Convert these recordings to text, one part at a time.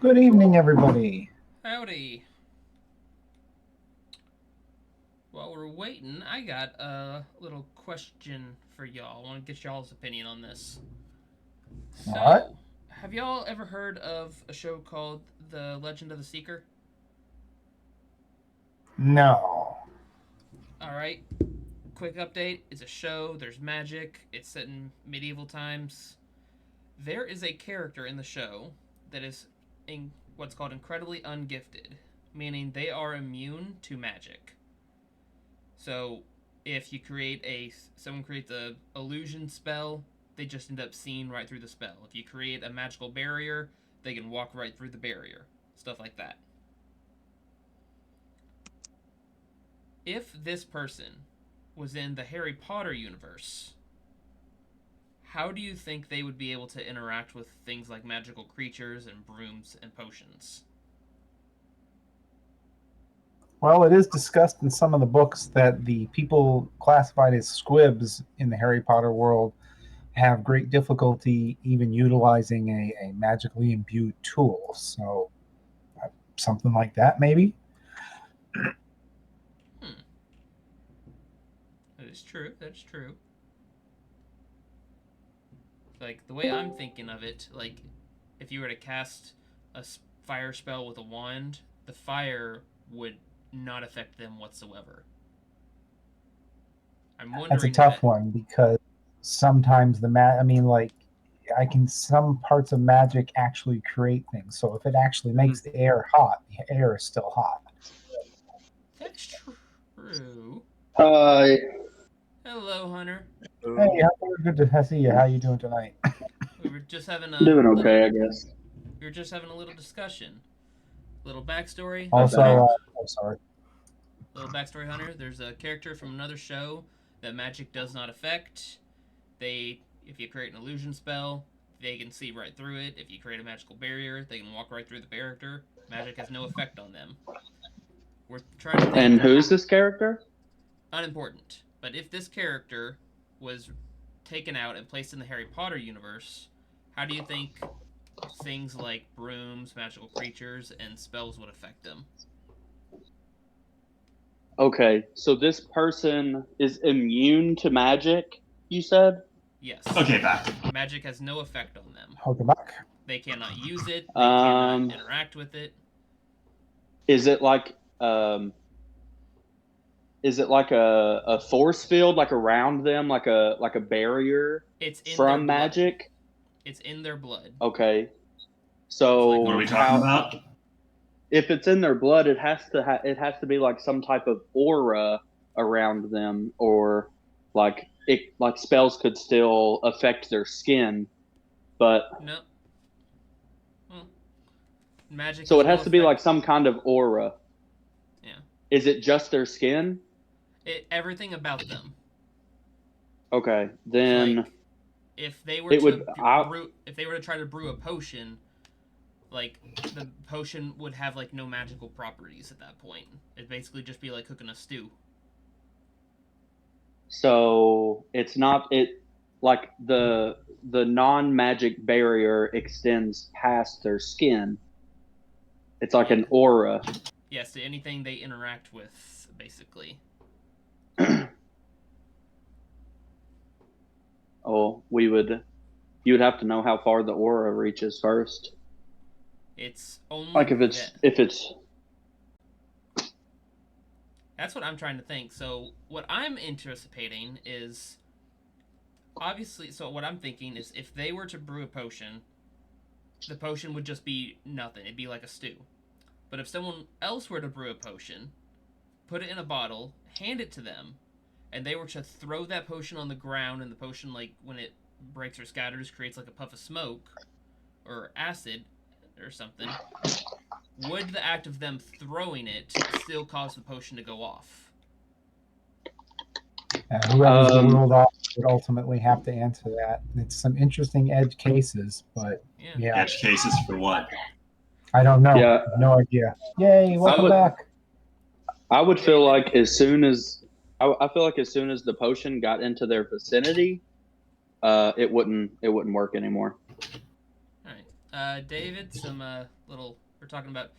Good evening, everybody. Howdy. While we're waiting, I got a little question for y'all. I want to get y'all's opinion on this. All right. So, have y'all ever heard of a show called The Legend of the Seeker? No. Alright, quick update. It's a show, there's magic, it's set in medieval times. There is a character in the show that is what's called incredibly ungifted, meaning they are immune to magic. So if you create someone creates a illusion spell, they just end up seeing right through the spell. If you create a magical barrier, they can walk right through the barrier. Stuff like that. If this person was in the Harry Potter universe, how do you think they would be able to interact with things like magical creatures and brooms and potions? Well, it is discussed in some of the books that the people classified as squibs in the Harry Potter world have great difficulty even utilizing a magically imbued tool. So, something like that, maybe? Hmm. That is true. That's true. Like, the way I'm thinking of it, like, if you were to cast a fire spell with a wand, the fire would not affect them whatsoever. I'm That's a wondering tough that. one because sometimes I can, some parts of magic actually create things. So, if it actually makes the air hot, the air is still hot. That's true. Hi. Hello, Hunter. Hey, good to see you. How you doing tonight? We were just having a Doing little. okay, I guess. We were just having a little discussion. Little backstory. Also, There's a oh, sorry. little backstory, Hunter. There's a character from another show that magic does not affect. If you create an illusion spell, they can see right through it. If you create a magical barrier, they can walk right through the barrier. Magic has no effect on them. We're trying to think. And who's this character? Unimportant. But if this character was taken out and placed in the Harry Potter universe, how do you think things like brooms, magical creatures, and spells would affect them? Okay, so this person is immune to magic, you said? Yes. Okay, back. Magic has no effect on them. Welcome back. They cannot use it. They cannot interact with it. Is it like a force field like around them, like a barrier It's in their from blood. magic? It's in their blood. Okay. So It's like What are we talking about? if it's in their blood, it has to be like some type of aura around them, or like spells could still affect their skin, but No. Well, magic. so has it no has to be effect. like some kind of aura. Yeah. Is it just their skin? Everything about them. Okay, then Like, if they were it to would. if they were to try to brew a potion, like the potion would have like no magical properties at that point. It'd basically just be like cooking a stew. So it's not it like the non-magic barrier extends past their skin. It's like an aura. Yes, to anything they interact with, basically. Oh, you would have to know how far the aura reaches first. It's only Like if it's That's what I'm trying to think. So what I'm anticipating is obviously. So what I'm thinking is if they were to brew a potion, the potion would just be nothing. It'd be like a stew. But if someone else were to brew a potion, put it in a bottle, hand it to them, and they were to throw that potion on the ground, and the potion, like when it breaks or scatters, creates like a puff of smoke or acid or something, would the act of them throwing it still cause the potion to go off? Whoever's the world off would ultimately have to answer that. It's some interesting edge cases, but yeah. Edge cases for what? I don't know. Yeah. No idea. Yay! Welcome back. I would feel like as soon as the potion got into their vicinity, it wouldn't work anymore. All right. David, we're talking about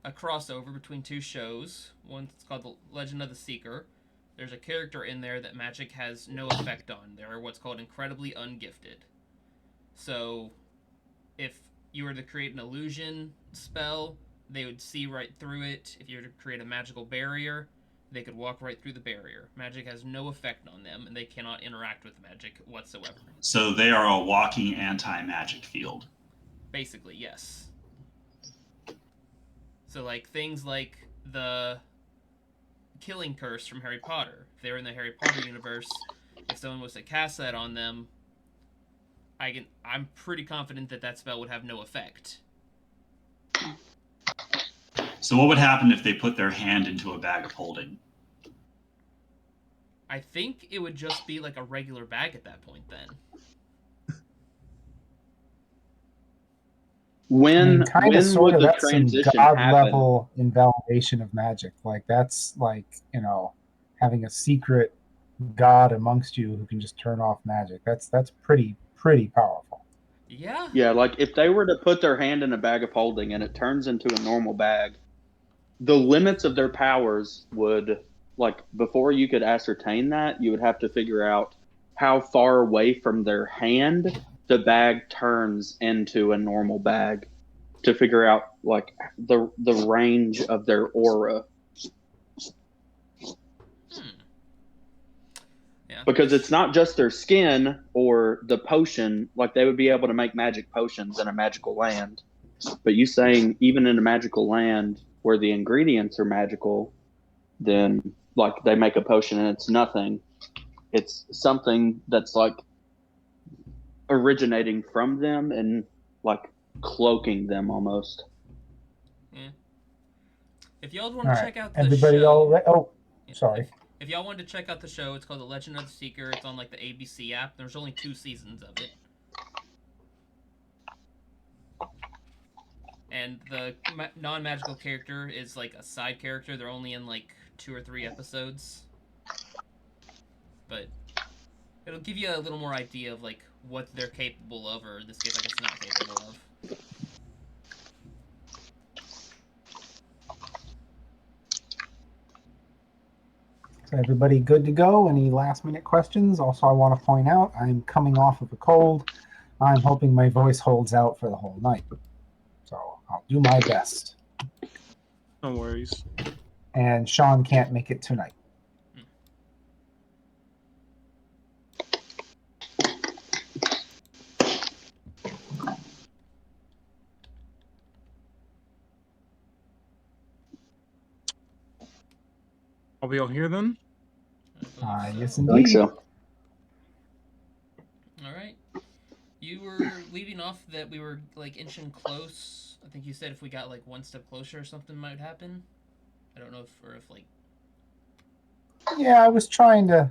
a crossover between two shows. One's called The Legend of the Seeker. There's a character in there that magic has no effect on. They're what's called incredibly ungifted. So, if you were to create an illusion spell, they would see right through it. If you were to create a magical barrier, they could walk right through the barrier. Magic has no effect on them, and they cannot interact with magic whatsoever. So they are a walking anti-magic field. Basically, yes. So, like, things like the killing curse from Harry Potter. If they were in the Harry Potter universe, if someone was to cast that on them, I'm pretty confident that spell would have no effect. So what would happen if they put their hand into a bag of holding? I think it would just be like a regular bag at that point then. When kind of sort would of the that's some transition god happen? level invalidation of magic. Like that's like, having a secret god amongst you who can just turn off magic. That's pretty powerful. Yeah. Yeah, like if they were to put their hand in a bag of holding and it turns into a normal bag, the limits of their powers would, like, before you could ascertain that, you would have to figure out how far away from their hand the bag turns into a normal bag to figure out, like, the range of their aura. Yeah. Because it's not just their skin or the potion. Like, they would be able to make magic potions in a magical land. But you saying even in a magical land where the ingredients are magical, then, like, they make a potion and it's nothing. It's something that's, like, originating from them and, like, cloaking them almost. Yeah. If y'all want to check out the Everybody show... sorry. If y'all wanted to check out the show, it's called The Legend of the Seeker. It's on, like, the ABC app. There's only 2 seasons of it. And the non-magical character is, like, a side character. They're only in, like, 2 or 3 episodes. But it'll give you a little more idea of, like, what they're capable of, or in this case, I guess not capable of. So everybody good to go? Any last minute questions? Also, I want to point out I'm coming off of a cold. I'm hoping my voice holds out for the whole night. So I'll do my best. No worries. And Sean can't make it tonight. Are we all here then? Yes, I indeed. think so. All right. You were leaving off that we were, like, inching close. I think you said if we got, like, 1 step closer, something might happen. I don't know if like... Yeah, I was trying to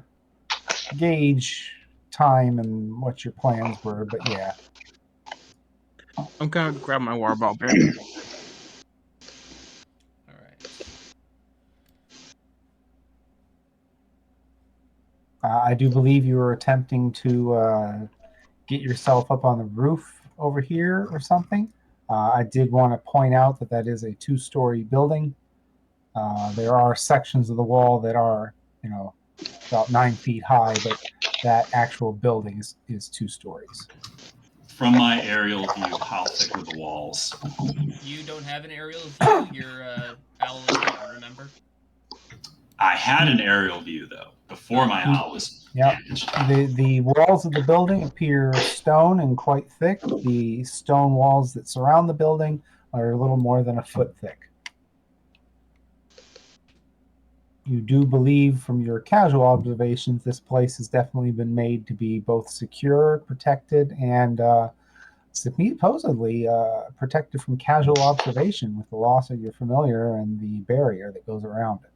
gauge time and what your plans were, but yeah. I'm gonna grab my water bottle. All right. I do believe you were attempting to get yourself up on the roof over here or something. I did want to point out that is a 2-story building. There are sections of the wall that are, about 9 feet high, but that actual building is 2 stories. From my aerial view, how thick are the walls? You don't have an aerial view. Your owl is gone, remember? I had an aerial view, though, before my owl was damaged. The walls of the building appear stone and quite thick. The stone walls that surround the building are a little more than a foot thick. You do believe from your casual observations this place has definitely been made to be both secure, protected, and supposedly protected from casual observation with the loss of your familiar and the barrier that goes around it.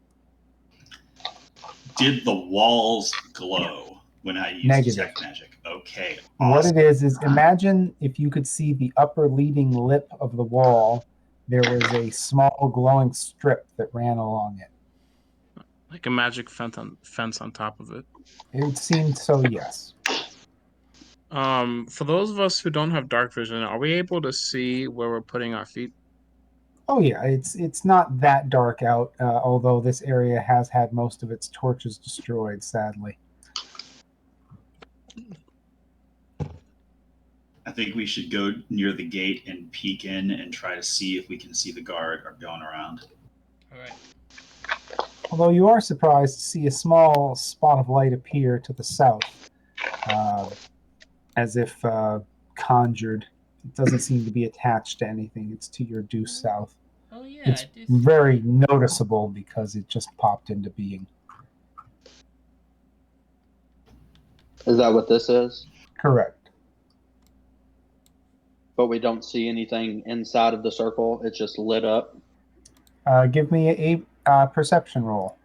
Did the walls glow when I used Negative. detect magic? Okay. What Awesome. it is imagine if you could see the upper leading lip of the wall, there was a small glowing strip that ran along it. Like a magic fence on top of it. It seemed so, yes. For those of us who don't have dark vision, are we able to see where we're putting our feet? Oh yeah, it's not that dark out, although this area has had most of its torches destroyed, sadly. I think we should go near the gate and peek in and try to see if we can see the guard or going around. All right. Although you are surprised to see a small spot of light appear to the south, as if conjured. It doesn't seem to be attached to anything. It's to your due south. Oh yeah, It's I do. very noticeable because it just popped into being. Is that what this is? Correct. But we don't see anything inside of the circle. It's just lit up. Give me a perception roll.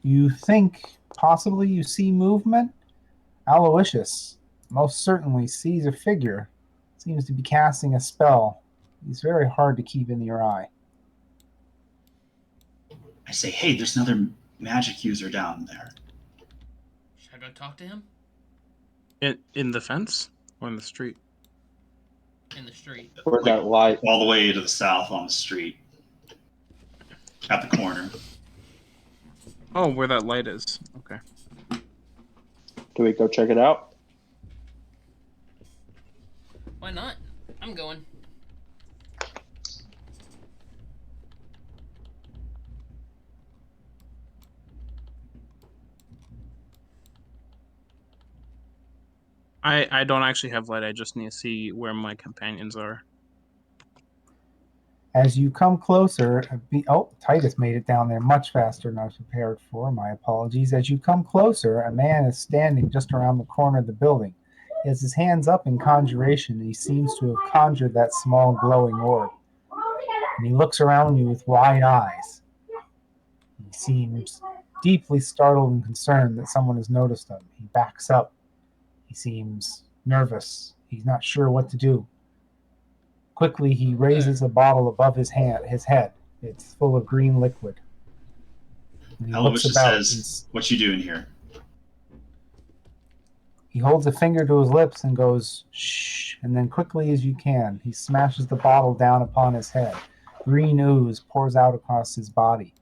You think possibly you see movement? Aloysius most certainly sees a figure. Seems to be casting a spell. He's very hard to keep in your eye. I say, hey, there's another magic user down there. Should I go talk to him In the fence or in the street? in the street? Where's that light? All the way to the south on the street. At the corner. Oh, where that light is. Okay. Do we go check it out? Why not? I'm going. I don't actually have light. I just need to see where my companions are. As you come closer, Titus made it down there much faster than I was prepared for. My apologies. As you come closer, a man is standing just around the corner of the building. He has his hands up in conjuration, and he seems to have conjured that small glowing orb. And he looks around you with wide eyes. He seems deeply startled and concerned that someone has noticed him. He backs up. He seems nervous. He's not sure what to do. Quickly, he raises a bottle above his head. It's full of green liquid. And he looks Aloysius about. says, what you doing here? He holds a finger to his lips and goes, shh, and then quickly as you can, he smashes the bottle down upon his head. Green ooze pours out across his body.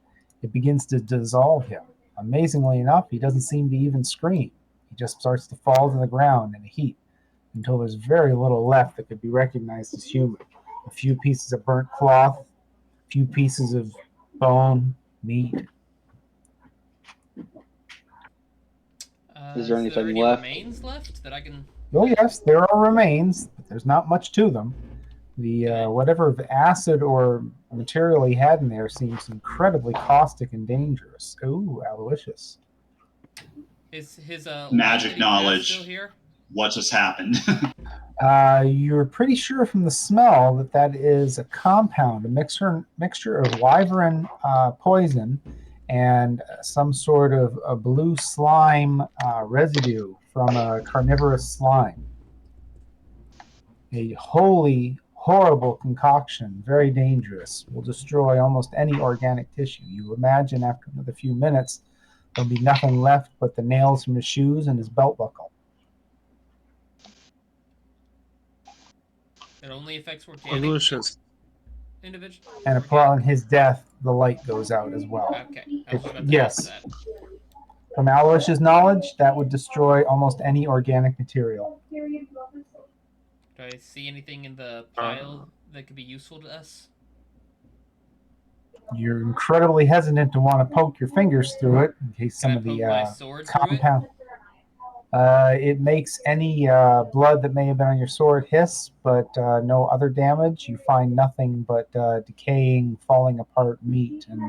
It begins to dissolve him. Amazingly enough, he doesn't seem to even scream. He just starts to fall to the ground in a heap until there's very little left that could be recognized as human. A few pieces of burnt cloth, a few pieces of bone, meat. Is there anything any left? remains left that I can? Oh yes, there are remains, but there's not much to them. The whatever acid or material he had in there seems incredibly caustic and dangerous. Ooh, Aloysius. Is his Magic life knowledge. still here? What just happened? You're pretty sure from the smell that is a compound, a mixture of wyvern poison and some sort of a blue slime residue from a carnivorous slime. A wholly horrible concoction, very dangerous, will destroy almost any organic tissue. You imagine after another few minutes, there'll be nothing left but the nails from his shoes and his belt buckle. It only affects organic Aloysius. individuals. And upon his death, the light goes out as well. Okay. I was about to Yes. ask that. From Aloysius' knowledge, that would destroy almost any organic material. Do I see anything in the pile that could be useful to us? You're incredibly hesitant to want to poke your fingers through it in case some Can I of poke the my sword through it? compound. It makes any blood that may have been on your sword hiss, but no other damage. You find nothing but decaying, falling apart meat and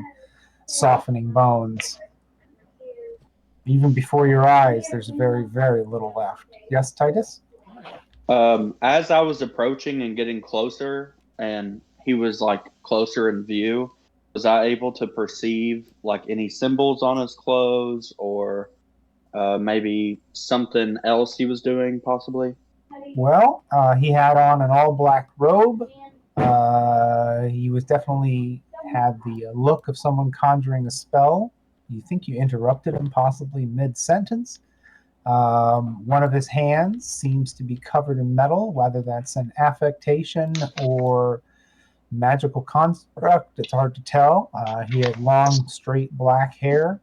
softening bones. Even before your eyes, there's very, very little left. Yes, Titus? As I was approaching and getting closer, and he was like closer in view, was I able to perceive like any symbols on his clothes or maybe something else he was doing, possibly? Well, he had on an all-black robe. He was definitely had the look of someone conjuring a spell. You think you interrupted him, possibly mid-sentence. One of his hands seems to be covered in metal, whether that's an affectation or magical construct. It's hard to tell. He had long, straight black hair,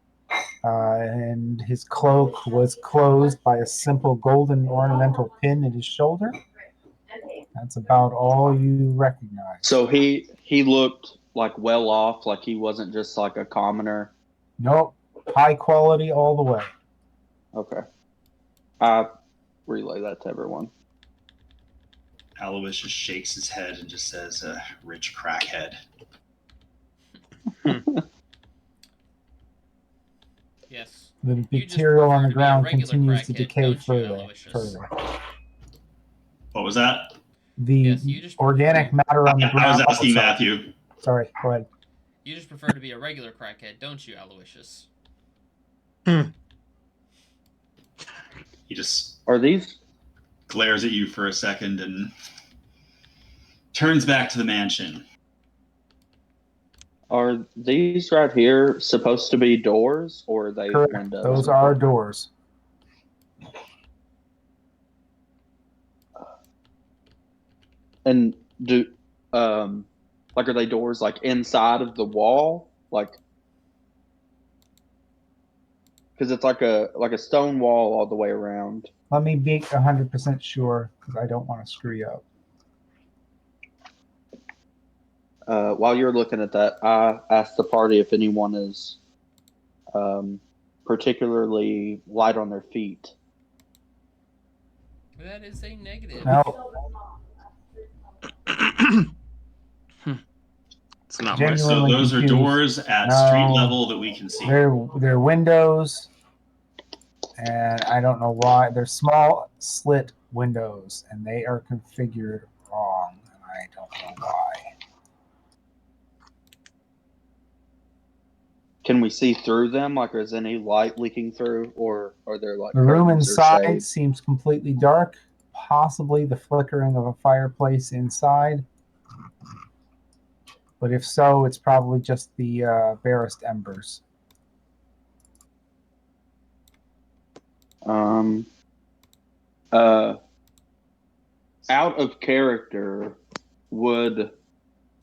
and his cloak was closed by a simple golden ornamental pin at his shoulder. That's about all you recognize. So he looked like well off, like he wasn't just like a commoner. Nope, high quality all the way. Okay. I relay that to everyone. Aloysius shakes his head and just says, rich crackhead. Yes. The You just material on prefer the to be a ground regular continues to crackhead, decay don't you, further. Aloysius? What was that? The Yes, you just organic prefer- matter on the ground. I was asking sorry. Matthew. Sorry, go ahead. You just prefer to be a regular crackhead, don't you, Aloysius? He just Are these glares at you for a second and turns back to the mansion. right here supposed to be doors, or are they Correct. windows? Those are doors. And do like, are they doors like inside of the wall, like? Because it's like a stone wall all the way around. Let me be 100% sure because I don't want to screw you up. While you're looking at that, I asked the party if anyone is particularly light on their feet. That is a negative. No, It's not Genuine- my So Genuinely those are confused. doors at No. street level that we can see. they're windows, and I don't know why. They're small slit windows, and they are configured wrong. And I don't know why. Can we see through them? Like, is any light leaking through, or are there like The room curtains or inside shades? seems completely dark, possibly the flickering of a fireplace inside. But if so, it's probably just the barest embers. Out of character, would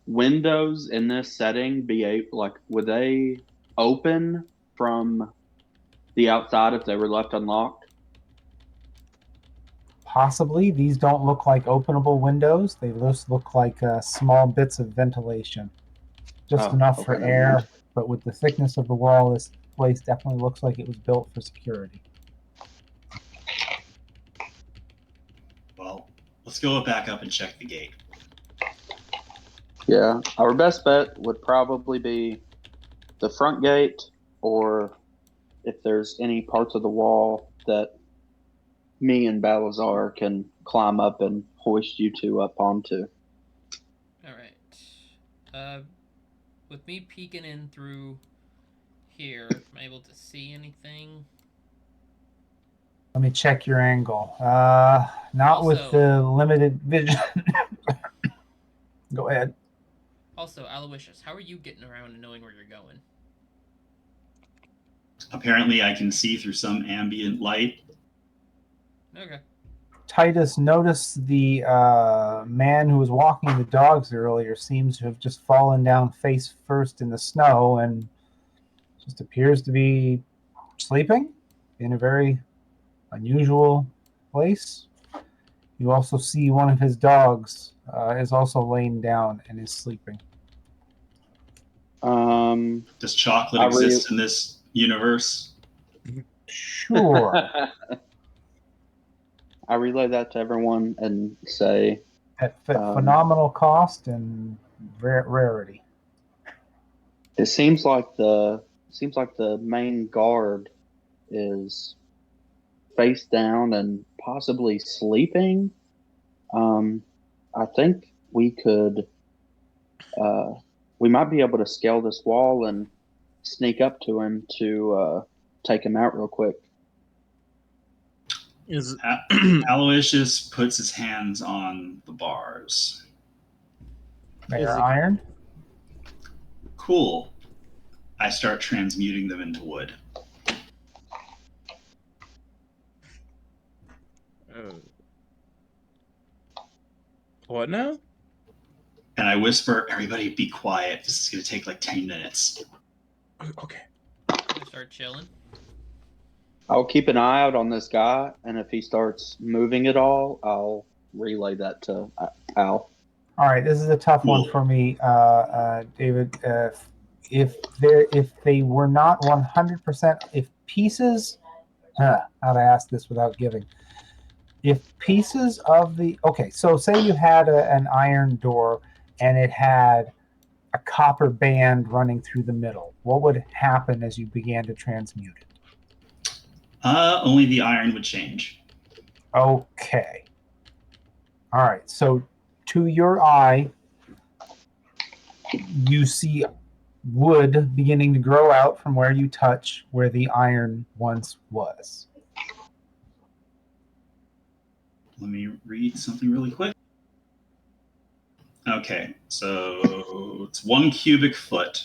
windows in this setting be would they open from the outside if they were left unlocked? Possibly. These don't look like openable windows. They just look like small bits of ventilation. Just Oh, enough okay, for never air, mind. but with the thickness of the wall, this place definitely looks like it was built for security. Well, let's go back up and check the gate. Yeah, our best bet would probably be the front gate, or if there's any parts of the wall that me and Balazar can climb up and hoist you two up onto. Alright. With me peeking in through here, am I able to see anything? Let me check your angle. Not with Also- the limited vision. Go ahead. Also, Aloysius, how are you getting around and knowing where you're going? Apparently, I can see through some ambient light. Okay. Titus noticed the man who was walking the dogs earlier seems to have just fallen down face first in the snow and just appears to be sleeping in a very unusual place. You also see one of his dogs is also laying down and is sleeping. Does chocolate I exist in this universe? Sure. I relay that to everyone and say, At phenomenal cost and rarity. it seems like the main guard is face down and possibly sleeping. I think we could, we might be able to scale this wall and sneak up to him to take him out real quick. Is Aloysius puts his hands on the bars. They Is are it- iron. Cool. I start transmuting them into wood. What now? And I whisper, everybody be quiet. This is going to take like 10 minutes. Okay. I start chilling. I'll keep an eye out on this guy, and if he starts moving at all, I'll relay that to Al. All right, this is a tough one for me, David. If they were not 100%, if pieces, how to ask this without giving, if pieces of the so say you had an iron door and it had a copper band running through the middle, what would happen as you began to transmute it? Only the iron would change. Okay. All right. So to your eye, you see wood beginning to grow out from where you touch where the iron once was. Let me read something really quick. Okay, so it's 1 cubic foot.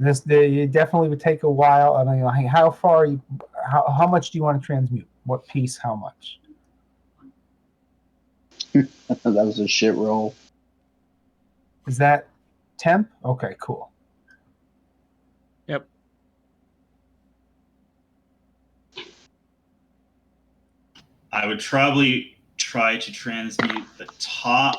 It definitely would take a while. I mean, how far? How much do you want to transmute? What piece? How much? That was a shit roll. Is that temp? Okay, cool. Yep. I would probably try to transmute the top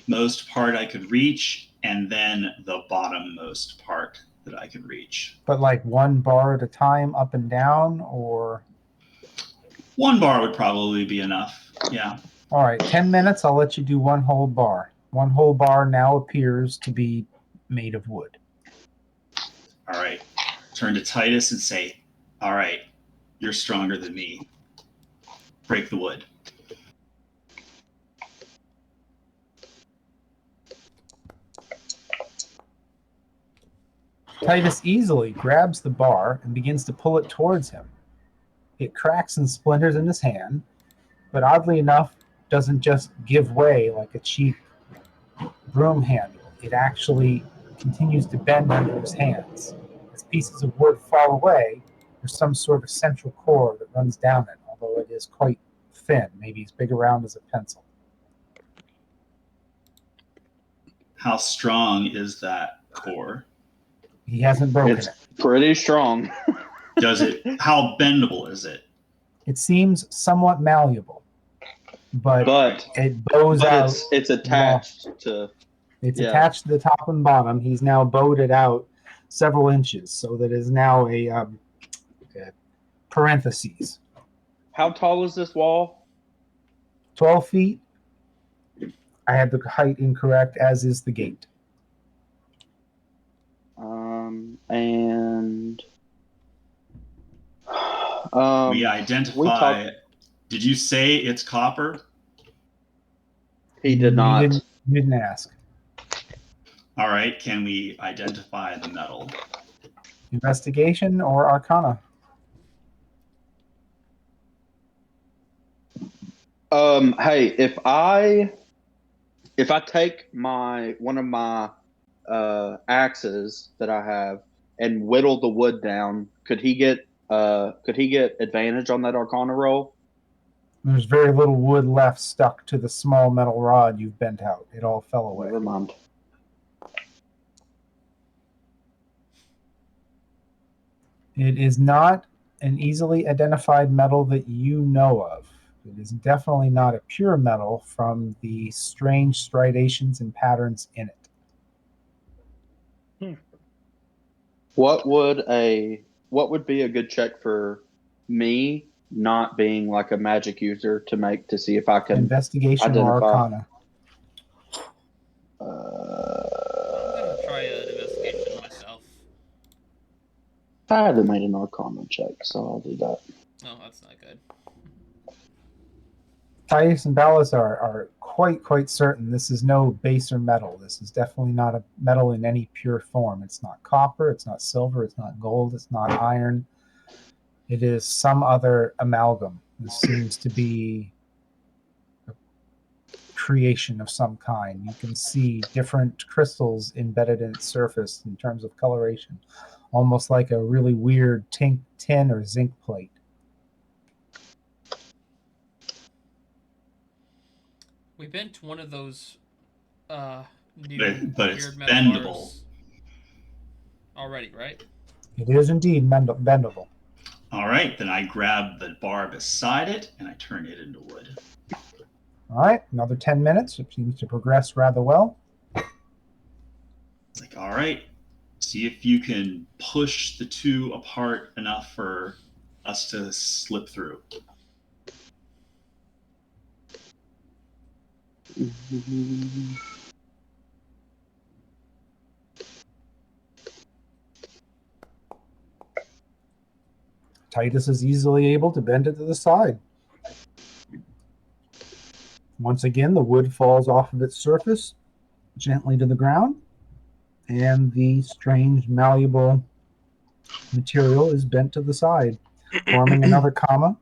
most part I could reach, and then the bottommost part that I could reach. But like 1 bar at a time, up and down, or 1 bar would probably be enough. Yeah. all right, 10 minutes. I'll let you do 1 whole bar. 1 whole bar now appears to be made of wood. All right. Turn to Titus and say, all right, you're stronger than me. Break the wood. Titus easily grabs the bar and begins to pull it towards him. It cracks and splinters in his hand, but oddly enough, doesn't just give way like a cheap broom handle. It actually continues to bend under his hands. As pieces of wood fall away, there's some sort of central core that runs down it, although it is quite thin, maybe as big around as a pencil. How strong is that core? He hasn't broken It's it. pretty strong. Does it? How bendable is it? It seems somewhat malleable, but it bows out. It's attached to. It's attached to the top and bottom. He's now bowed it out several inches, so that is now a parentheses. How tall is this wall? 12 feet. I had the height incorrect, as is the gate. And we identify. Did you say it's copper? He did not. You didn't ask. All right. Can we identify the metal? Investigation or Arcana? Hey, if I take one of my axes that I have and whittle the wood down, could he get advantage on that Arcana roll? There's very little wood left stuck to the small metal rod you've bent out. It all fell away. Never mind. It is not an easily identified metal that you know of. It is definitely not a pure metal from the strange striations and patterns in it. What would be a good check for me, not being like a magic user, to see if I can investigation identify. Or Arcana? I'm gonna try an investigation myself. I haven't made an Arcana check, so I'll do that. Oh, that's not good. Titus and Ballas are quite certain this is no baser metal. This is definitely not a metal in any pure form. It's not copper, it's not silver, it's not gold, it's not iron. It is some other amalgam. This seems to be creation of some kind. You can see different crystals embedded in its surface in terms of coloration, almost like a really weird tin or zinc plate. We bent one of those new But it's weird metal bendable. bars already, right? It is indeed bendable. All right, then I grab the bar beside it and I turn it into wood. All right, another 10 minutes. It seems to progress rather well. It's like, all right, see if you can push the two apart enough for us to slip through. Titus is easily able to bend it to the side. Once again, the wood falls off of its surface gently to the ground, and the strange malleable material is bent to the side, forming another comma.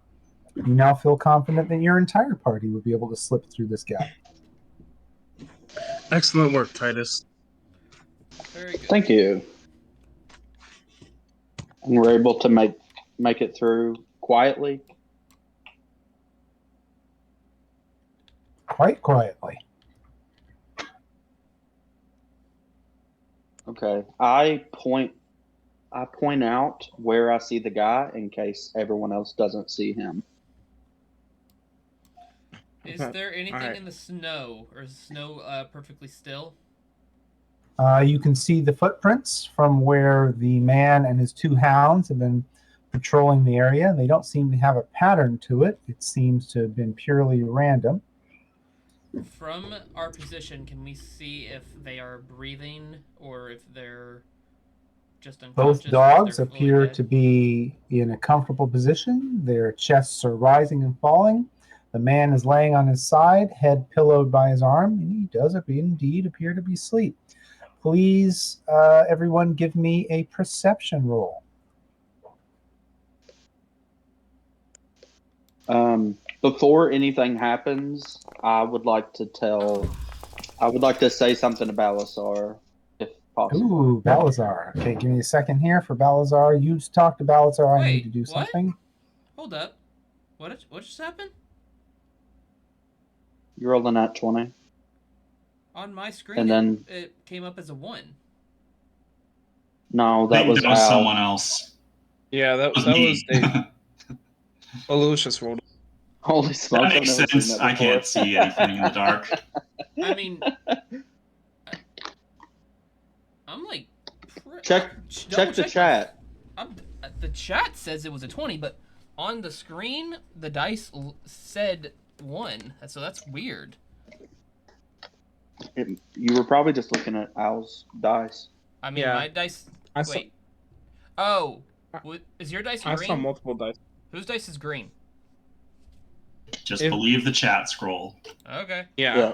You now feel confident that your entire party would be able to slip through this gap. Excellent work, Titus. Very good. Thank you. And we're able to make it through quietly. Quite quietly. Okay. I point out where I see the guy in case everyone else doesn't see him. Is there anything Alright. in the snow, or is the snow perfectly still? You can see the footprints from where the man and his two hounds have been patrolling the area. They don't seem to have a pattern to it. It seems to have been purely random. From our position, can we see if they are breathing or if they're just unconscious? Both dogs or if they're fully appear dead? to be in a comfortable position. Their chests are rising and falling. The man is laying on his side, head pillowed by his arm, and he does indeed appear to be asleep. Please, everyone, give me a perception roll. Before anything happens, I would like to say something to Balasar, if possible. Ooh, Balazar. Okay, give me a second here for Balazar. You talk to Balazar. I need Wait, to do what? something. Hold up. What just happened? You rolled a nat 20. On my screen, And then it came up as a 1. no, that was that was Al. someone else. Yeah, that was me. Dave. Well, Lucius rolled. Holy That smokes! makes I've never seen sense. that I before. can't see anything in the dark. I mean, I'm like, Check the chat. The chat says it was a 20, but on the screen the dice said 1, so that's weird. You were probably just looking at Al's dice. I mean, Yeah. my dice. I saw, Wait. Oh, is your dice I green? saw multiple dice. Whose dice is green? Just If- believe the chat scroll. Okay. Yeah.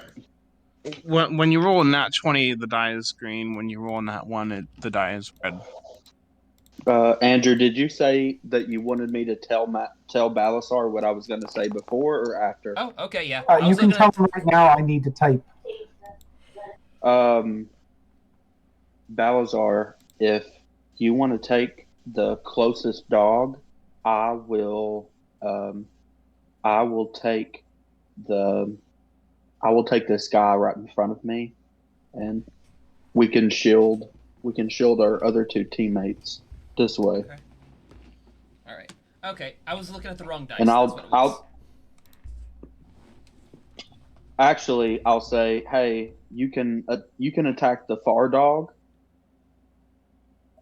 When you roll a nat 20, the die is green. When you roll a nat 1, the die is red. Andrew, did you say that you wanted me to tell Balasar what I was going to say before or after? Oh, okay, yeah. You can tell him right now I need to type. Balazar, if you want to take the closest dog, I will take this guy right in front of me, and we can shield our other two teammates this way. Okay. All right. Okay, I was looking at the wrong dice. And That's what it was. I'll say, hey, you can attack the far dog,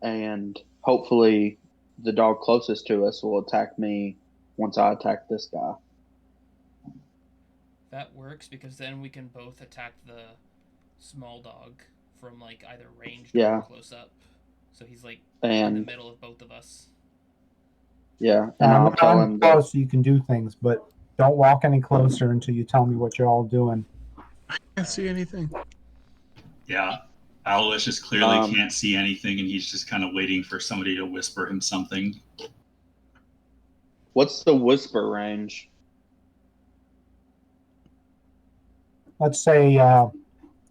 and hopefully the dog closest to us will attack me once I attack this guy. That works because then we can both attack the small dog from like either ranged Yeah. or close up. So he's like in the And middle of both of us. yeah, and I'll tell him that, close so you can do things, but don't walk any closer until you tell me what you're all doing. I can't see anything. Yeah. Aloysius clearly Um, can't see anything, and he's just kind of waiting for somebody to whisper him something. what's the whisper range? let's say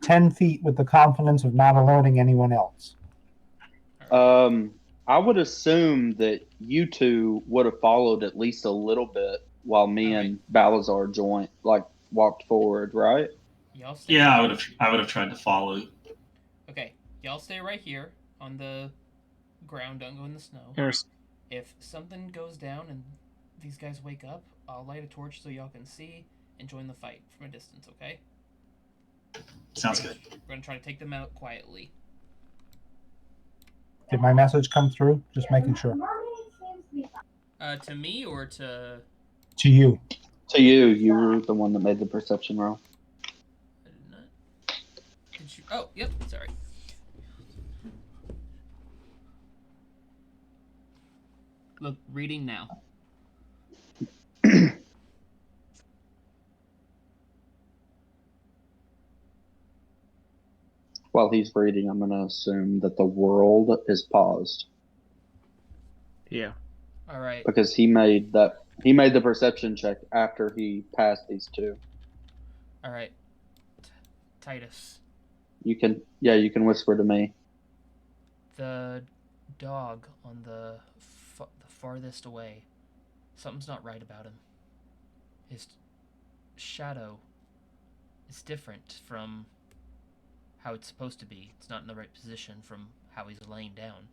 10 feet with the confidence of not alerting anyone else. I would assume that you two would have followed at least a little bit while me and Balazar walked forward, right? Y'all stay. Yeah, I would have tried to follow. Okay, y'all stay right here on the ground. Don't go in the snow. Here's If something goes down and these guys wake up, I'll light a torch so y'all can see and join the fight from a distance. Okay? Sounds good. We're gonna try to take them out quietly. Did my message come through? Just making sure. To me or to? To you. To you. You were the one that made the perception roll. I did not. Did you? Oh, yep. Sorry. Look, reading now. While he's reading, I'm going to assume that the world is paused. yeah. All right. Because he made the perception check after he passed these two. All right. Titus. You can whisper to me. The dog on the farthest away. Something's not right about him. His shadow is different from how it's supposed to be. It's not in the right position from how he's laying down.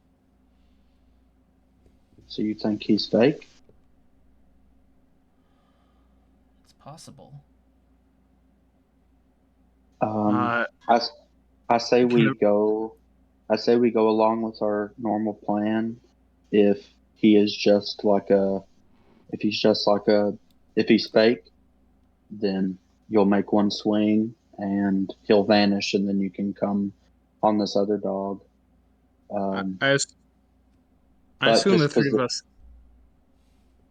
So you think he's fake? It's possible. I say we go along with our normal plan. If he's fake, then you'll make one swing and he'll vanish, and then you can come on this other dog. I assume the three of us.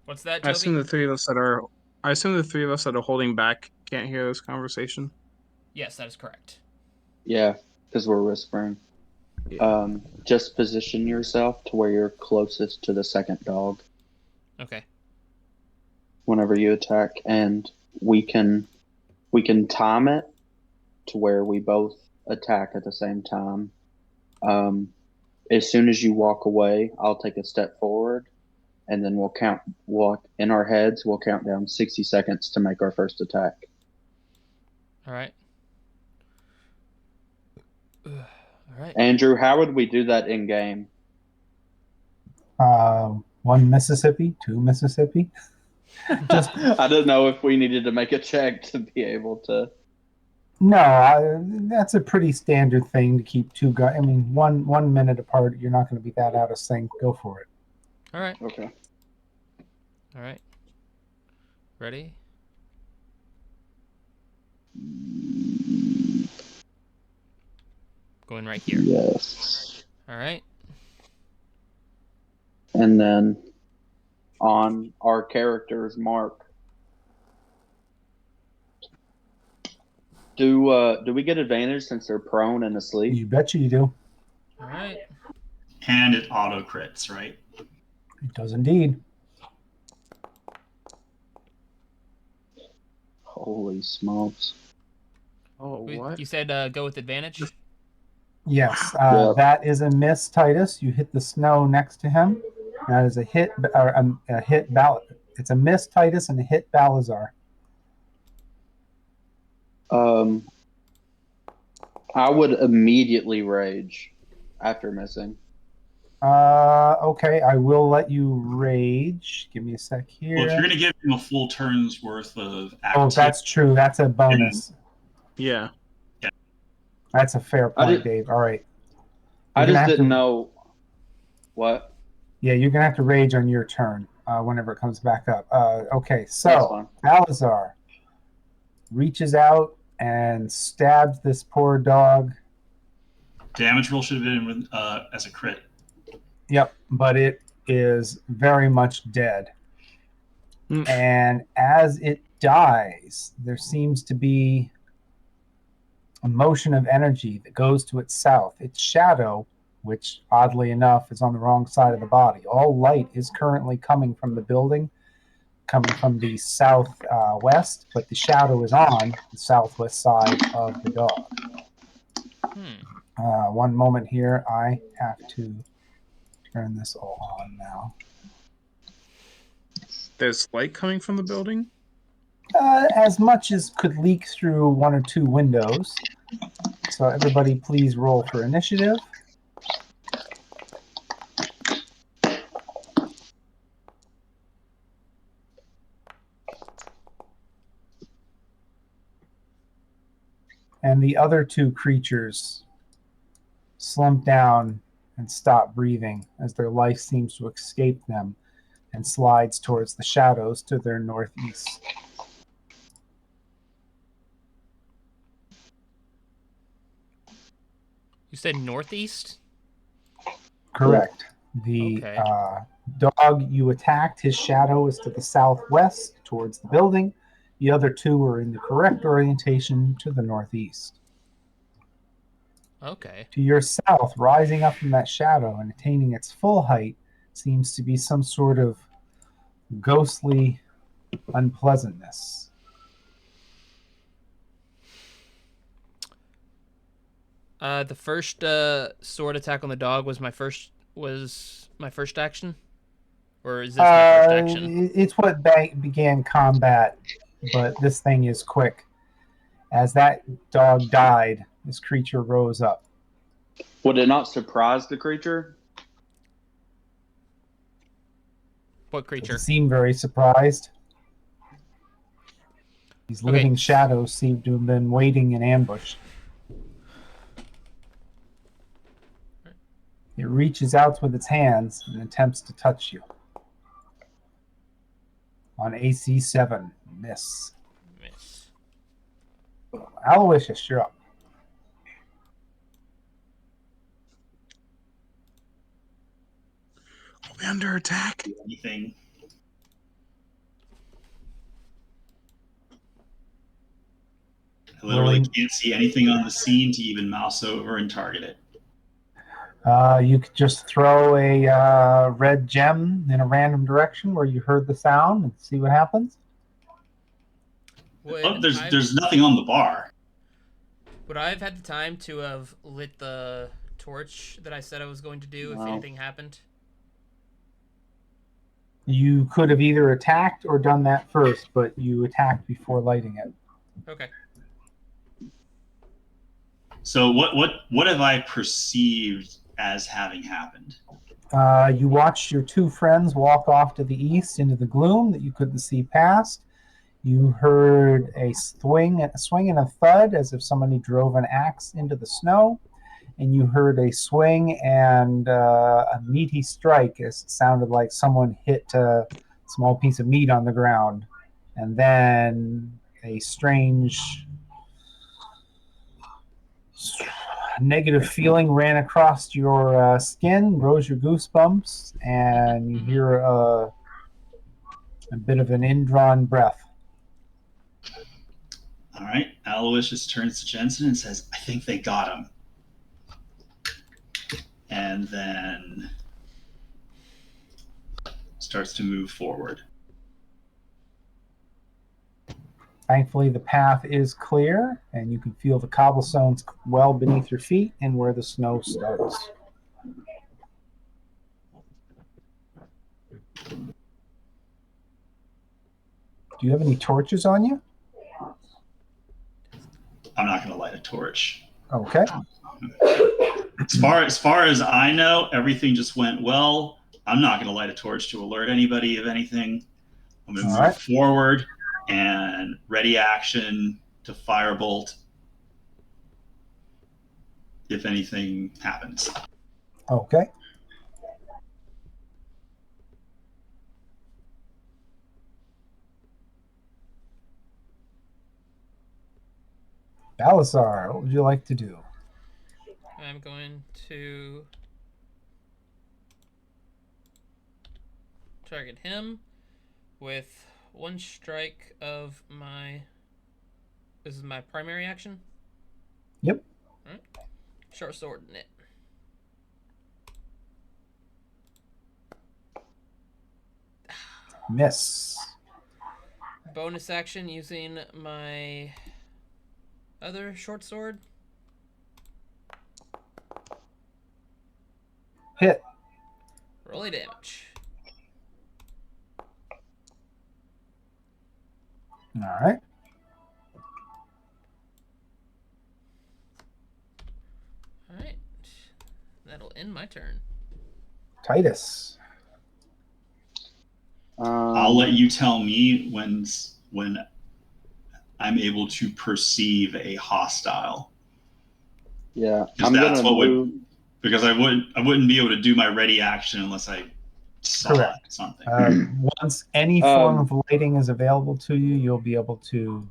What's that, I Toby? assume the three of us that are holding back can't hear this conversation. Yes, that is correct. Yeah, because we're whispering. Yeah. Just position yourself to where you're closest to the second dog Okay. whenever you attack, and we can time it to where we both attack at the same time. As soon as you walk away, I'll take a step forward, and then we'll count down 60 seconds to make our first attack. All right. All right. Andrew, how would we do that in game? 1 Mississippi, 2 Mississippi. I don't know if we needed to make a check to be able to. No, that's a pretty standard thing to keep two guys. I mean, 1 minute apart, you're not going to be that out of sync. Go for it. All right. Okay. All right. Ready? Going right here. Yes. All right. And then on our character's mark, do we get advantage since they're prone and asleep? You betcha you do. All right. And it auto crits, right? It does indeed. Holy smokes. Oh, what? You said go with advantage? Yes, Yeah. that is a miss, Titus. You hit the snow next to him. That is a hit, or a hit It's a miss, Titus, and a hit, Balazar. I would immediately rage after missing. Okay, I will let you rage. Give me a sec here. Well, if you're going to give him a full turn's worth of activity, Oh, that's true. That's a bonus. Yeah. That's a fair point, Dave. All right. I You're gonna just have didn't to- know what. Yeah, you're going to have to rage on your turn whenever it comes back up. Okay, That's so fine. Balazar reaches out and stabs this poor dog. damage roll should have been as a crit. Yep, but it is very much dead. And as it dies, there seems to be a motion of energy that goes to its south. Its shadow, which oddly enough is on the wrong side of the body. All light is currently coming from the building, coming from the south west, but the shadow is on the southwest side of the dog. One moment here. I have to turn this all on now. There's light coming from the building? As much as could leak through one or two windows. So everybody please roll for initiative. And the other two creatures slump down and stop breathing as their life seems to escape them and slides towards the shadows to their northeast. You said northeast? Correct. The Okay. dog you attacked, his shadow is to the southwest towards the building. The other two are in the correct orientation to the northeast. Okay. To your south, rising up from that shadow and attaining its full height, seems to be some sort of ghostly unpleasantness. The first sword attack on the dog was my first action, or is this my first action? It's what began combat, but this thing is quick. As that dog died, this creature rose up. Would it not surprise the creature? What creature? Doesn't seem very surprised. These living shadows seem to have been waiting in ambush. It reaches out with its hands and attempts to touch you. On AC 7, miss. Miss. Aloysius, you're up. Are we under attack? Anything? I literally can't see anything on the scene to even mouse over and target it. You could just throw a red gem in a random direction where you heard the sound and see what happens. There's nothing on the bar. Would I have had the time to have lit the torch that I said I was going to do if anything happened? You could have either attacked or done that first, but you attacked before lighting it. Okay. So what have I perceived as having happened? You watched your two friends walk off to the east into the gloom that you couldn't see past. You heard a swing and a thud as if somebody drove an axe into the snow. And you heard a swing and a meaty strike as it sounded like someone hit a small piece of meat on the ground. And then a strange negative feeling ran across your skin, rose your goosebumps, and you hear a bit of an indrawn breath. All right. Aloysius turns to Jensen and says, I think they got him. And then starts to move forward. Thankfully, the path is clear, and you can feel the cobblestones well beneath your feet and where the snow starts. Do you have any torches on you? I'm not going to light a torch. Okay. As far as I know, everything just went well. I'm not going to light a torch to alert anybody of anything. I'm going to move forward and ready action to firebolt if anything happens. Okay. Balasar, what would you like to do? I'm going to target him with one strike of my... This is my primary action? Yep. All right. Short sword in it. Miss. bonus action using my other short sword. Hit. Roll a damage. All right. Alright. That'll end my turn. Titus. I'll let you tell me when I'm able to perceive a hostile. Yeah, Because I'm that's gonna what would move. because I wouldn't be able to do my ready action unless I saw Correct. something. Once any form of lighting is available to you, you'll be able to,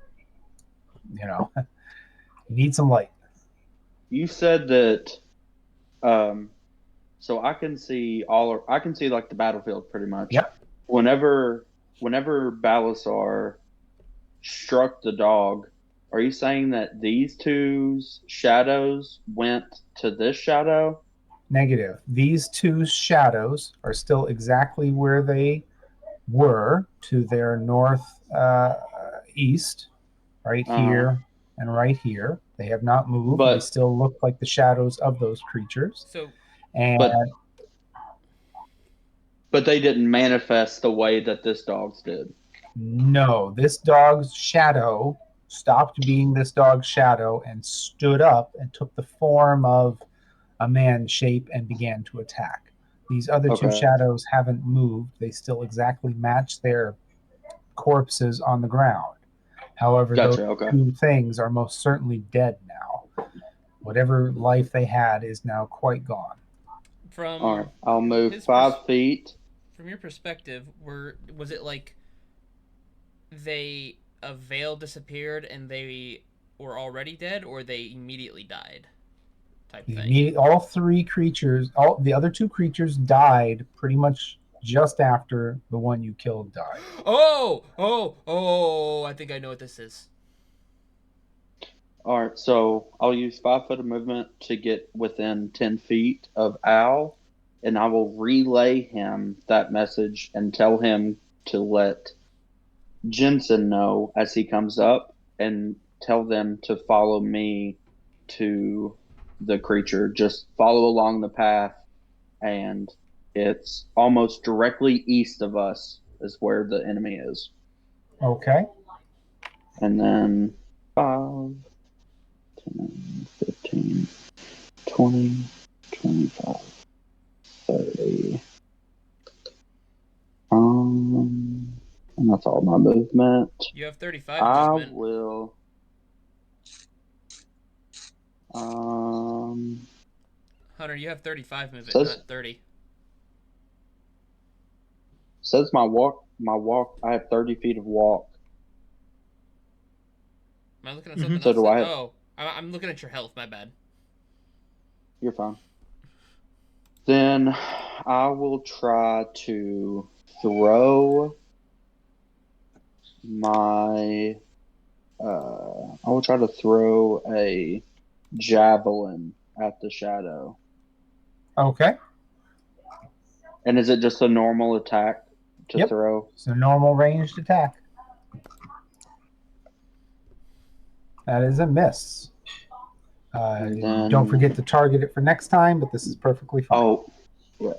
you need some light. You said that, so I can see I can see like the battlefield pretty much. Yep. Whenever Balasar struck the dog, are you saying that these two's shadows went to this shadow? Negative. These two shadows are still exactly where they were, to their north east, right here and right here. They have not moved. They But still look like the shadows of those creatures. So, And but they didn't manifest the way that this dog's did. no, this dog's shadow stopped being this dog's shadow and stood up and took the form of a man shape and began to attack. These other two Okay. shadows haven't moved. They still exactly match their corpses on the ground. However, Gotcha. those Okay. two things are most certainly dead now. Whatever life they had is now quite gone. from All right. I'll move his 5 feet. From your perspective, was it like a veil disappeared and they were already dead, or they immediately died? Type thing. All three creatures, all the other two creatures died pretty much just after the one you killed died. Oh! I think I know what this is. All right. So I'll use 5 foot of movement to get within 10 feet of Al, and I will relay him that message and tell him to let Jensen know as he comes up, and tell them to follow me to the creature. Just follow along the path, and it's almost directly east of us is where the enemy is. Okay. And then 5, 10, 15, 20, 25, 30. And that's all my movement. You have 35 I movement. will. Hunter, you have 35 movement, Says- not 30. Says my walk. I have 30 feet of walk. Am I looking at something So else? do I have- Oh, I'm looking at your health. My bad. You're fine. Then I will try to throw my. I will try to throw a javelin at the shadow. Okay. And is it just a normal attack to Yep. throw? It's a normal ranged attack. That is a miss. And then- Don't forget to target it for next time, but this is perfectly fine. Oh, yeah.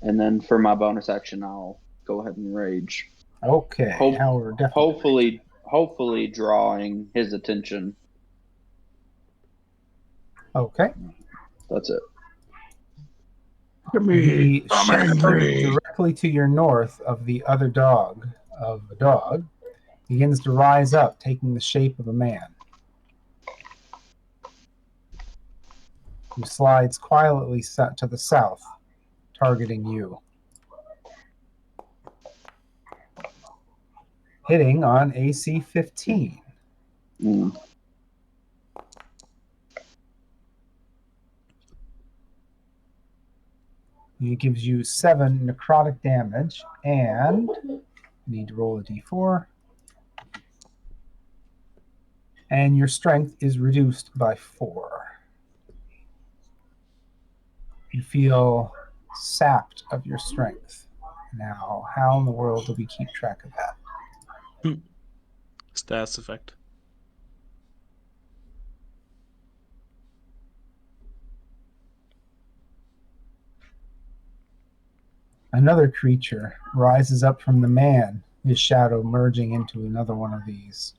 And then for my bonus action, I'll go ahead and rage. Okay. Now we're definitely Hopefully drawing his attention. okay. That's it. The shadow directly to your north of the other dog, begins to rise up, taking the shape of a man, who slides quietly to the south, targeting you. Hitting on AC 15. Mm. It gives you 7 necrotic damage, and you need to roll a d4. And your strength is reduced by 4. You feel sapped of your strength. Now, how in the world do we keep track of that? Status effect. Another creature rises up from the man, his shadow merging into another one of these.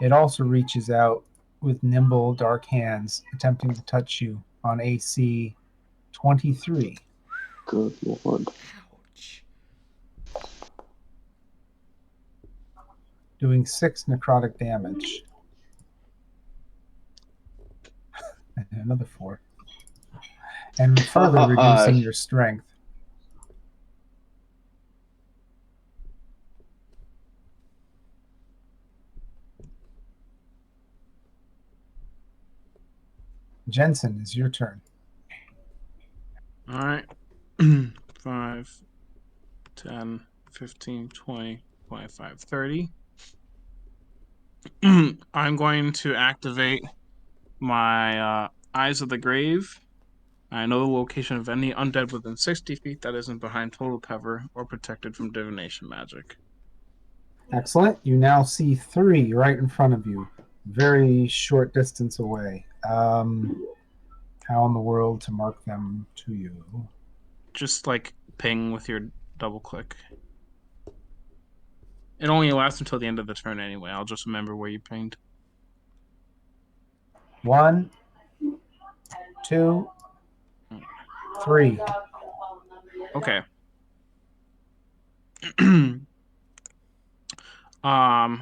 It also reaches out with nimble, dark hands, attempting to touch you on AC 23. Good lord. Ouch. Doing 6 necrotic damage. And another 4. And further reducing your strength. Jensen, is your turn. All right. 5, 10, 15, 20, 25, 30. I'm going to activate my Eyes of the Grave. I know the location of any undead within 60 feet that isn't behind total cover or protected from divination magic. Excellent. You now see 3 right in front of you, very short distance away. How in the world to mark them to you? Just like ping with your double click. It only lasts until the end of the turn anyway. I'll just remember where you pinged. 1, 2, 3. Okay. All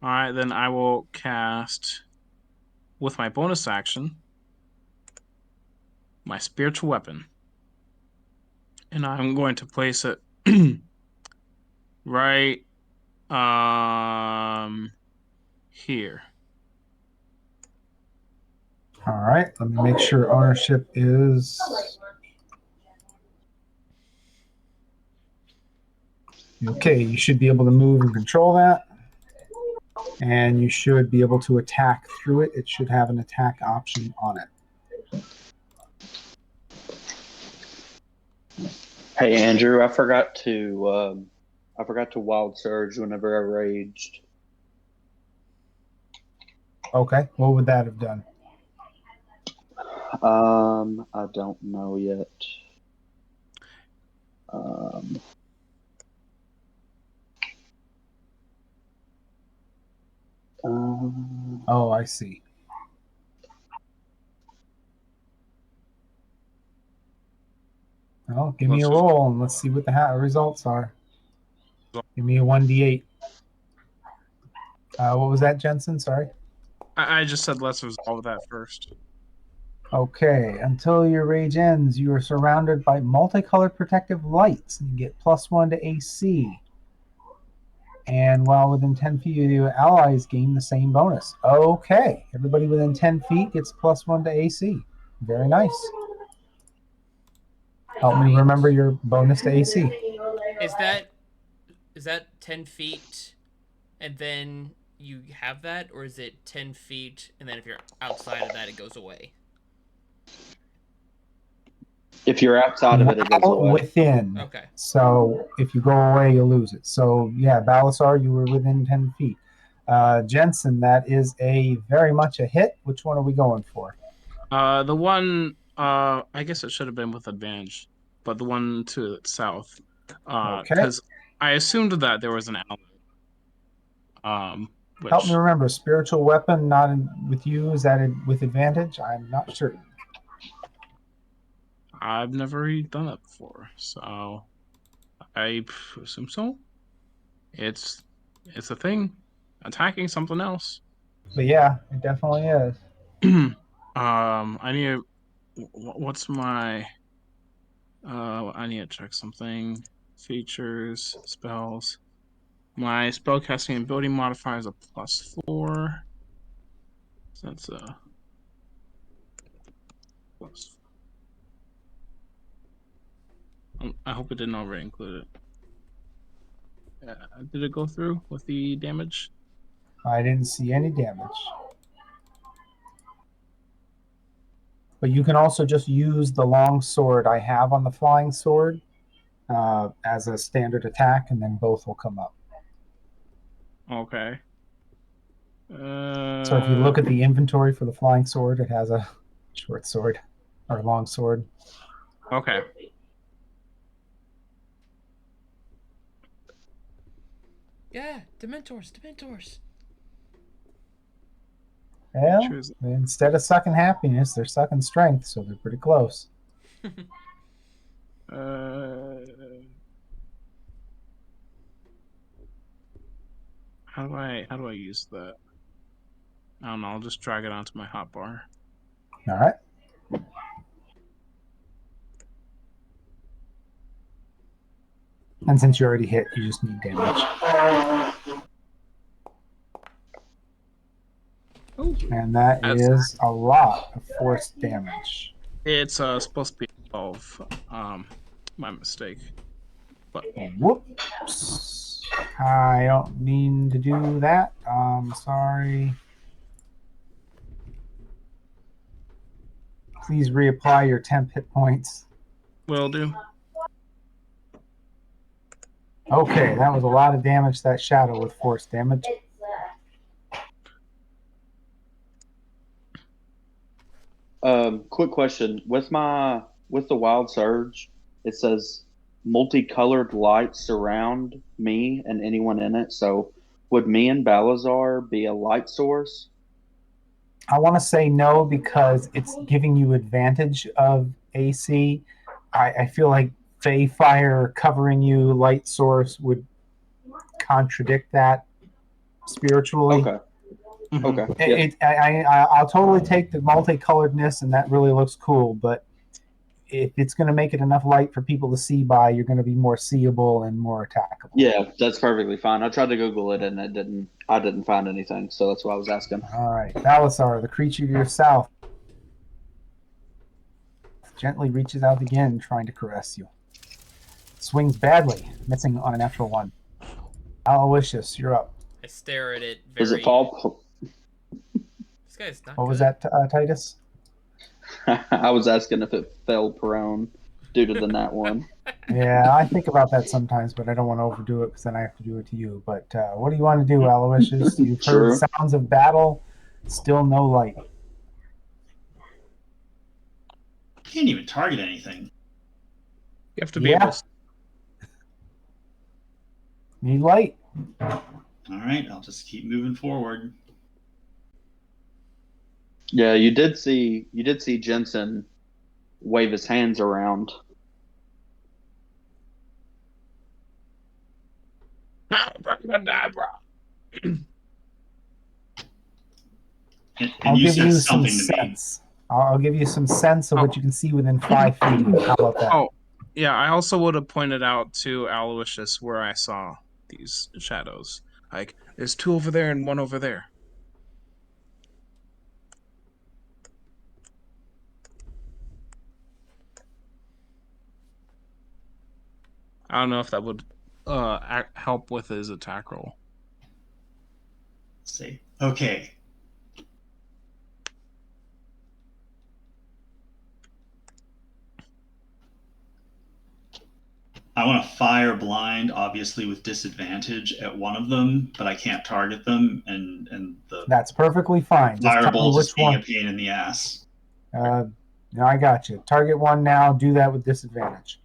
right, then I will cast with my bonus action my spiritual weapon. And I'm going to place it right here. All right, let me make sure ownership is... Okay, you should be able to move and control that. And you should be able to attack through it. It should have an attack option on it. Hey Andrew, I forgot to wild surge whenever I raged. Okay, what would that have done? I don't know yet. Oh, I see. Well, give me a roll and let's see what the results are. Give me a 1d8. What was that, Jensen? Sorry. I just said let's resolve that first. Okay, until your rage ends, you are surrounded by multicolored protective lights. You get +1 to AC. And while within 10 feet of your allies gain the same bonus. Okay, everybody within 10 feet gets +1 to AC. Very nice. Help me remember your bonus to AC. Is that 10 feet and then you have that, or is it 10 feet and then if you're outside of that it goes away? If you're outside of it, it goes away. Within. Okay. So if you go away, you lose it. So yeah, Balasar, you were within 10 feet. Jensen, that is a very much a hit. Which one are we going for? The one, I guess it should have been with advantage, but the one to the south. Okay. Because I assumed that there was an ally. Help me remember, spiritual weapon not with you, is that with advantage? I'm not certain. I've never done that before, so I assume so. It's a thing, attacking something else. But yeah, it definitely is. I need. What's my? I need to check something. Features, spells. My spellcasting ability modifier is a +4. So that's a plus. I hope it didn't already include it. Did it go through with the damage? I didn't see any damage. But you can also just use the long sword I have on the flying sword as a standard attack, and then both will come up. Okay. So if you look at the inventory for the flying sword, it has a short sword or long sword. Okay. Yeah, Dementors. Well, Choose- instead of sucking happiness, they're sucking strength, so they're pretty close. How do I use that? I don't know. I'll just drag it onto my hotbar. All right. And since you already hit, you just need damage. And that is a lot of force damage. It's supposed to be 12. My mistake. But Whoops. I don't mean to do that. Sorry. Please reapply your temp hit points. will do. Okay, that was a lot of damage, that shadow with force damage. Quick question. With the wild surge, it says multicolored lights surround me and anyone in it. So would me and Balazar be a light source? I want to say no because it's giving you advantage of AC. I feel like Fey Fire covering you, light source would contradict that spiritually. Okay. Mhm. Okay. I'll totally take the multicoloredness, and that really looks cool. But if it's going to make it enough light for people to see by, you're going to be more seeable and more attackable. Yeah, that's perfectly fine. I tried to Google it and I didn't find anything, so that's why I was asking. All right, Balasar, the creature to your south, gently reaches out again, trying to caress you. Swings badly, missing on a natural one. Aloysius, you're up. I stare at it very. Does it fall? This guy's not. What good. was that, Titus? I was asking if it fell prone due to the nat one. Yeah, I think about that sometimes, but I don't want to overdo it because then I have to do it to you. But what do you want to do, Aloysius? You've heard True. sounds of battle, still no light. Can't even target anything. You have to be able to. Need light. All right, I'll just keep moving forward. Yeah, you did see Jensen wave his hands around. And you give said you some something to me. sense. I'll give you some sense of what you can see within 5 feet. How about that? Oh, yeah. I also would have pointed out to Aloysius where I saw these shadows. Like, there's 2 over there and 1 over there. I don't know if that would help with his attack roll. Let's see. Okay. I want to fire blind, obviously with disadvantage at one of them, but I can't target them, and the That's perfectly fine. Just tell me firebolt which is being one. a pain in the ass. No, I got you. Target one now. Do that with disadvantage.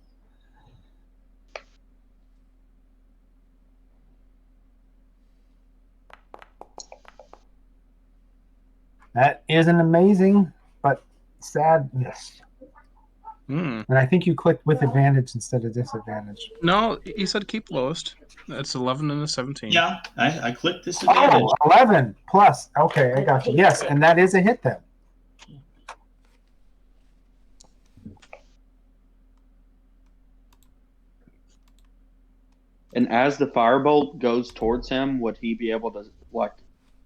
That isn't amazing, but sad miss. Hmm. And I think you clicked with advantage instead of disadvantage. No, he said keep lowest. That's 11 and a 17. Yeah, I clicked disadvantage. Oh, 11 plus. Okay, I got you. Yes, and that is a hit then. And as the firebolt goes towards him, would he be able to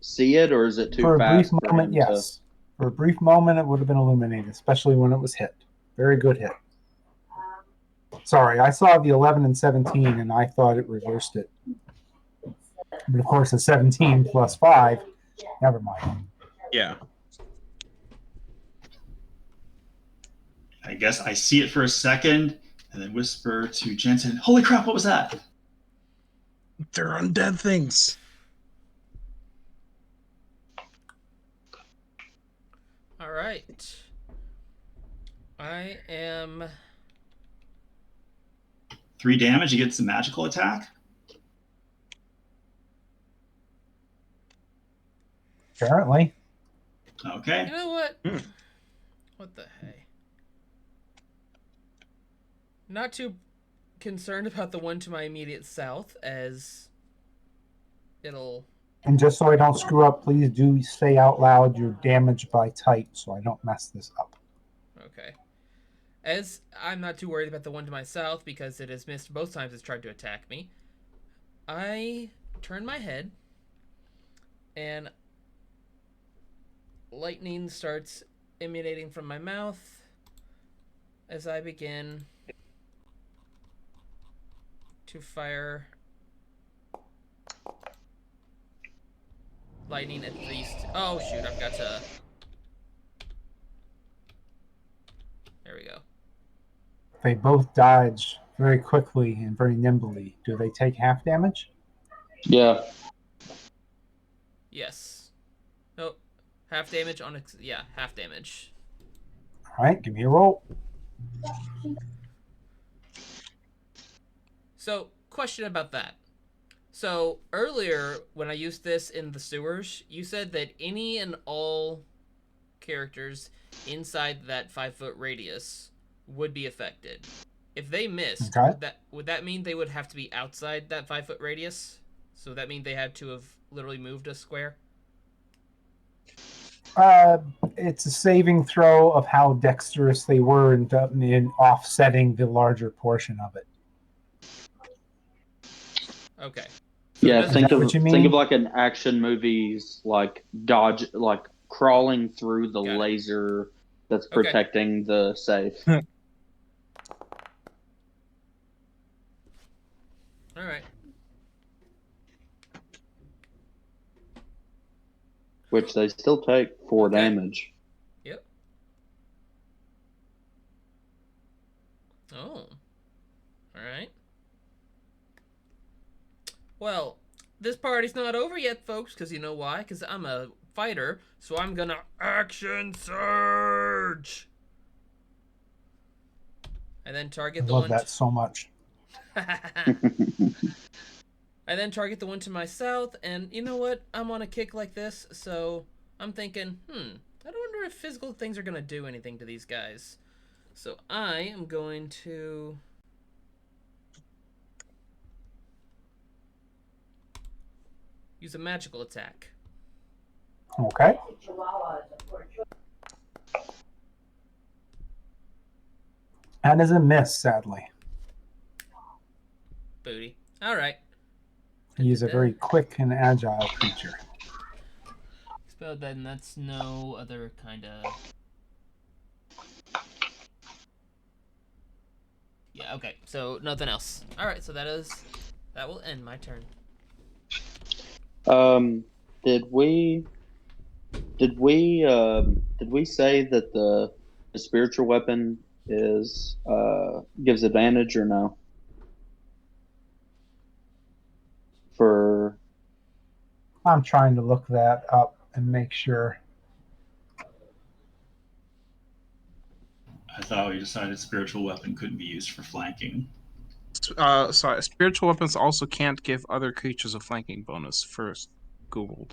see it, or is it too For a brief fast for moment, him yes. For a brief moment, it would have been illuminated, especially when it was hit. Very good hit. Sorry, I saw the 11 and 17, and I thought it reversed it. But of course, a 17 plus 5, never mind. Yeah. I guess I see it for a second, and then whisper to Jensen, "Holy crap! What was that?" They're undead things. All right. I am 3 damage against the magical attack. Apparently. Okay. You know what? What the hey? Not too concerned about the one to my immediate south, as it'll. And just so I don't screw up, please do say out loud your damage by type so I don't mess this up. Okay. As I'm not too worried about the one to my south because it has missed both times it's tried to attack me, I turn my head and lightning starts emanating from my mouth as I begin to fire lightning at least. Oh shoot, I've got to. There we go. They both dodge very quickly and very nimbly. Do they take half damage? Yeah. Yes. Nope. Half damage on. Yeah, half damage. All right, give me a roll. So, question about that. So, earlier, when I used this in the sewers, you said that any and all characters inside that 5-foot radius would be affected. If they missed, Okay. would that mean they would have to be outside that 5-foot radius? So would that mean they had to have literally moved a square? It's a saving throw of how dexterous they were in offsetting the larger portion of it. Okay. So Yeah, doesn't- think that of what you mean? think of like an action movie's like dodge, like crawling through the Got it. laser that's Okay. protecting the safe. All right. Which they still take 4 Okay. damage. Yep. Oh. All right. Well, this party's not over yet, folks, because you know why? Because I'm a fighter, so I'm gonna action surge. And then I target the love one. that so much. I then target the one to my south, and you know what? I'm on a kick like this, so I'm thinking, I wonder if physical things are gonna do anything to these guys. So I am going to use a magical attack. Okay. That is a miss, sadly. Booty. All right. He is a very quick and agile creature. But then that's no other kind of. Yeah. Okay. So nothing else. All right. So that will end my turn. Did we say that the spiritual weapon is gives advantage or no? For I'm trying to look that up and make sure. I thought we decided spiritual weapon couldn't be used for flanking. Sorry, spiritual weapons also can't give other creatures a flanking bonus. First, Googled.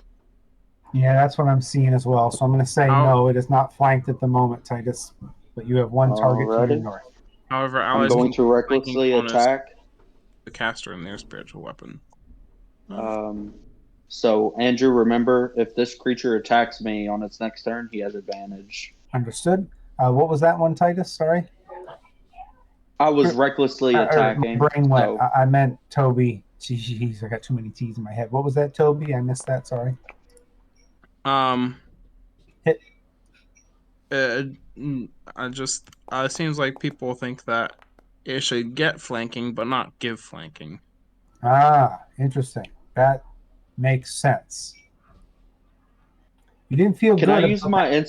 Yeah, that's what I'm seeing as well. So I'm going to say Oh. no, it is not flanked at the moment, Titus. But you have one target to Alrighty. your north. However, I'm allies going can to recklessly bonus attack. the caster in their spiritual weapon. So Andrew, remember, if this creature attacks me on its next turn, he has advantage. Understood. What was that one, Titus? Sorry. I was recklessly attacking. Brain wet. So, I meant Toby. Jeez, I got too many T's in my head. What was that, Toby? I missed that. Sorry. Hit. It seems like people think that it should get flanking, but not give flanking. Ah, interesting. That makes sense. You didn't feel can good. I use my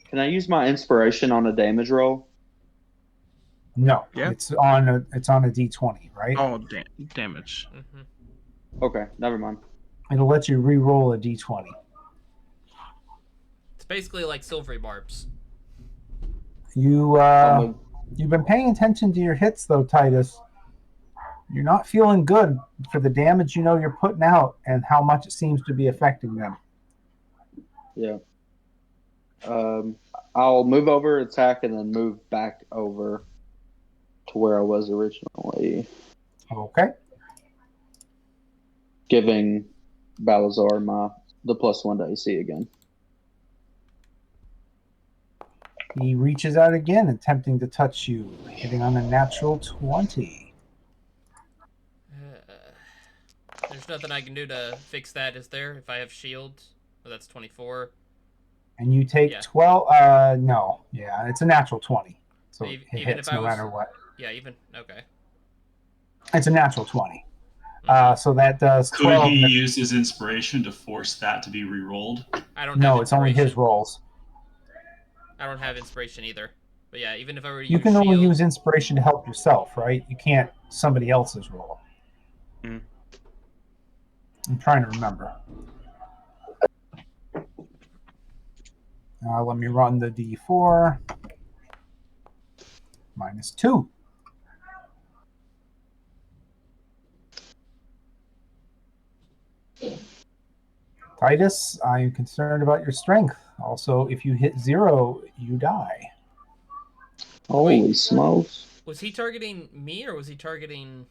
can I use my inspiration on a damage roll? No, Yeah? it's on a D20, right? Oh, damage. Okay, never mind. It'll let you re-roll a D20. It's basically like silvery barbs. You I'll move. you've been paying attention to your hits though, Titus. You're not feeling good for the damage you know you're putting out and how much it seems to be affecting them. Yeah. I'll move over, attack, and then move back over to where I was originally, Okay. giving Balazar the +1 to AC again. He reaches out again, attempting to touch you, hitting on a natural 20. There's nothing I can do to fix that, is there? If I have shield, oh, that's 24. And you take Yeah. 12. No. Yeah, it's a natural 20. So So it even hits if I no was, matter what. yeah, even okay. It's a natural 20. Mhm. So that does Could 12. he use his inspiration to force that to be re-rolled? I don't have No, it's only his inspiration. rolls. I don't have inspiration either. But yeah, even if I were to You use can only shield, use inspiration to help yourself, right? You can't somebody else's roll. Mm. I'm trying to remember. Let me run the D4. -2. Titus, I am concerned about your strength. Also, if you hit 0, you die. Holy smokes. was he targeting me or was he targeting?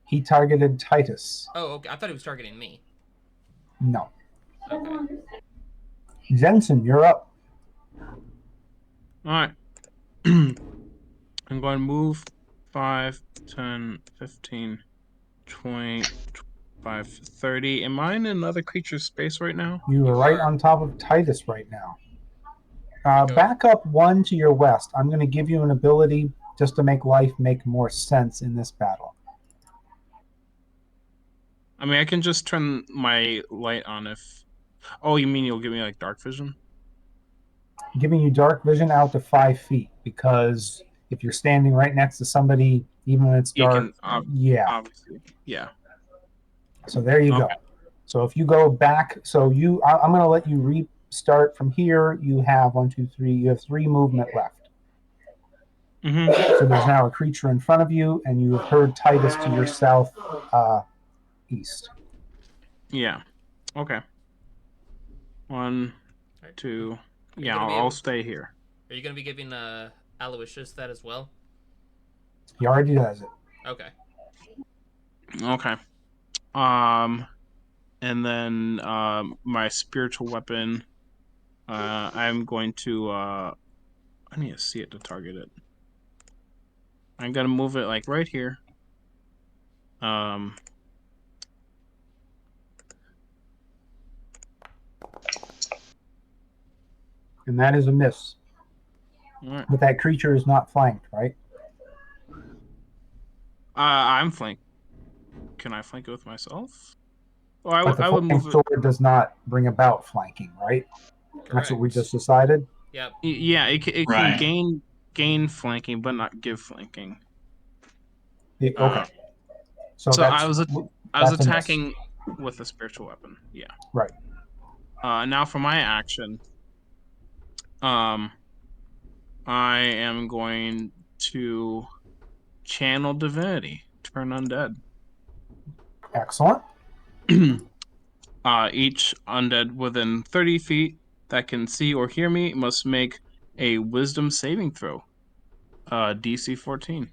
He targeted Titus. Oh, okay. I thought he was targeting me. No. Okay. Jensen, you're up. All right. I'm going to move 5, 10, 15, 20, 25, 30. Am I in another creature's space right now? You are You right are. on top of Titus right now. Go. Back up 1 to your west. I'm going to give you an ability just to make life make more sense in this battle. I mean, I can just turn my light on if... Oh, you mean you'll give me, like, dark vision? Giving you dark vision out to 5 feet, because if you're standing right next to somebody, even when it's You dark, can, yeah. obviously. Yeah. So there you go. Okay. So if you go back, I'm going to let you restart from here. You have 1, 2, 3. You have 3 movement left. Mm-hmm. So there's now a creature in front of you, and you have heard Titus to your south east. Yeah. Okay. 1, 2. Yeah, I'll stay here. Are you gonna be giving Aloysius that as well? He already does it. Okay. Okay. And then my spiritual weapon. I'm going to. I need to see it to target it. I'm gonna move it like right here. Um. And that is a miss. All right. But that creature is not flanked, right? I'm flanked. Can I flank it with myself? Oh, But the I would flanking move it. sword does not bring about flanking, right? Correct. That's what we just decided. Yep. Yeah, it Right. can gain flanking, but not give flanking. Okay. So I was that's a miss. attacking with a spiritual weapon. Yeah. Right. Now for my action. I am going to channel divinity, turn undead. Excellent. Each undead within 30 feet that can see or hear me must make a wisdom saving throw. DC 14.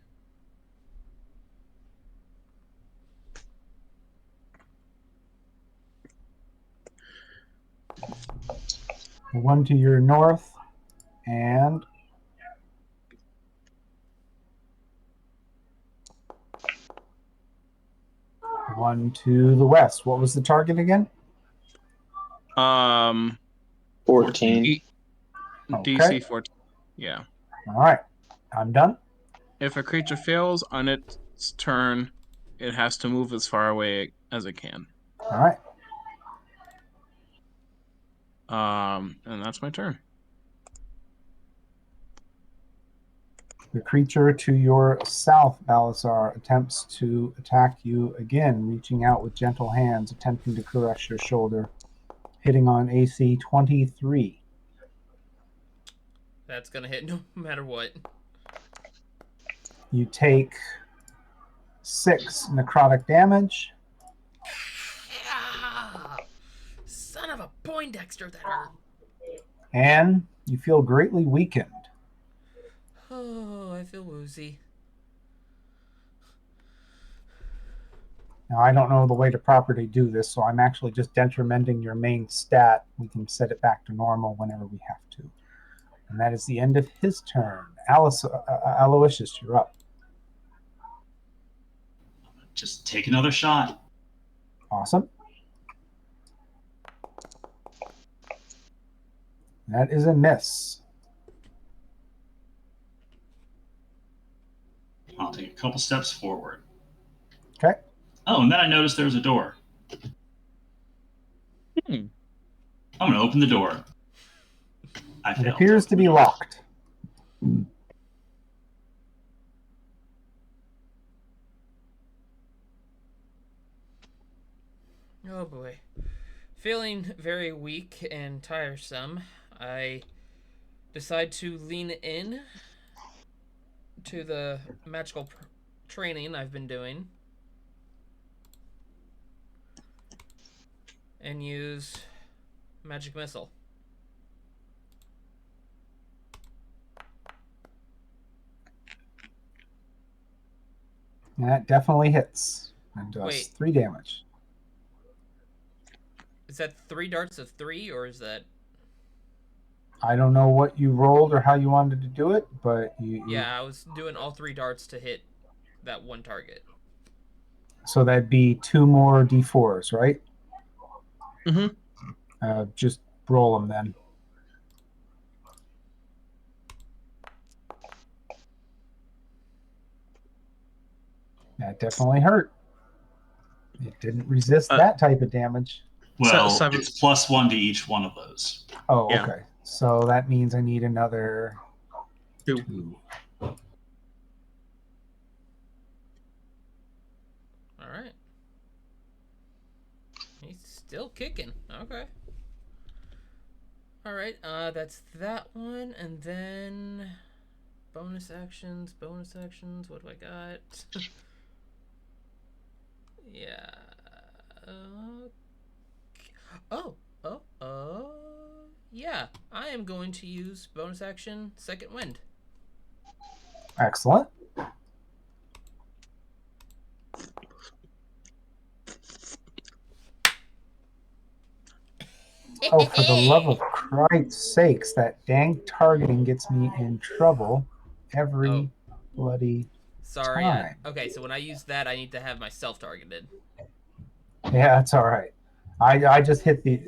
One to your north, and one to the west. What was the target again? 14. DC 14. Yeah. All right. I'm done. If a creature fails on its turn, it has to move as far away as it can. All right. And that's my turn. The creature to your south, Balasar, attempts to attack you again, reaching out with gentle hands, attempting to caress your shoulder, hitting on AC 23. That's gonna hit no matter what. You take 6 necrotic damage. Ah, son of a Poindexter, that hurt. And you feel greatly weakened. Oh, I feel woozy. Now, I don't know the way to properly do this, so I'm actually just detrimenting your main stat. We can set it back to normal whenever we have to. And that is the end of his turn. Aloysius, you're up. Just take another shot. Awesome. That is a miss. I'll take a couple steps forward. Okay. Oh, and then I noticed there was a door. I'm going to open the door. It appears to be locked. Oh boy. Feeling very weak and tiresome, I decide to lean in to the magical training I've been doing and use Magic Missile. That definitely hits and does Wait. 3 damage. Is that 3 darts of 3, or is that... I don't know what you rolled or how you wanted to do it, but Yeah, I was doing all 3 darts to hit that one target. So that'd be 2 more d4s, right? Mm-hmm. Just roll them then. That definitely hurt. It didn't resist that type of damage. Well, Seven. it's +1 to each one of those. Oh, Yeah. okay. So that means I need another 2. 2. Alright. He's still kicking. Okay. Alright, that's that one, and then... Bonus actions. What do I got? Yeah. Yeah. I am going to use bonus action Second Wind. Excellent. Oh, for the love of Christ's sakes, that dang targeting gets me in trouble every bloody Sorry. time. Okay, so when I use that, I need to have myself targeted. Yeah, that's all right. I just hit the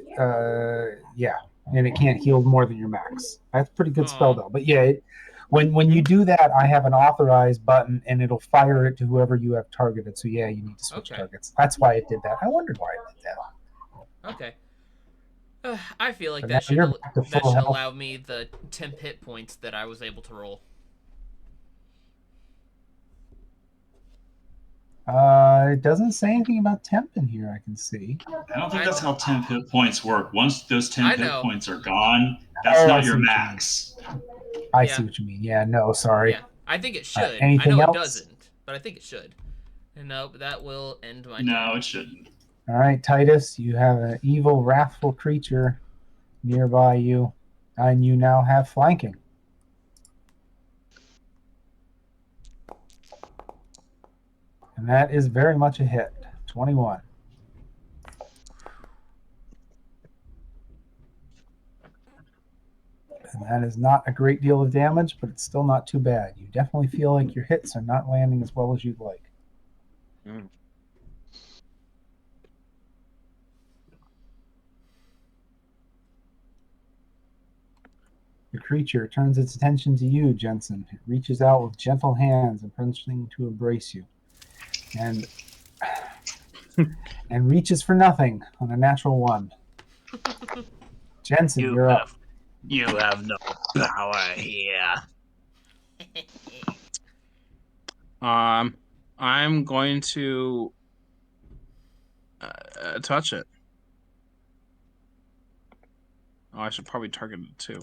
and it can't heal more than your max. That's a pretty good spell though. But yeah, when you do that, I have an authorize button and it'll fire it to whoever you have targeted. So yeah, you need to switch targets. That's why it did that. I wondered why it did that. Okay. I feel like But that now should allow me the temp hit points that I was able to roll. It doesn't say anything about temp in here, I can see. I don't think that's how temp hit points work. Once those temp hit points are gone, that's I not see your what you max. I see what you mean. Yeah, no, sorry. Yeah, I think it should. Anything I know else? it doesn't, but I think it should. And nope, that will end my turn. No, it shouldn't. All right, Titus, you have an evil, wrathful creature nearby you, and you now have flanking. And that is very much a hit. 21. And that is not a great deal of damage, but it's still not too bad. You definitely feel like your hits are not landing as well as you'd like. The creature turns its attention to you, Jensen. It reaches out with gentle hands and pretending to embrace you. And reaches for nothing on a natural 1. Jensen, you're up. You have no power here. I'm going to touch it. Oh, I should probably target it too.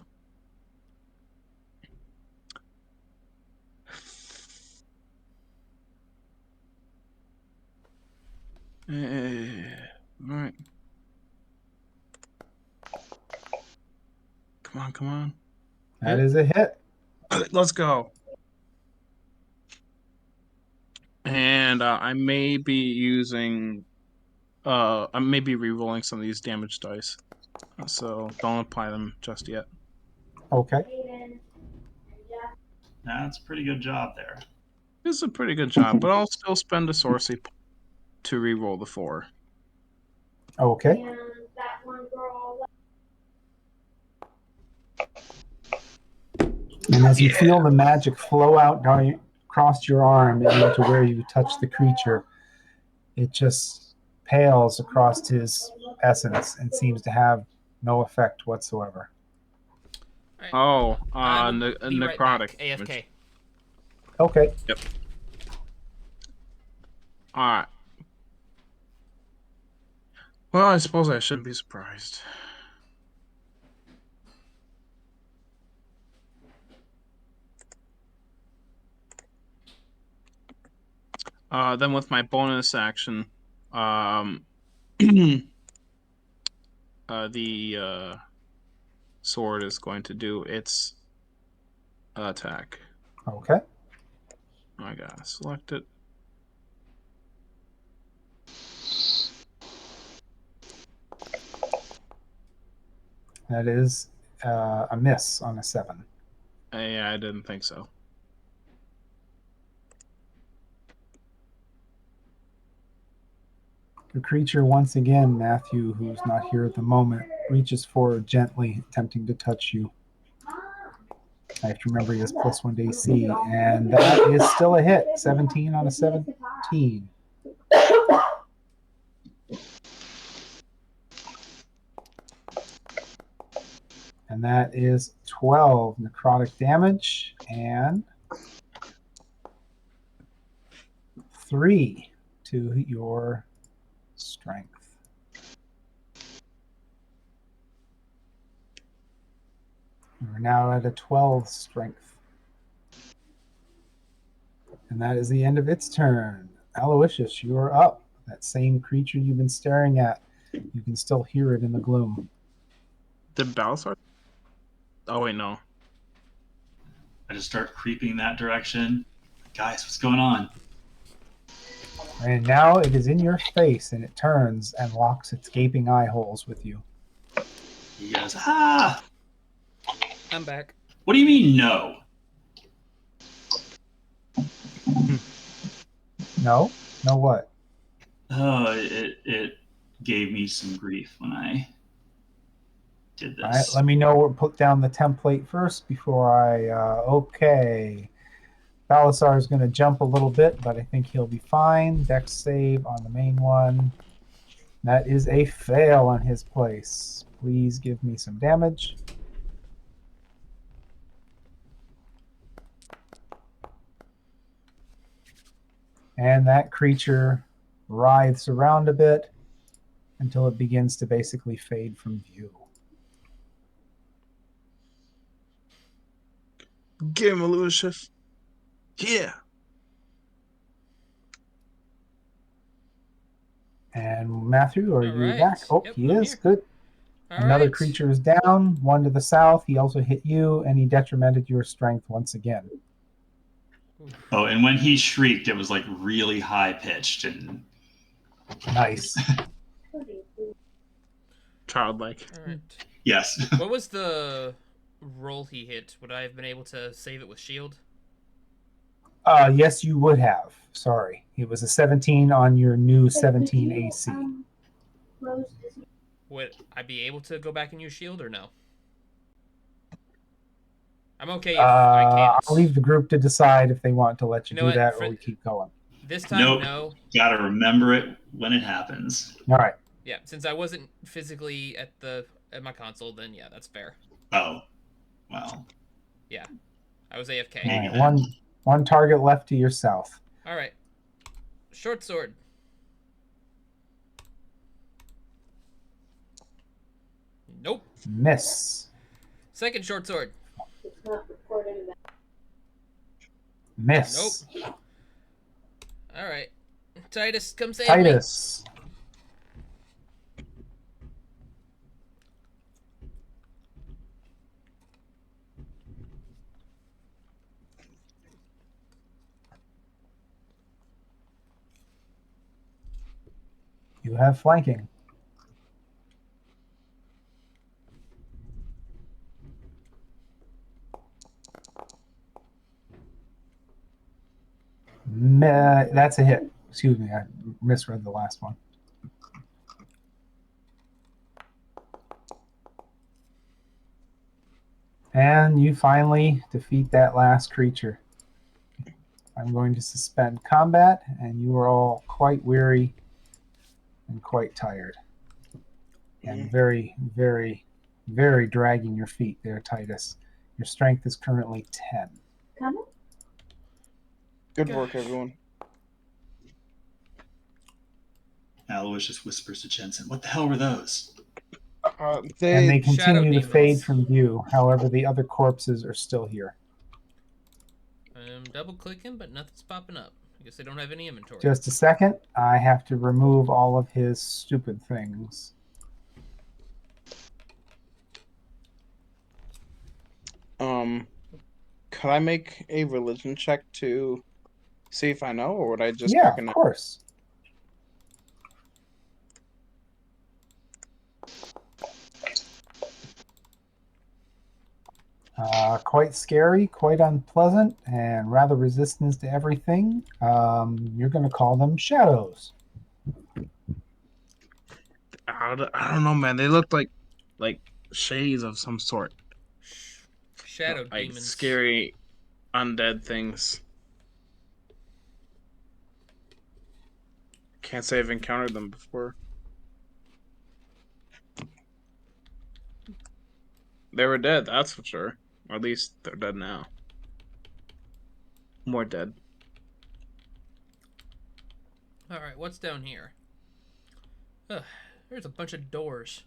All right. Come on. That is a hit. Let's go. And I may be using, I may be re-rolling some of these damage dice, so don't apply them just yet. Okay. That's a pretty good job there. This is a pretty good job, but I'll still spend a sorcery to re-roll the 4. Okay. And as you feel the magic flow out down across your arm into where you touch the creature, it just pales across his essence and seems to have no effect whatsoever. All right. Oh, I will be right back. necrotic. AFK. Okay. Yep. Alright. Well, I suppose I shouldn't be surprised. Then with my bonus action, the sword is going to do its attack. Okay. I gotta select it. That is a miss on a 7. Yeah, I didn't think so. The creature, once again, Matthew, who's not here at the moment, reaches forward gently, attempting to touch you. I have to remember he has +1 to AC, and that is still a hit. 17 on a 17. And that is 12 necrotic damage and 3 to your strength. We're now at a 12 strength. And that is the end of its turn. Aloysius, you are up. That same creature you've been staring at. You can still hear it in the gloom. Did Balasar? Oh, wait, no. I just start creeping that direction. Guys, what's going on? And now it is in your face, and it turns and locks its gaping eye holes with you. He goes, ah! I'm back. What do you mean, no? No? No what? Oh, it gave me some grief when I did this. All right, let me know or put down the template first before I. Okay. Balasar is going to jump a little bit, but I think he'll be fine. Dex save on the main one. That is a fail on his place. Please give me some damage. And that creature writhes around a bit until it begins to basically fade from view. Give him a little shift. Yeah. And Matthew, are All you right. back? Oh, Yep, he I'm is. here. Good. All Another right. creature is down, one to the south. He also hit you, and he detrimented your strength once again. Oh, and when he shrieked, it was like really high pitched and Nice. Childlike. All right. yes. What was the roll he hit? Would I have been able to save it with shield? Yes, you would have. Sorry. It was a 17 on your new 17 AC. Would I be able to go back and use shield or no? I'm okay if I can't. I'll leave the group to decide if they want to let you, You know do what? that or we keep going. This time, Nope. no. Gotta remember it when it happens. All right. Yeah, since I wasn't physically at my console, then yeah, that's fair. Oh, well. Yeah, I was AFK. All Maybe right. then. One target left to your south. All right. Short sword. Nope. Miss. Second short sword. Miss. Nope. All right. Titus, come save me. Titus. You have flanking. That's a hit. Excuse me, I misread the last one. And you finally defeat that last creature. I'm going to suspend combat, and you are all quite weary and quite tired. And very, very, very dragging your feet there, Titus. Your strength is currently 10. Good work, everyone. Alois just whispers to Jensen, "What the hell were those?" And they Shadow continue to demons. fade from view. However, the other corpses are still here. I'm double clicking, but nothing's popping up. I guess I don't have any inventory. Just a second. I have to remove all of his stupid things. Could I make a religion check to see if I know, or would I just Yeah, recognize? of course. Quite scary, quite unpleasant, and rather resistant to everything. You're going to call them shadows. I don't know, man. They look like shades of some sort. Shadow Like demons. scary undead things. Can't say I've encountered them before. They were dead, that's for sure. Or at least they're dead now. More dead. All right, what's down here? Ugh, there's a bunch of doors.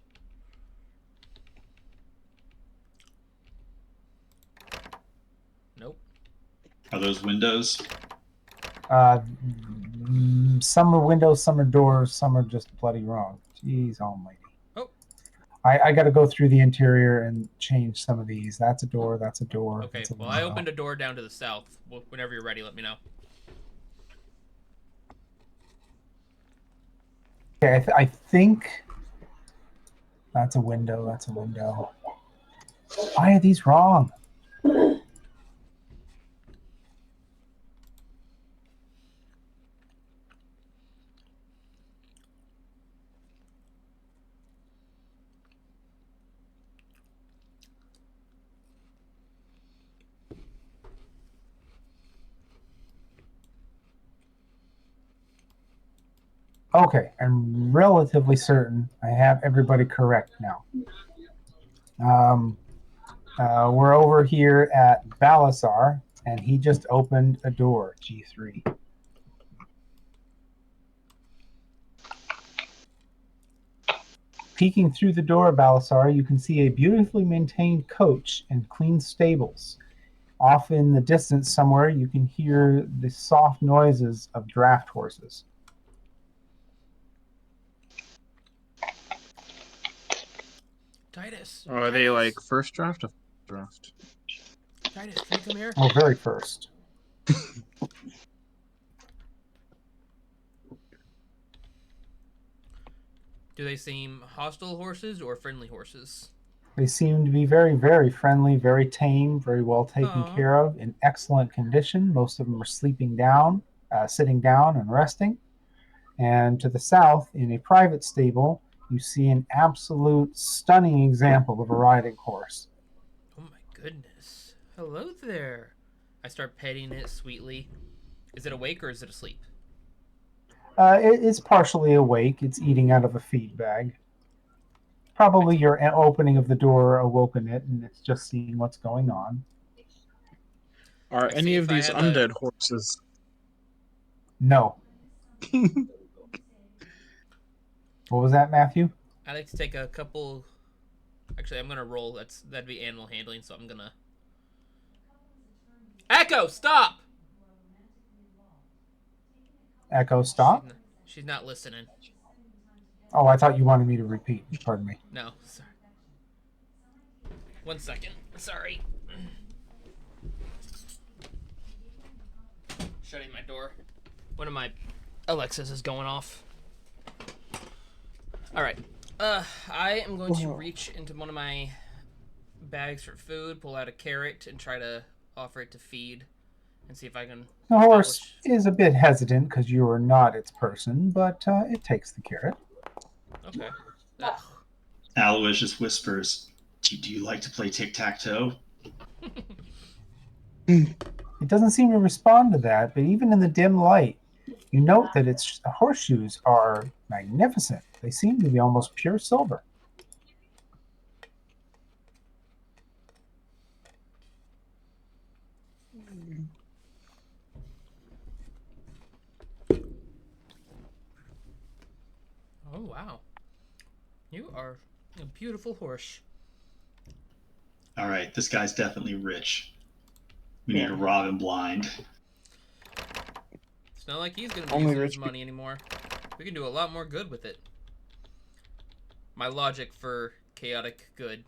Nope. Are those windows? Some are windows, some are doors, some are just bloody wrong. Jeez almighty. Oh. I got to go through the interior and change some of these. That's a door, that's a door. Okay, that's a well, I window. opened a door down to the south. Whenever you're ready, let me know. Okay, I think that's a window, that's a window. Why are these wrong? Okay, I'm relatively certain I have everybody correct now. We're over here at Balasar, and he just opened a door, G3. Peeking through the door, Balasar, you can see a beautifully maintained coach and clean stables. Off in the distance somewhere, you can hear the soft noises of draft horses. Titus. Are they like first draft or draft? Titus, can you come here? Oh, very first. Do they seem hostile horses or friendly horses? They seem to be very, very friendly, very tame, very well taken Aww. care of, in excellent condition. Most of them are sleeping down, sitting down and resting. And to the south, in a private stable, you see an absolute stunning example of a riding horse. Oh my goodness. Hello there. I start petting it sweetly. Is it awake or is it asleep? It's partially awake. It's eating out of a feed bag. Probably your opening of the door awoken it, and it's just seeing what's going on. Are any of these undead horses? No. What was that, Matthew? I like to take a couple. Actually, I'm gonna roll. That'd be animal handling, so I'm gonna. Echo, stop! Echo, stop. She's not listening. Oh, I thought you wanted me to repeat. Pardon me. No, sorry. 1 second. Sorry. Shutting my door. One of my Alexas is going off. All right. I am going to reach into one of my bags for food, pull out a carrot, and try to offer it to feed, and see if I can. The horse is a bit hesitant because you are not its person, but it takes the carrot. Okay. Aloysius whispers, do you like to play tic-tac-toe? It doesn't seem to respond to that, but even in the dim light, you note that its horseshoes are magnificent. They seem to be almost pure silver. Oh, wow. You are a beautiful horse. All right, this guy's definitely rich. We need to rob him blind. It's not like he's going to be Only using rich his money anymore. We can do a lot more good with it. My logic for chaotic good.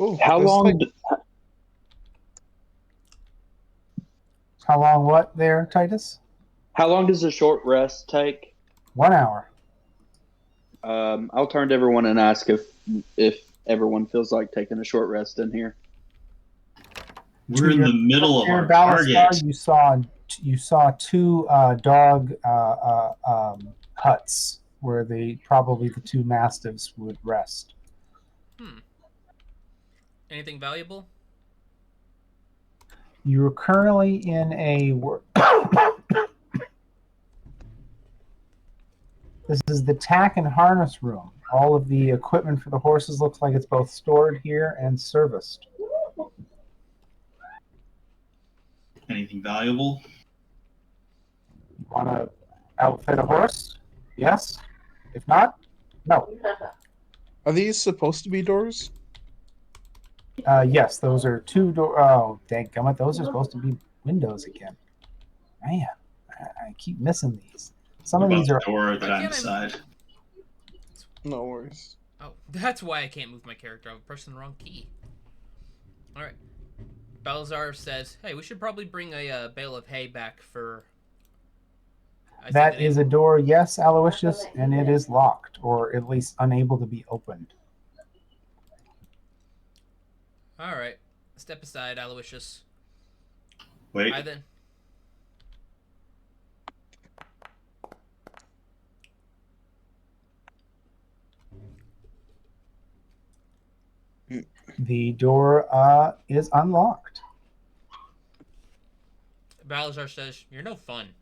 Ooh, How there's long? How long what there, Titus? How long does a short rest take? 1 hour. I'll turn to everyone and ask if everyone feels like taking a short rest in here. We're in the middle of our target. You saw two dog huts where probably the two mastiffs would rest. Anything valuable? You're currently in a. This is the tack and harness room. All of the equipment for the horses looks like it's both stored here and serviced. Anything valuable? You want to outfit a horse? Yes. If not, no. Are these supposed to be doors? Yes, those are two door. Oh, dadgummit, those are supposed to be windows again. Man, I keep missing these. Some What of these about are. the door that I'm beside? No worries. Oh, that's why I can't move my character. I'm pressing the wrong key. All right. Balazar says, "Hey, we should probably bring a bale of hay back for." That is a door, yes, Aloysius, and it is locked, or at least unable to be opened. All right. Step aside, Aloysius. Wait. Then. The door is unlocked. Balazar says, "You're no fun."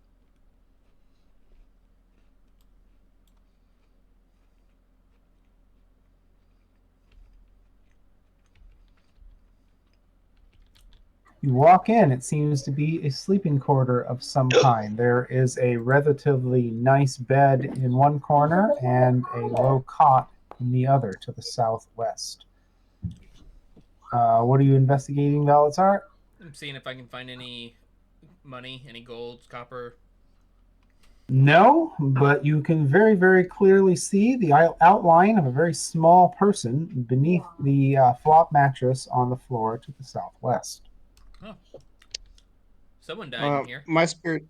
You walk in, it seems to be a sleeping quarter of some kind. There is a relatively nice bed in one corner and a low cot in the other to the southwest. What are you investigating, Balazar? I'm seeing if I can find any money, any gold, copper. No, but you can very, very clearly see the outline of a very small person beneath the flop mattress on the floor to the southwest. Oh. Someone died in here. My spiritual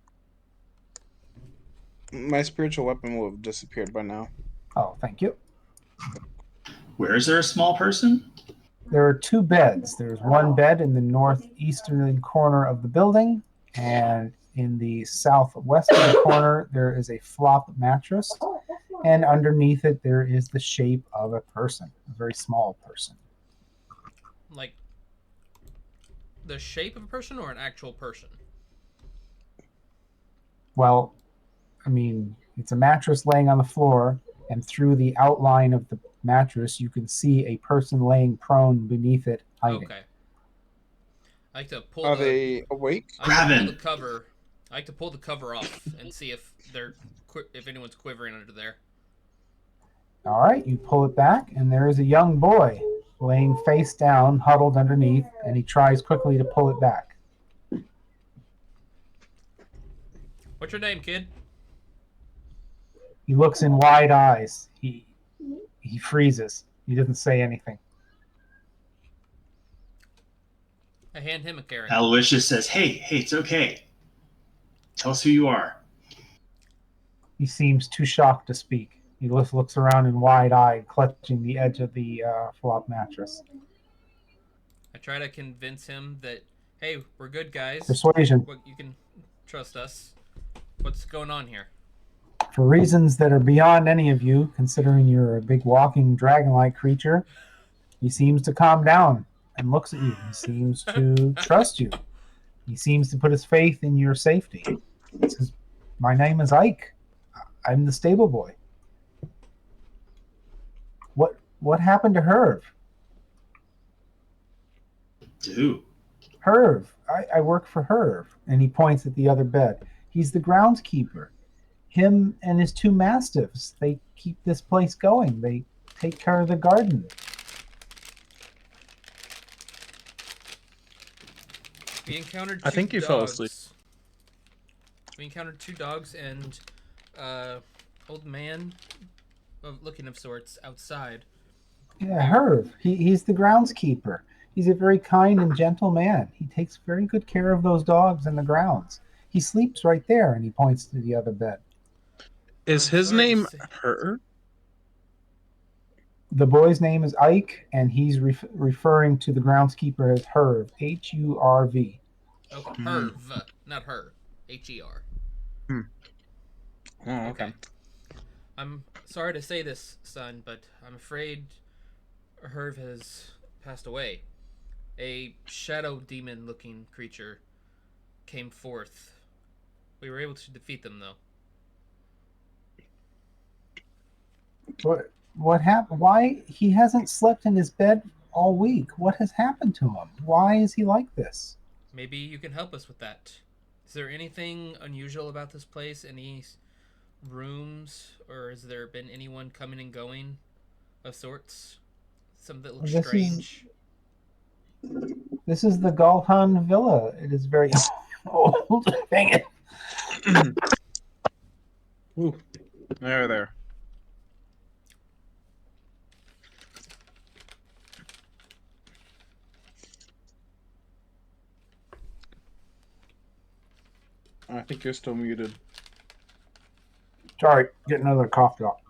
weapon will have disappeared by now. Oh, thank you. Where is there a small person? There are two beds. There's one bed in the northeastern corner of the building, and in the southwestern corner, there is a flop mattress, and underneath it, there is the shape of a person, a very small person. Like the shape of a person or an actual person? Well, I mean, it's a mattress laying on the floor, and through the outline of the mattress, you can see a person laying prone beneath it, hiding. Okay. I like to pull Are the. they awake? I like to Grab pull him. the cover. I like to pull the cover off and see if if anyone's quivering under there. All right, you pull it back, and there is a young boy laying face down, huddled underneath, and he tries quickly to pull it back. What's your name, kid? He looks in wide eyes. He freezes. He doesn't say anything. I hand him a carrot. Aloysius says, hey, it's okay. Tell us who you are. He seems too shocked to speak. He looks around in wide-eyed, clutching the edge of the flop mattress. I try to convince him that, hey, we're good guys. Persuasion. You can trust us. What's going on here? For reasons that are beyond any of you, considering you're a big walking dragon-like creature, he seems to calm down and looks at you. He seems to trust you. He seems to put his faith in your safety. He says, my name is Ike. I'm the stable boy. What happened to Herv? Dude. Herv. I work for Herv. And he points at the other bed. He's the groundskeeper. Him and his two mastiffs, they keep this place going. They take care of the garden. We encountered I think you fell asleep. We encountered 2 dogs and old man looking of sorts outside. Yeah, Herv. He's the groundskeeper. He's a very kind and gentle man. He takes very good care of those dogs in the grounds. He sleeps right there, and he points to the other bed. Is I'm his sorry to name say- Her? The boy's name is Ike, and he's referring to the groundskeeper as Herv, H-U-R-V. Oh, Herv, not her. H-E-R. Oh, okay. I'm sorry to say this, son, but I'm afraid Herv has passed away. A shadow demon-looking creature came forth. We were able to defeat them, though. What happened? Why he hasn't slept in his bed all week? What has happened to him? Why is he like this? Maybe you can help us with that. Is there anything unusual about this place? Any rooms? Or has there been anyone coming and going of sorts? Something that looks strange? This is the Galhan Villa. It is very old. Dang it. Ooh, there. I think you're still muted. Sorry, get another cough drop.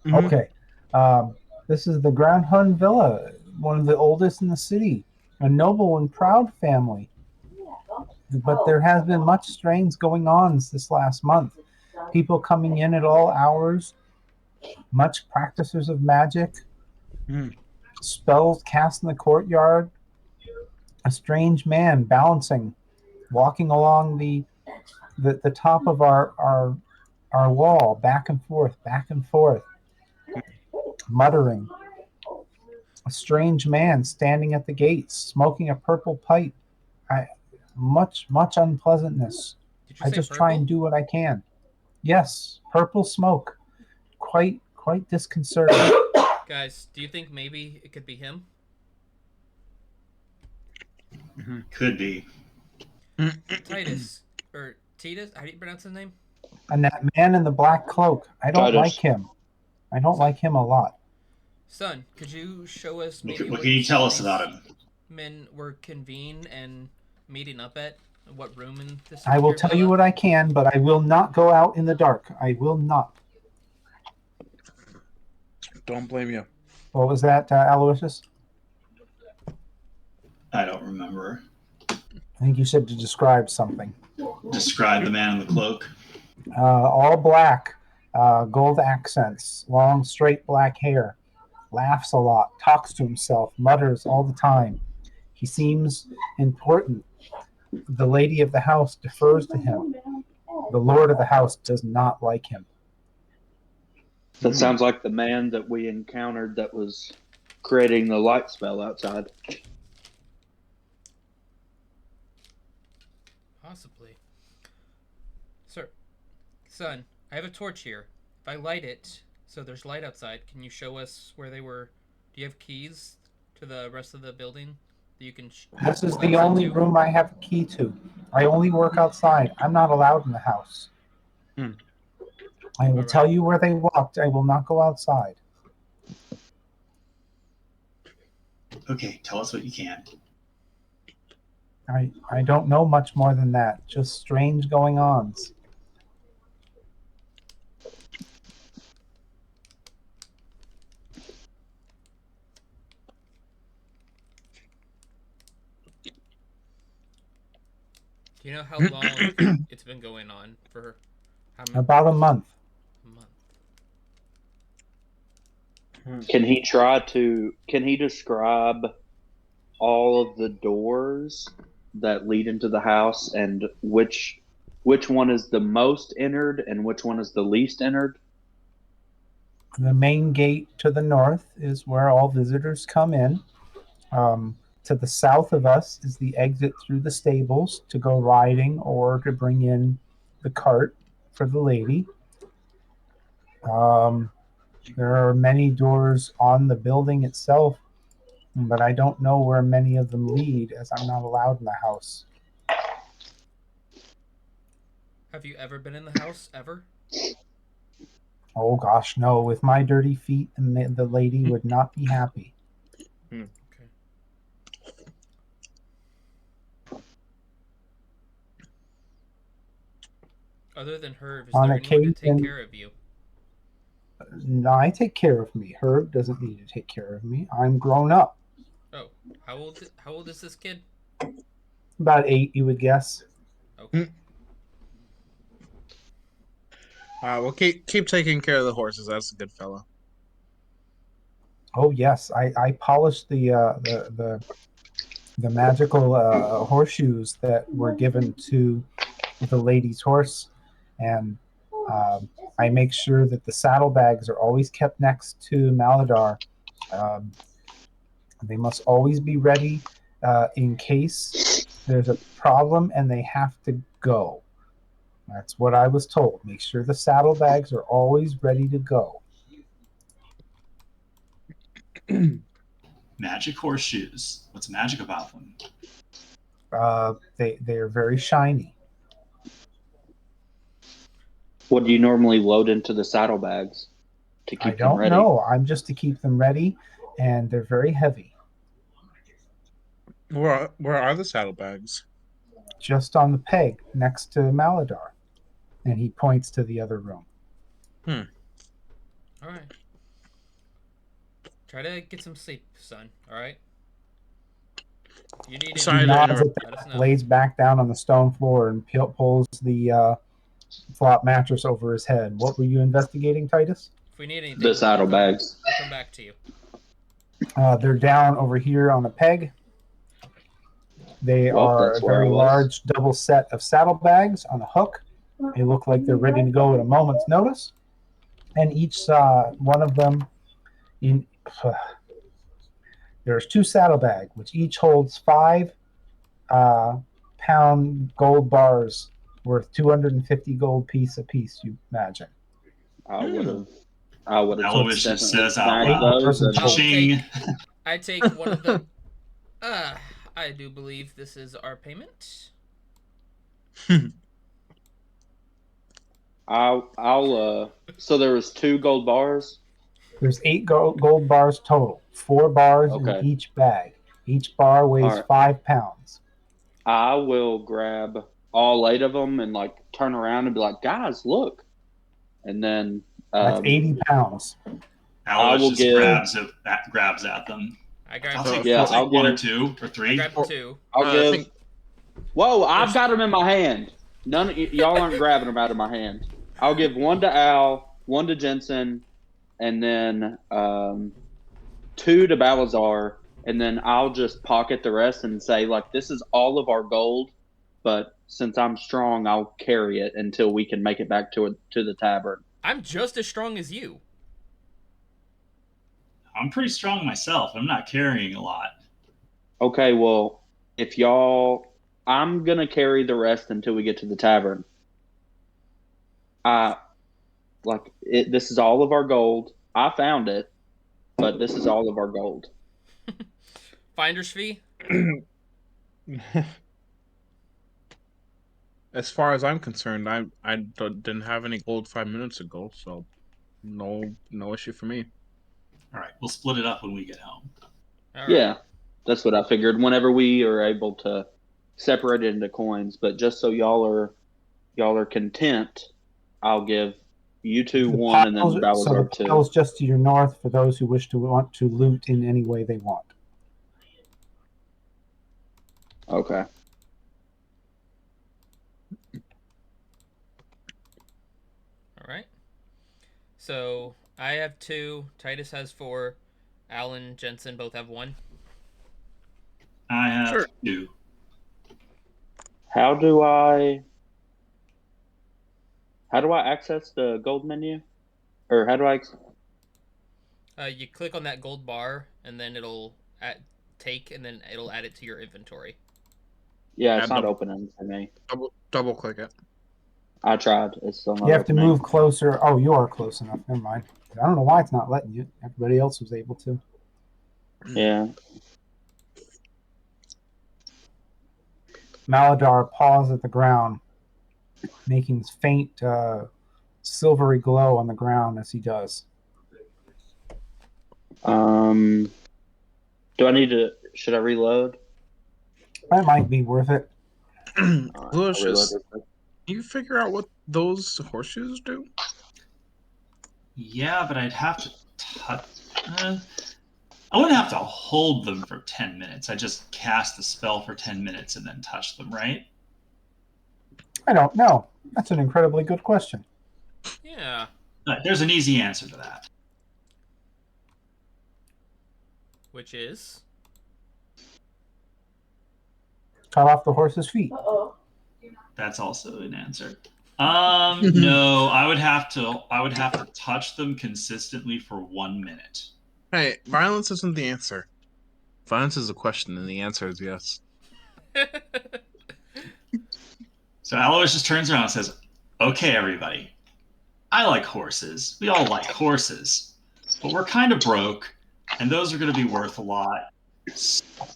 Mhm. Okay. This is the Grand Hun Villa, one of the oldest in the city. A noble and proud family. But there has been much strange going on this last month. People coming in at all hours, much practitioners of magic, spells cast in the courtyard, a strange man balancing, walking along the top of our wall, back and forth, muttering. A strange man standing at the gates, smoking a purple pipe. Much unpleasantness. Did you I say just purple? try and do what I can. Yes, purple smoke. Quite disconcerting. Guys, do you think maybe it could be him? Could be. Titus. Or Titus? How do you pronounce his name? And that man in the black cloak, I don't Titus. like him. I don't like him a lot. Son, could you show us maybe What can you tell us about him? men were convened and meeting up at? What room in this? I will tell you what I can, but I will not go out in the dark. I will not. Don't blame you. What was that, Aloysius? I don't remember. I think you said to describe something. Describe the man in the cloak. All black, gold accents, long, straight black hair, laughs a lot, talks to himself, mutters all the time. He seems important. The lady of the house defers to him. The lord of the house does not like him. That sounds like the man that we encountered that was creating the light spell outside. Son, I have a torch here. If I light it, so there's light outside, can you show us where they were? Do you have keys to the rest of the building that you can This is let the us only into? room I have a key to. I only work outside. I'm not allowed in the house. Hmm. I will All tell right. you where they walked. I will not go outside. Okay, tell us what you can. I don't know much more than that. Just strange going ons. Do you know how long it's been going on for? How many? About a month. A month. Can he describe all of the doors that lead into the house and which one is the most entered and which one is the least entered? The main gate to the north is where all visitors come in. To the south of us is the exit through the stables to go riding or to bring in the cart for the lady. Um, there are many doors on the building itself, but I don't know where many of them lead as I'm not allowed in the house. Have you ever been in the house ever? Oh gosh, no. With my dirty feet, the lady would not be happy. Okay. Other than Herb, is On there anyone to take occasion, care of you? no, I take care of me. Herb doesn't need to take care of me. I'm grown up. Oh, how old is this kid? About 8, you would guess. Okay. Well, keep taking care of the horses. That's a good fellow. Oh yes, I polished the magical horseshoes that were given to the lady's horse, and I make sure that the saddlebags are always kept next to Maladar. Um, they must always be ready in case there's a problem and they have to go. That's what I was told. Make sure the saddlebags are always ready to go. Magic horseshoes. What's magic about them? They are very shiny. What do you normally load into the saddlebags to I keep them don't ready? know. I'm just to keep them ready, and they're very heavy. Where are the saddlebags? Just on the peg next to Maladar, and he points to the other room. All right. Try to get some sleep, son. All right. If you need Sorry He to anything, nods interrupt. at let us that, know. lays back down on the stone floor, and pulls the flop mattress over his head. What were you investigating, Titus? If we need anything, The saddlebags. we'll come back to you. They're down over here on a peg. They Well, are that's a where I very was. large double set of saddlebags on a hook. They look like they're ready to go at a moment's notice. And each one of them, in there's 2 saddlebags, which each holds 5 pound gold bars worth 250 gold piece apiece. You imagine. I would have Elois definitely just says out snagged 8 loud. those. bars in And I'll total. Ching. I take one of the. I do believe this is our payment. I'll so there was 2 gold bars. There's 8 gold bars total. 4 bars in Okay. each bag. Each bar weighs All right. 5 pounds. I will grab all 8 of them and like turn around and be like, guys, look. And then That's 80 pounds. Alois will just give- grabs at them. I grab I'll two. take, Yeah, I'll take I'll 1 or give- 2 or 3. I grab 2. I'll I give. think- Whoa! I've got them in my hand. None of y'all aren't grabbing them out of my hand. I'll give 1 to Al, 1 to Jensen, and then 2 to Balazar, and then I'll just pocket the rest and say like, this is all of our gold, but since I'm strong, I'll carry it until we can make it back to the tavern. I'm just as strong as you. I'm pretty strong myself. I'm not carrying a lot. Okay, well, if y'all, I'm gonna carry the rest until we get to the tavern. I like it. This is all of our gold. I found it, but this is all of our gold. Finder's fee. As far as I'm concerned, didn't have any gold 5 minutes ago, so no issue for me. All right, we'll split it up when we get home. All right. Yeah, that's what I figured. Whenever we are able to separate it into coins, but just so y'all are content, I'll give you two The one, and then piles, so the Balazar two. piles just to your north for those who want to loot in any way they want. Okay. All right. So I have 2. Titus has 4. Alan, Jensen both have 1. I have Sure. 2. How do I access the gold menu? Or how do I? You click on that gold bar, and then it'll take, and then it'll add it to your inventory. Yeah, it's Add not double- opening for me. Double click it. I tried. It's still not You have to opening. move closer. Oh, you are close enough. Never mind. I don't know why it's not letting you. Everybody else was able to. Yeah. Maladar paws at the ground, making faint silvery glow on the ground as he does. Do I need to? Should I reload? That might be worth it. I'll reload Lucius, real quick. can you figure out what those horseshoes do? Yeah, but I'd have to touch. I wouldn't have to hold them for 10 minutes. I just cast the spell for 10 minutes and then touch them, right? I don't know. That's an incredibly good question. Yeah. There's an easy answer to that. Which is? Cut off the horse's feet. That's also an answer. No, I would have to touch them consistently for 1 minute. Hey, violence isn't the answer. Violence is a question, and the answer is yes. So Alois just turns around and says, "Okay, everybody, I like horses. We all like horses, but we're kind of broke, and those are going to be worth a lot.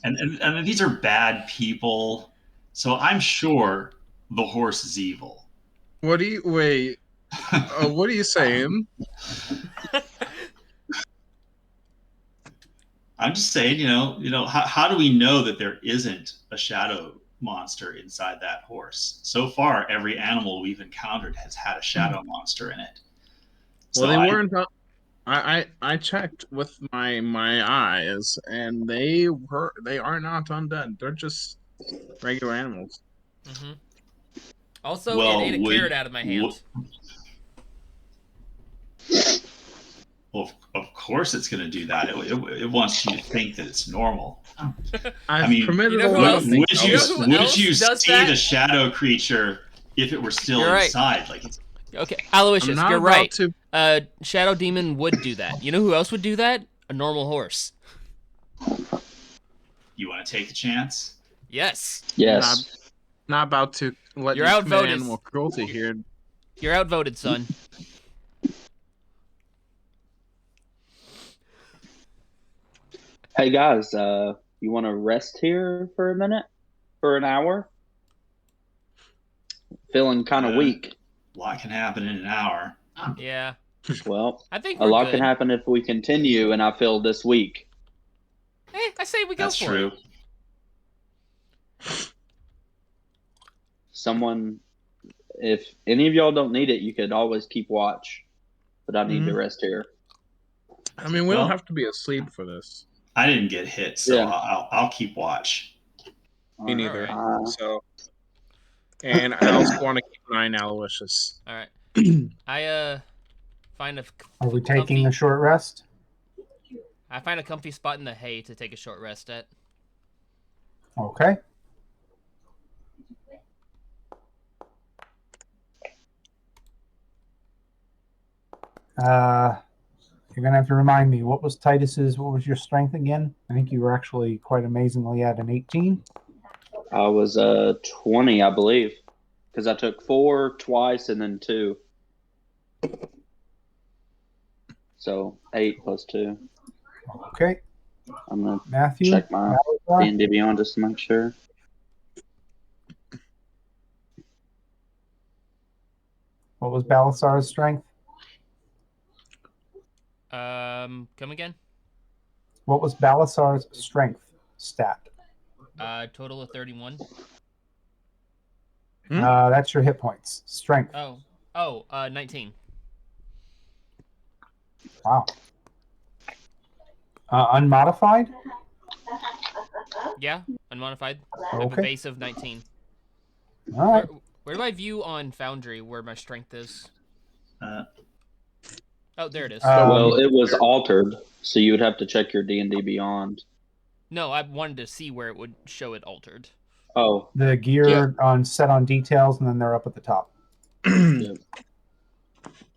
And these are bad people, so I'm sure the horse is evil." What do you wait? What are you saying? I'm just saying, how do we know that there isn't a shadow monster inside that horse? So far, every animal we've encountered has had a shadow monster in it. Well, they weren't. I checked with my eyes, and they are not undead. They're just regular animals. Mm-hmm. Also, Well, it ate a carrot out of my hand. Well, of course it's going to do that. It wants you to think that it's normal. I've permitted You know a who lot else- of things. Would you does see that? the shadow creature if it were still You're right. inside? Like it's Okay, I'm Aloysius, not you're about right. to. Shadow Demon would do that. You know who else would do that? A normal horse. You want to take the chance? Yes. Yes. Not about to let You're you commit outvoted. animal cruelty here. You're outvoted, son. Hey guys, you want to rest here for a minute, for an hour? Feeling kind of weak. A lot can happen in an hour. Yeah. Well, I think a we're lot good. can happen if we continue, and I feel this weak. I say we go That's for true. it. Someone, if any of y'all don't need it, you could always keep watch. But I need to rest here. I mean, we Well- don't have to be asleep for this. I didn't get hit, so Yeah. I'll keep watch. Me neither. Alright. So, and I also want to keep an eye on Aloysius. All right. I find a. Are we comfy- taking a short rest? I find a comfy spot in the hay to take a short rest at. Okay. You're gonna have to remind me, what was your strength again? I think you were actually quite amazingly at an 18. I was 20, I believe, because I took 4 twice and then 2. So 8 plus 2. Okay, I'm gonna Matthew. check my Balazar, D&D Beyond just to make sure. what was Balasar's strength? Come again? What was Balasar's strength stat? Total of 31. That's your hit points. Strength. Oh, 19. Wow. Unmodified? Yeah, unmodified. I have a Okay. base of 19. All right. Where do I view on Foundry where my strength is? Oh, there it is. Well, it was altered, so you would have to check your D&D Beyond. No, I wanted to see where it would show it altered. Oh, The gear on set on details, and then they're up at the top. yeah.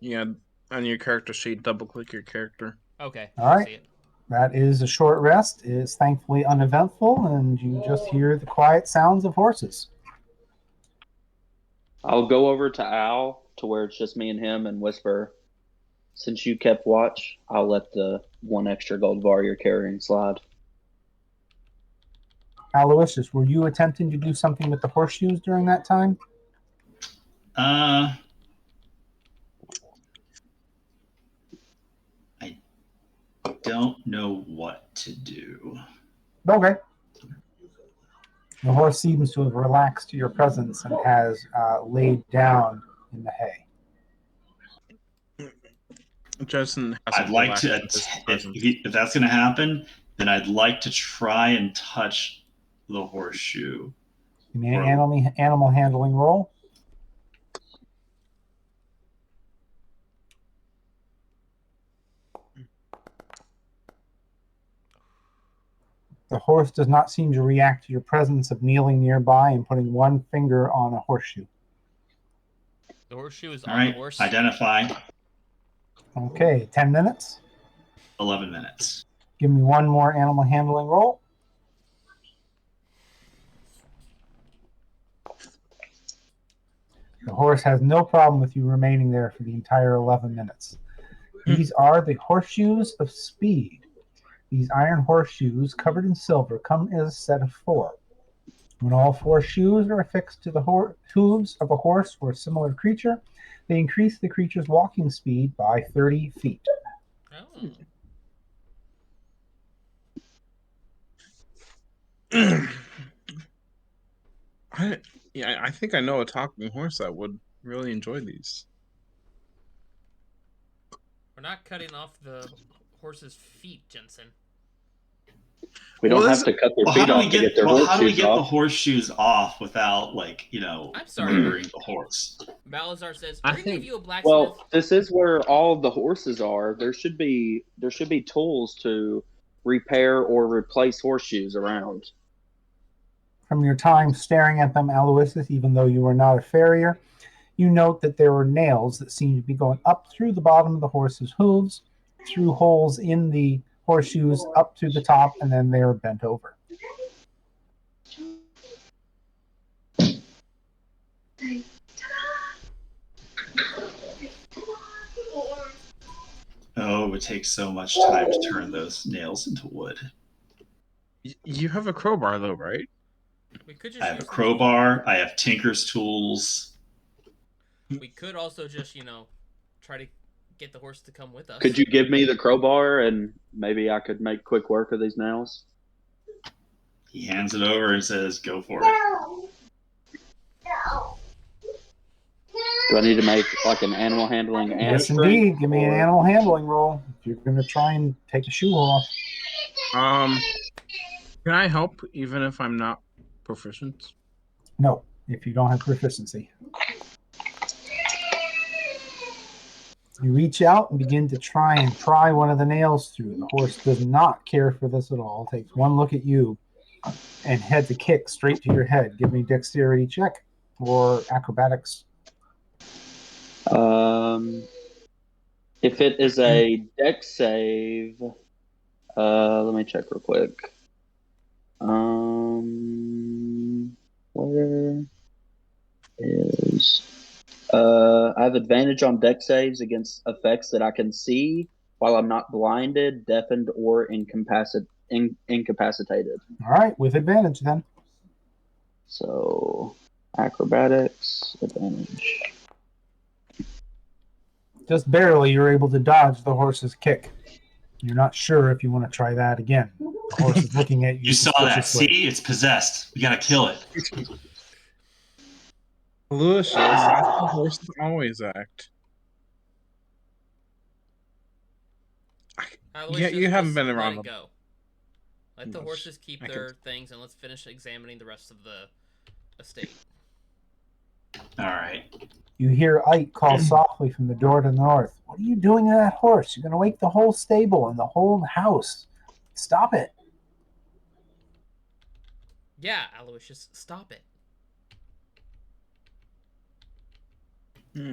Yeah, on your character sheet, double click your character. Okay, All I right. see it. That is a short rest. It is thankfully uneventful, and you just hear the quiet sounds of horses. I'll go over to Al to where it's just me and him and whisper, since you kept watch, I'll let the 1 extra gold bar you're carrying slide. Aloysius, were you attempting to do something with the horseshoes during that time? I don't know what to do. Okay. The horse seems to have relaxed to your presence and has laid down in the hay. Justin has I'd like to, if that's going to happen, then I'd like to try and touch the horseshoe. Give me an animal handling roll. The horse does not seem to react to your presence of kneeling nearby and putting one finger on a horseshoe. The horseshoe is All on right, the horse. identify. Okay, 10 minutes. 11 minutes. Give me one more animal handling roll. The horse has no problem with you remaining there for the entire 11 minutes. These are the horseshoes of speed. These iron horseshoes covered in silver come as a set of 4. When all 4 shoes are affixed to the hooves of a horse or a similar creature, they increase the creature's walking speed by 30 feet. Oh. I think I know a talking horse that would really enjoy these. We're not cutting off the horse's feet, Jensen. We don't have to cut their feet off to get their horseshoes off. How do we get the horseshoes off without, like, I'm sorry. murdering the horse? Balazar says, "We're gonna give you a blacksmith." Well, this is where all the horses are. There should be tools to repair or replace horseshoes around. From your time staring at them, Aloysius, even though you are not a farrier, you note that there are nails that seem to be going up through the bottom of the horse's hooves, through holes in the horseshoes, up to the top, and then they are bent over. Oh, it would take so much time to turn those nails into wood. You have a crowbar, though, right? We could just I have a crowbar. I have tinker's tools. We could also just, try to get the horse to come with us. Could you give me the crowbar and maybe I could make quick work of these nails? He hands it over and says, "Go for it." Do I need to make like an animal handling and Yes, strength, indeed. Give me an animal handling roll if you're going to try and take a shoe off. Can I help even if I'm not proficient? No, if you don't have proficiency. You reach out and begin to try and pry one of the nails through. The horse does not care for this at all. Takes one look at you and heads a kick straight to your head. Give me a dexterity check or acrobatics. If it is a dex save, let me check real quick. Where is I have advantage on deck saves against effects that I can see while I'm not blinded, deafened, or incapacitated. All right, with advantage then. So acrobatics advantage. Just barely, you're able to dodge the horse's kick. You're not sure if you want to try that again. The horse is looking at you. You saw that. suspiciously. See? It's possessed. We gotta kill it. Lucius, that's how horses always act. Aloysius, you haven't just been around let it them. go. Let the Much. horses keep I their things, and let's finish examining the rest of the estate. All right. You hear Ike call softly from the door to the north. What are you doing to that horse? You're going to wake the whole stable and the whole house. Stop it. Yeah, Aloysius, stop it.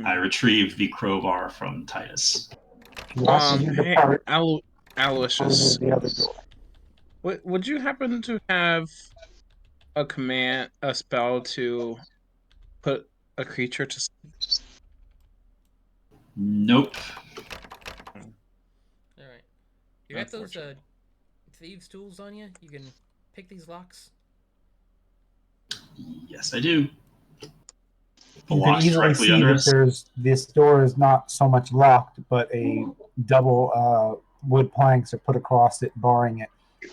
I retrieve the crowbar from Titus. Watch you Hey, depart Aloysius, over the other door. would you happen to have a spell to put a creature to sleep? Nope. All right. You got those thieves' tools on you? You can pick these locks? Yes, I do. The You can lock's easily directly see under that us. this door is not so much locked, but a double wood planks are put across it, barring it.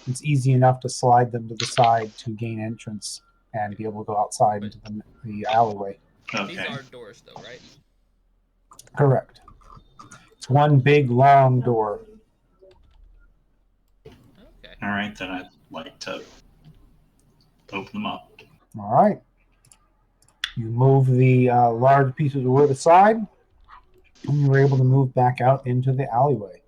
It's easy enough to slide them to the side to gain entrance and be able to go outside into the alleyway. These Okay. are doors, though, right? Correct. It's one big, long door. Okay. All right, then I'd like to open them up. All right. You move the large pieces of wood aside, and you were able to move back out into the alleyway.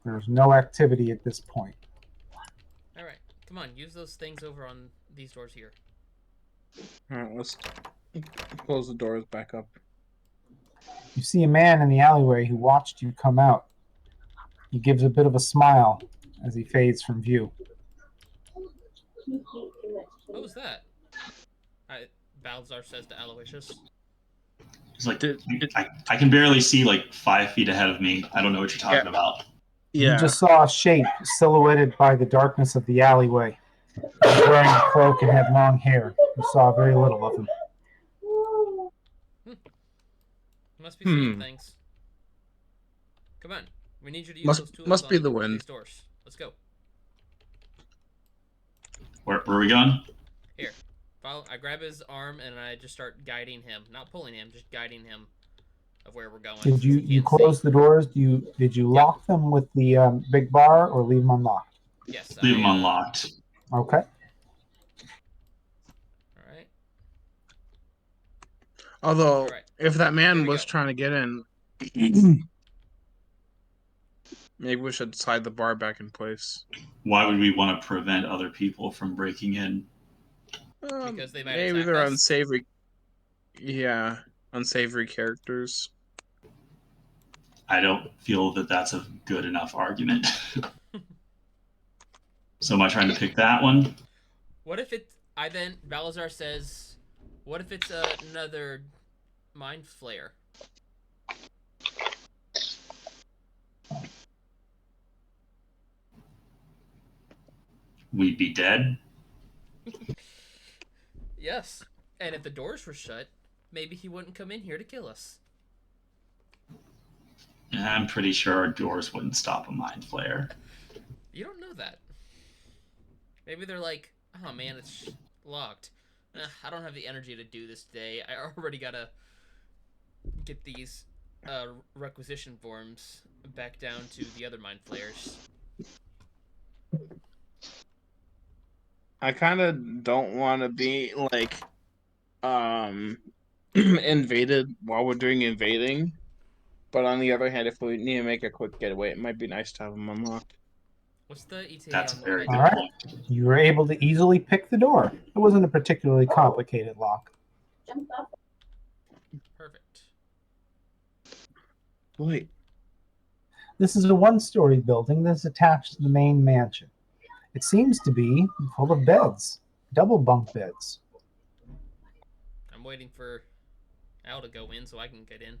There's no activity at this point. All right. Come on, use those things over on these doors here. All right, let's close the doors back up. You see a man in the alleyway who watched you come out. He gives a bit of a smile as he fades from view. What was that? Balthazar says to Aloysius. It's like I can barely see like 5 feet ahead of me. I don't know what you're talking about. You just saw a shape silhouetted by the darkness of the alleyway. He was wearing a cloak and had long hair. You saw very little of him. Must be seeing things. Come on. We need you to use those tools must be on the wind. these doors. Let's go. Where are we going? Here. Follow. I grab his arm and I just start guiding him. Not pulling him, just guiding him of where we're going. Did you close the doors? Did you lock them with the big bar or leave them unlocked? Yes. Leave them unlocked. Okay. All right. Although, All right. if that Here man we was go. trying to get in, maybe we should slide the bar back in place. Why would we want to prevent other people from breaking in? Because they might maybe attack they're us? unsavory. Yeah, unsavory characters. I don't feel that that's a good enough argument. So am I trying to pick that one? What if it's... Balthazar says, what if it's another mind flayer? We'd be dead. Yes. And if the doors were shut, maybe he wouldn't come in here to kill us. I'm pretty sure our doors wouldn't stop a mind flayer. You don't know that. Maybe they're like, oh man, it's locked. I don't have the energy to do this today. I already gotta get these requisition forms back down to the other mind flayers. I kind of don't want to be like invaded while we're doing invading, but on the other hand, if we need to make a quick getaway, it might be nice to have them unlocked. What's the ETA That's a on very the good All right. point. You were able to easily pick the door. It wasn't a particularly complicated lock. Perfect. Wait, This is a one-story building that's attached to the main mansion. It seems to be full of beds, double bunk beds. I'm waiting for Al to go in so I can get in.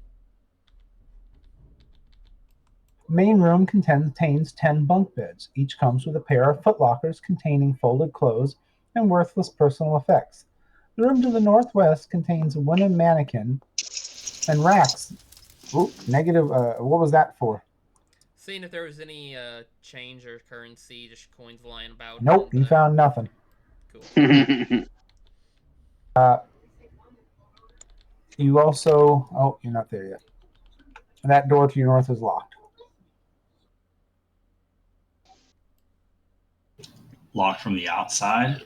Main room contains 10 bunk beds. Each comes with a pair of footlockers containing folded clothes and worthless personal effects. The room to the northwest contains a wooden mannequin and racks. Ooh, negative. What was that for? Seeing if there was any change or currency, just coins lying about. Nope, you found nothing. Cool. You also. Oh, you're not there yet. That door to your north is locked. Locked from the outside.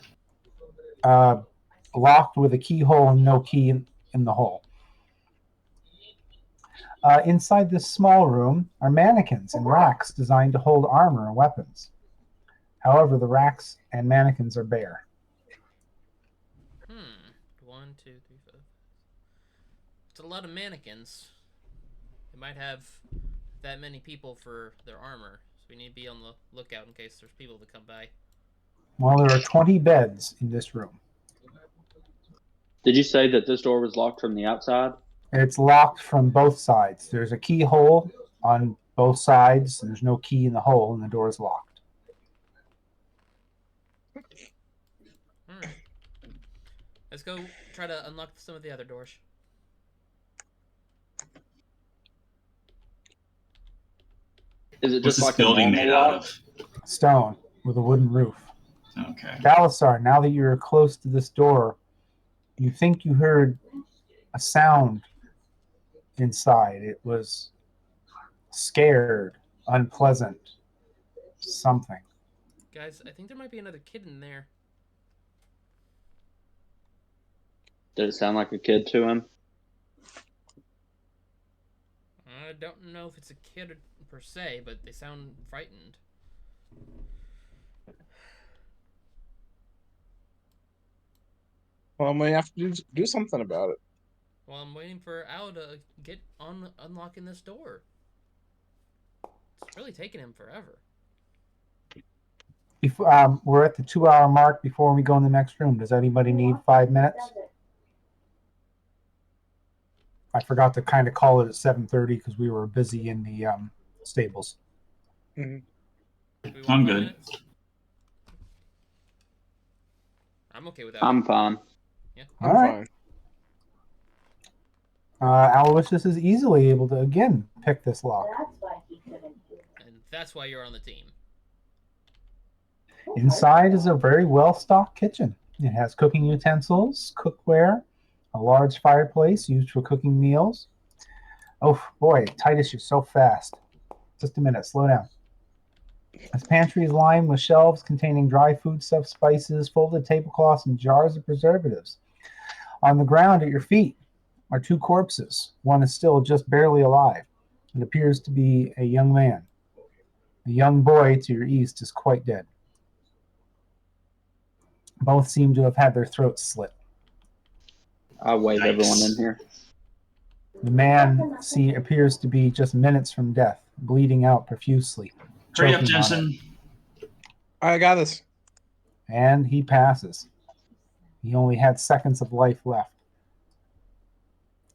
Locked with a keyhole and no key in the hole. Inside this small room are mannequins and racks designed to hold armor and weapons. However, the racks and mannequins are bare. 1, 2, 3, 4. It's a lot of mannequins. They might have that many people for their armor, so we need to be on the lookout in case there's people that come by. Well, there are 20 beds in this room. Did you say that this door was locked from the outside? It's locked from both sides. There's a keyhole on both sides, and there's no key in the hole, and the door is locked. Alright. Let's go try to unlock some of the other doors. Is it What's just this like building made out of? Stone with a wooden roof. Okay. Balasar, now that you're close to this door, you think you heard a sound inside. It was scared, unpleasant, something. Guys, I think there might be another kid in there. Did it sound like a kid to him? I don't know if it's a kid per se, but they sound frightened. Well, we have to do something about it. Well, I'm waiting for Al to get on unlocking this door. It's really taking him forever. We're at the 2-hour mark before we go in the next room. Does anybody need 5 minutes? I forgot to kind of call it at 7:30 because we were busy in the stables. Mm-hmm. I'm good. Minutes? I'm okay with that. I'm fine. Yeah. All right. Aloysius is easily able to again pick this lock. And that's why you're on the team. Inside is a very well-stocked kitchen. It has cooking utensils, cookware, a large fireplace used for cooking meals. Oh boy, Titus, you're so fast. Just a minute, slow down. This pantry is lined with shelves containing dry foodstuffs, spices, folded tablecloths, and jars of preservatives. On the ground at your feet are 2 corpses. One is still just barely alive. It appears to be a young man. The young boy to your east is quite dead. Both seem to have had their throats slit. I wave everyone in here. The man appears to be just minutes from death, bleeding out profusely. Hurry up, choking on it. Jensen. I got this. And he passes. He only had seconds of life left,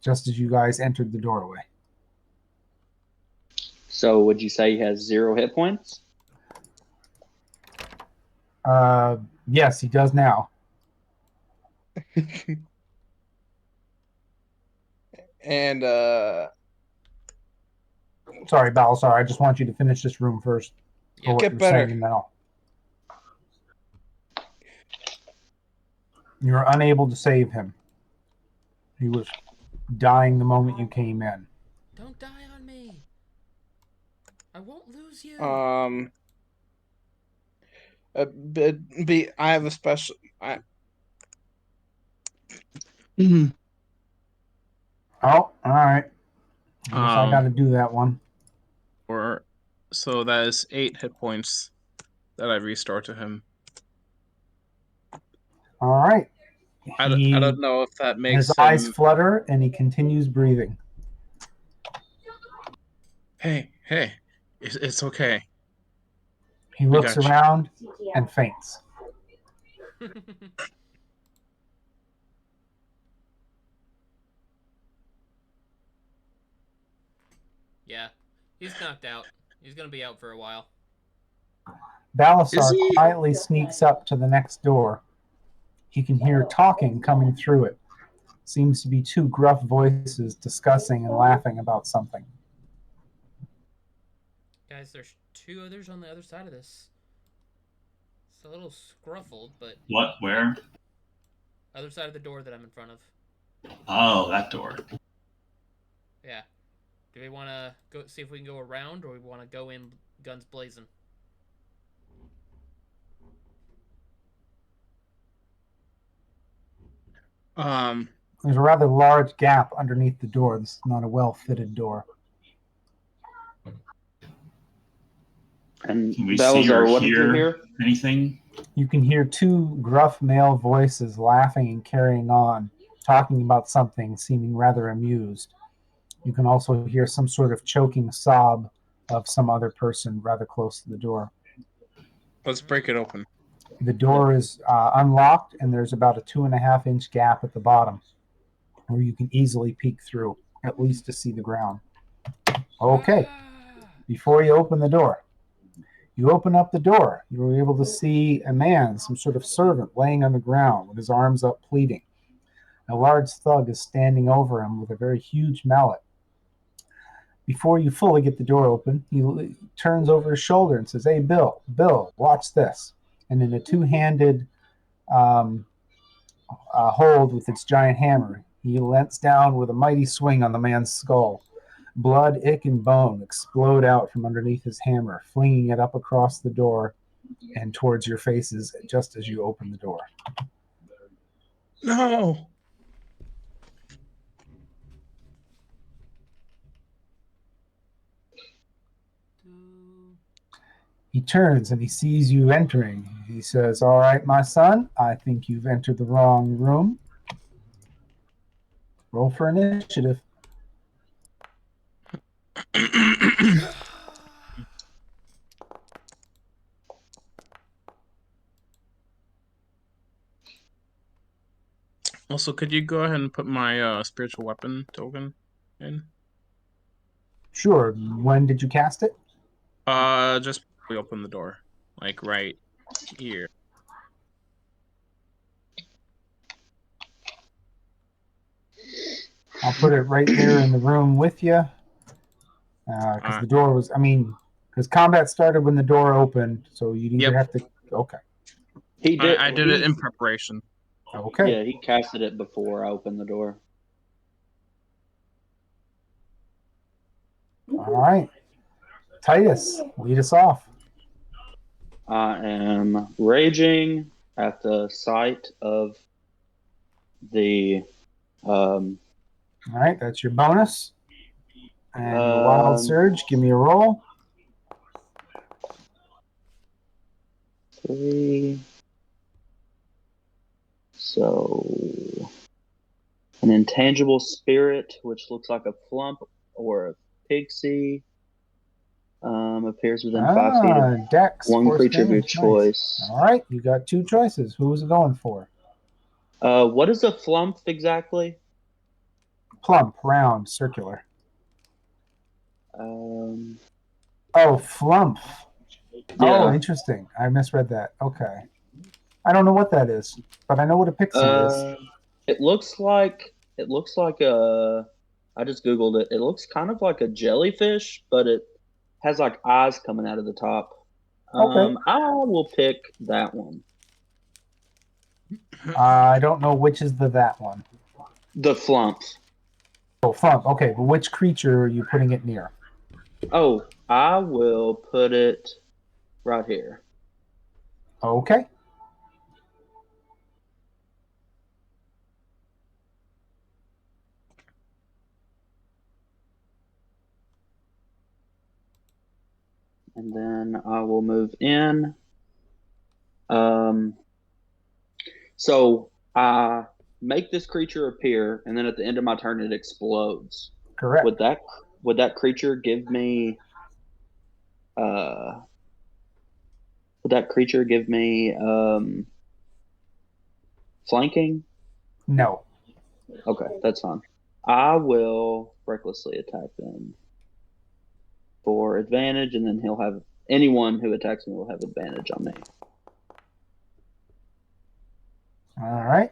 just as you guys entered the doorway. So would you say he has 0 hit points? Yes, he does now. And Sorry, Balasar, I just want you to finish this room first. Yeah. What Get you're better. saying now. You're unable to save him. He was dying the moment you came in. Don't die on me. I won't lose you. I have a special. Oh, all right. I guess I got to do that one. So that is 8 hit points that I restore to him. All right. I don't know if that makes his eyes flutter and he continues breathing. Hey, it's okay. He looks around and faints. 。Yeah, he's knocked out. He's gonna be out for a while. Is Balasar he- quietly sneaks up to the next door. He can hear talking coming through it. Seems to be two gruff voices discussing and laughing about something. Guys, there's two others on the other side of this. It's a little scruffled, but What? Where? other side of the door that I'm in front of. Oh, that door. Yeah. Do we want to go see if we can go around, or we want to go in guns blazing? Um, There's a rather large gap underneath the door. This is not a well-fitted door. And Can we see Balazar, or what did you hear hear? anything? You can hear two gruff male voices laughing and carrying on, talking about something, seeming rather amused. You can also hear some sort of choking sob of some other person rather close to the door. let's break it open. The door is unlocked, and there's about a 2.5-inch gap at the bottom where you can easily peek through, at least to see the ground. Okay, before you open the door, you open up the door. You were able to see a man, some sort of servant, laying on the ground with his arms up pleading. A large thug is standing over him with a very huge mallet. Before you fully get the door open, he turns over his shoulder and says, "Hey, Bill, watch this." And in a two-handed hold with its giant hammer, he lets down with a mighty swing on the man's skull. Blood, ick, and bone explode out from underneath his hammer, flinging it up across the door and towards your faces just as you open the door. No. He turns and he sees you entering. He says, "All right, my son, I think you've entered the wrong room. Roll for initiative." Also, could you go ahead and put my spiritual weapon token in? Sure. When did you cast it? Just we open the door, like right here. I'll put it right there in the room with you. Because the door was, because combat started when the door opened, so you'd either have to. Okay. He did. I did it in preparation. Okay. Yeah, he casted it before I opened the door. All right. Titus, lead us off. I am raging at the sight of the. All right, that's your bonus. And your wild surge, give me a roll. 3. So, an intangible spirit, which looks like a flump or a pixie, appears within 5 feet of Dex, one force creature of your damage. Nice. choice. All right, you got two choices. Who was it going for? What is a flump exactly? Plump, round, circular. Yeah. Oh, flump. Oh, interesting. I misread that. Okay. I don't know what that is, but I know what a pixie is. It looks like a. I just googled it. It looks kind of like a jellyfish, but it has like eyes coming out of the top. Okay. I will pick that one. I don't know which is that one. The flump. Oh, flump. Okay, but which creature are you putting it near? Oh, I will put it right here. Okay. And then I will move in. So I make this creature appear, and then at the end of my turn, it explodes. Correct. Would that creature give me? Would that creature give me flanking? No. Okay, that's fine. I will recklessly attack them. for advantage, and then he'll have anyone who attacks me will have advantage on me. All right.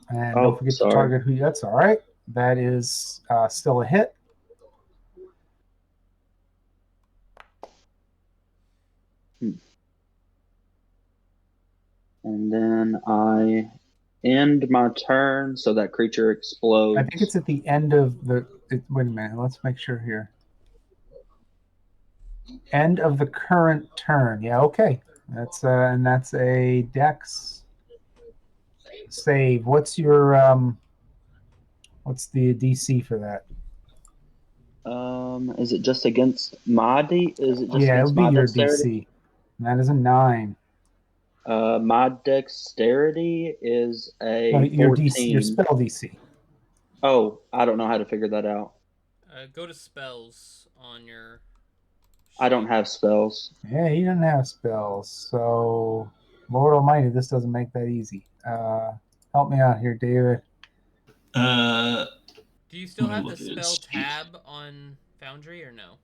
And Oh, don't forget sorry. to target who. That's all right. That is still a hit. And then I end my turn, so that creature explodes. I think it's at the end of the. Wait a minute. Let's make sure here. End of the current turn. Yeah. Okay. That's and that's a Dex save. What's your What's the DC for that? Is it just against my Is it just Yeah, it against would be my your dexterity? DC. And that is a 9. My dexterity is a Your DC, 14. your spell DC. Oh, I don't know how to figure that out. Go to spells on your. I don't have spells. Yeah, he doesn't have spells. So, Lord Almighty, this doesn't make that easy. Help me out here, David. Do you still Let me have the look at his spell sheet. tab on Foundry or no?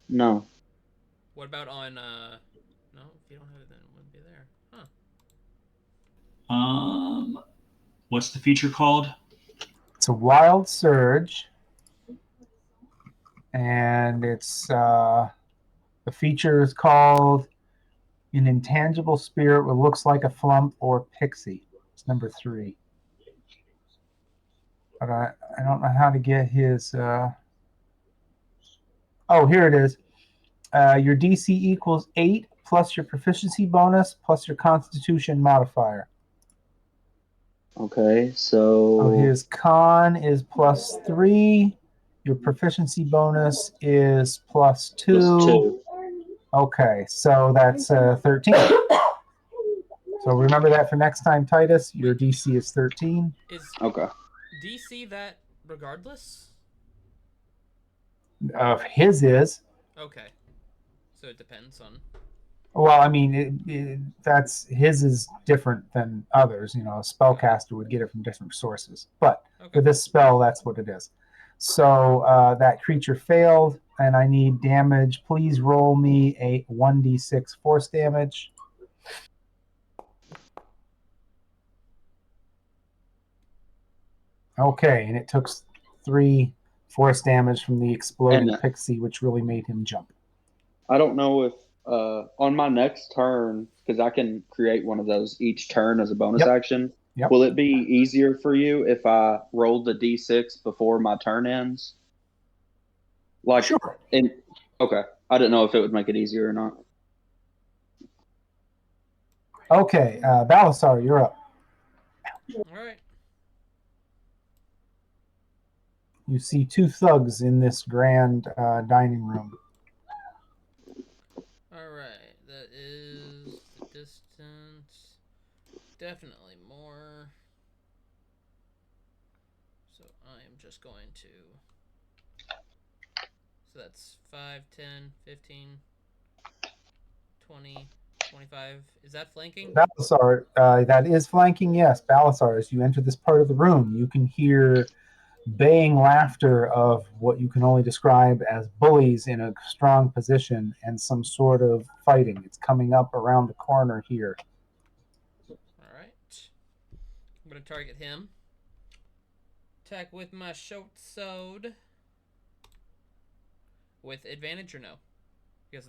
No. What about on no, if you don't have it then it wouldn't be there. Huh. What's the feature called? It's a wild surge, and it's the feature is called an intangible spirit what looks like a flump or pixie. It's number 3. But I don't know how to get his. Oh, here it is. Your DC equals 8 plus your proficiency bonus plus your Constitution modifier. Okay, So so his con is +3. Your proficiency bonus is +2. +2. Okay, so that's 13. So remember that for next time, Titus. Your DC is 13. Is Okay. DC that regardless? His is. Okay. So it depends on. Well, I mean, that's his is different than others. You know, a spellcaster would get it from different sources. But for this spell, that's what it is. So that creature failed, and I need damage. Please roll me a 1d6 force damage. Okay, and it took 3 force damage from the exploding pixie, which really made him jump. I don't know if on my next turn, because I can create one of those each turn as a bonus action. Yep. Will it be easier for you if I rolled the d6 before my turn ends? Like, sure. Okay. I didn't know if it would make it easier or not. Okay, Balasar, you're up. All right. You see 2 thugs in this grand dining room. All right. That is the distance. Definitely more. So I am just going to. So that's 5, 10, 15, 20, 25. Is that flanking? Balasar, that is flanking, yes. Balasar, as you enter this part of the room, you can hear baying laughter of what you can only describe as bullies in a strong position and some sort of fighting. It's coming up around the corner here. All right. I'm going to target him. Attack with my short sword. With advantage or no?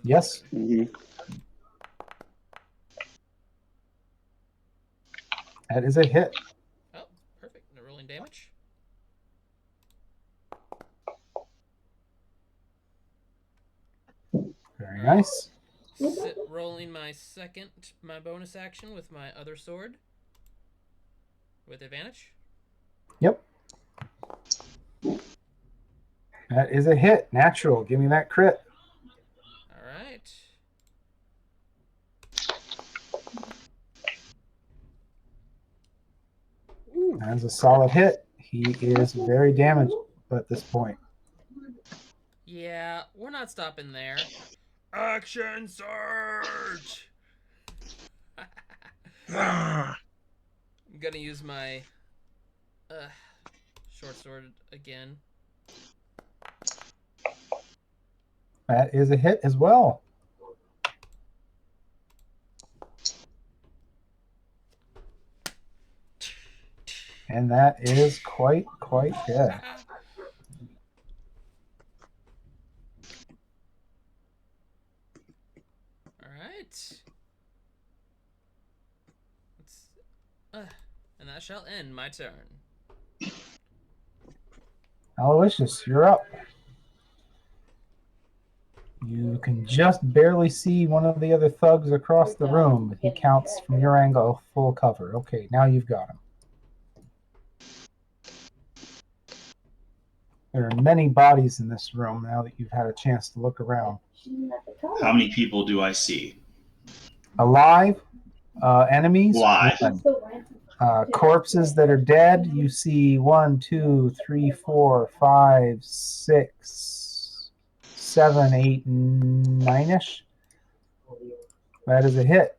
Yes. Mm-hmm. That is a hit. Oh, perfect. No rolling damage. Very nice. Rolling my bonus action with my other sword. With advantage. Yep. That is a hit. Natural. Give me that crit. All right. That's a solid hit. He is very damaged at this point. Yeah, we're not stopping there. Action surge! I'm gonna use my short sword again. That is a hit as well. And that is quite good. All right. And that shall end my turn. Aloysius, you're up. You can just barely see one of the other thugs across the room, but he counts from your angle full cover. Okay, now you've got him. There are many bodies in this room now that you've had a chance to look around. How many people do I see? Alive, enemies, Live. corpses that are dead. You see 1, 2, 3, 4, 5, 6, 7, 8, 9-ish. That is a hit.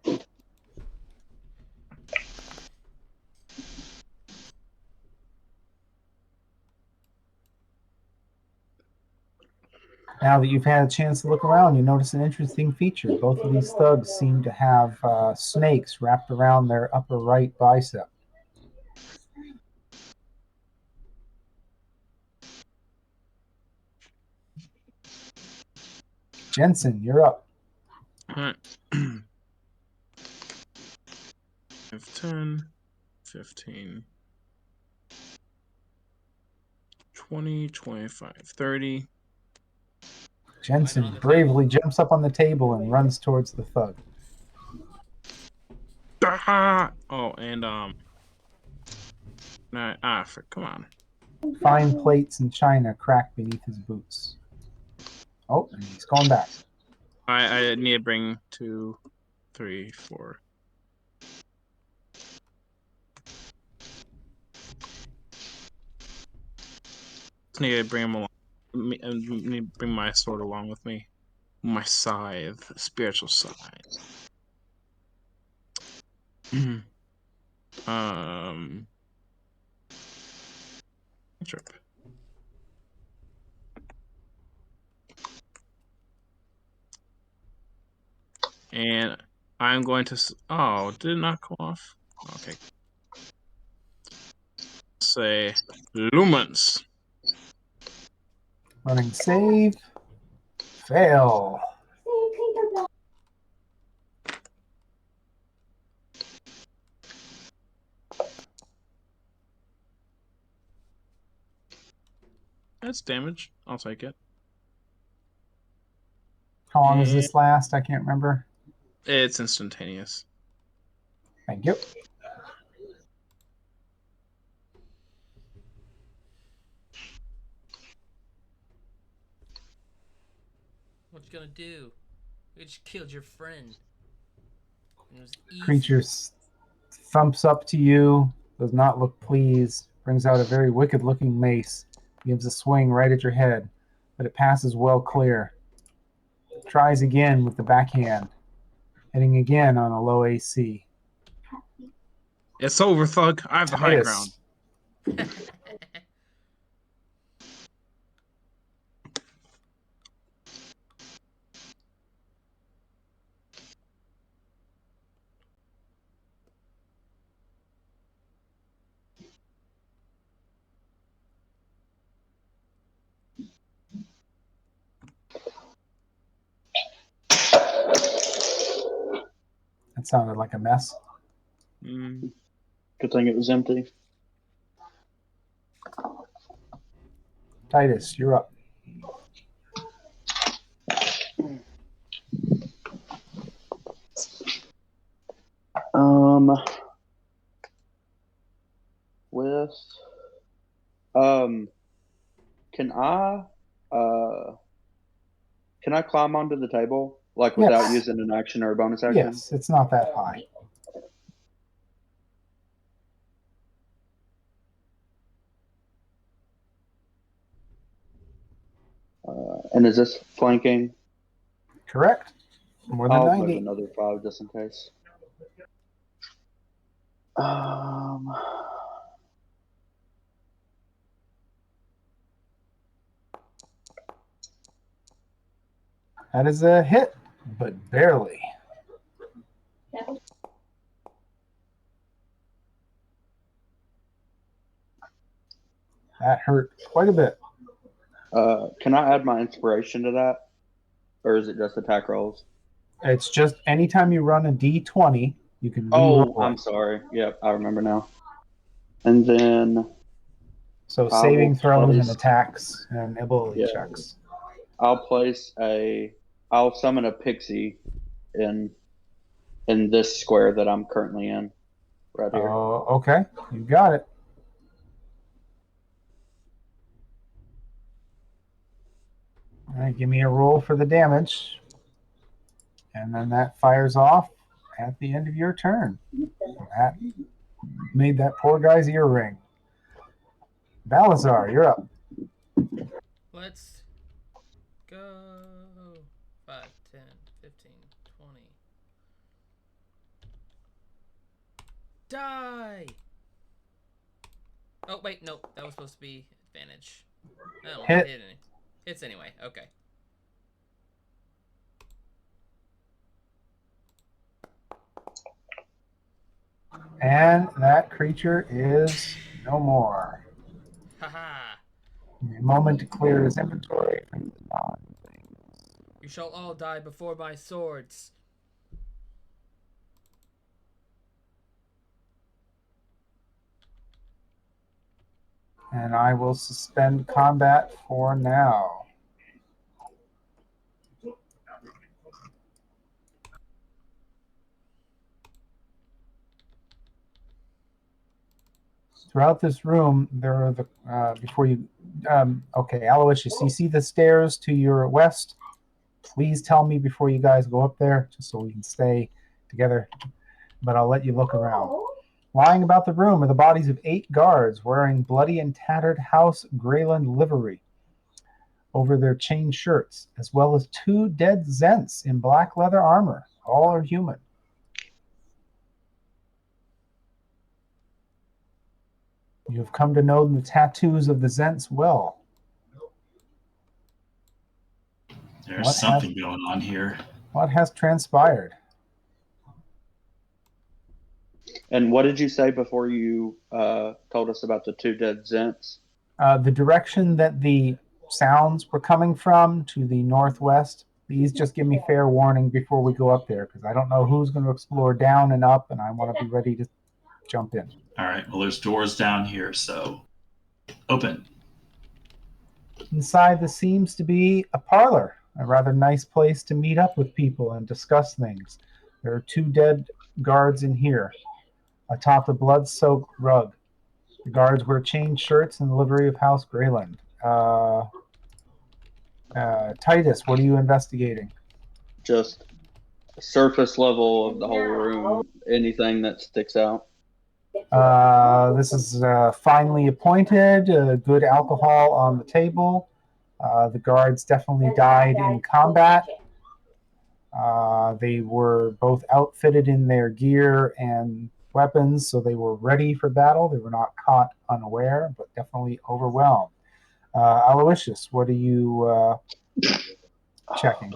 Now that you've had a chance to look around, you notice an interesting feature. Both of these thugs seem to have snakes wrapped around their upper right bicep. Jensen, you're up. All right. 10, 15, 20, 25, 30. Jensen bravely jumps up on the table and runs towards the thug. Ah! Oh, and come on. Fine plates and china crack beneath his boots. Oh, and he's going back. I need to bring 2, 3, 4. Just need to bring him along. Need to bring my sword along with me. My scythe, spiritual scythe. Trip. And I'm going to. Oh, did it not go off? Okay. Say lumens. Running save. Fail. That's damage. I'll take it. How long does this last? I can't remember. It's instantaneous. Thank you. What you gonna do? You just killed your friend. It was easy. Creature thumps up to you, does not look pleased, brings out a very wicked-looking mace, gives a swing right at your head, but it passes well clear. Tries again with the backhand, hitting again on a low AC. It's over, thug. I have the high ground. That sounded like a mess. Good thing it was empty. Titus, you're up. With can I climb onto the table like without using an action or a bonus action? Yes, it's not that high. And is this flanking? Correct. More than I'll 90. move another 5 just in case. That is a hit, but barely. That hurt quite a bit. Can I add my inspiration to that, or is it just attack rolls? It's just anytime you run a d20, you can Oh, re-roll I'm it. sorry. Yep, I remember now. And then So I saving will throws and place- attacks and ability Yeah. checks. I'll summon a pixie in this square that I'm currently in, right here. Oh, okay. You got it. All right, give me a roll for the damage. And then that fires off at the end of your turn. That made that poor guy's ear ring. Balazar, you're up. Let's go. 5, 10, 15, 20. Die! Oh, wait, no. That was supposed to be advantage. I don't know. Hit. Hits anyway. Okay. And that creature is no more. Haha. A moment to clear his inventory. You shall all die before my swords. And I will suspend combat for now. Throughout this room, there are the before you. Okay, Aloysius, you see the stairs to your west? Please tell me before you guys go up there, just so we can stay together. But I'll let you look around. Lying about the room are the bodies of 8 guards wearing bloody and tattered House Greyland livery over their chain shirts, as well as 2 dead Zents in black leather armor. All are human. You have come to know the tattoos of the Zents well. There's something going on here. What has transpired? And what did you say before you told us about the 2 dead Zents? The direction that the sounds were coming from to the northwest. Please just give me fair warning before we go up there, because I don't know who's going to explore down and up, and I want to be ready to jump in. All right. Well, there's doors down here, so open. Inside, this seems to be a parlor, a rather nice place to meet up with people and discuss things. There are 2 dead guards in here, atop the blood-soaked rug. The guards wear chain shirts and the livery of House Greyland. Titus, what are you investigating? Just surface level of the whole room. Anything that sticks out. This is finely appointed, good alcohol on the table. The guards definitely died in combat. They were both outfitted in their gear and weapons, so they were ready for battle. They were not caught unaware, but definitely overwhelmed. Aloysius, what are you checking?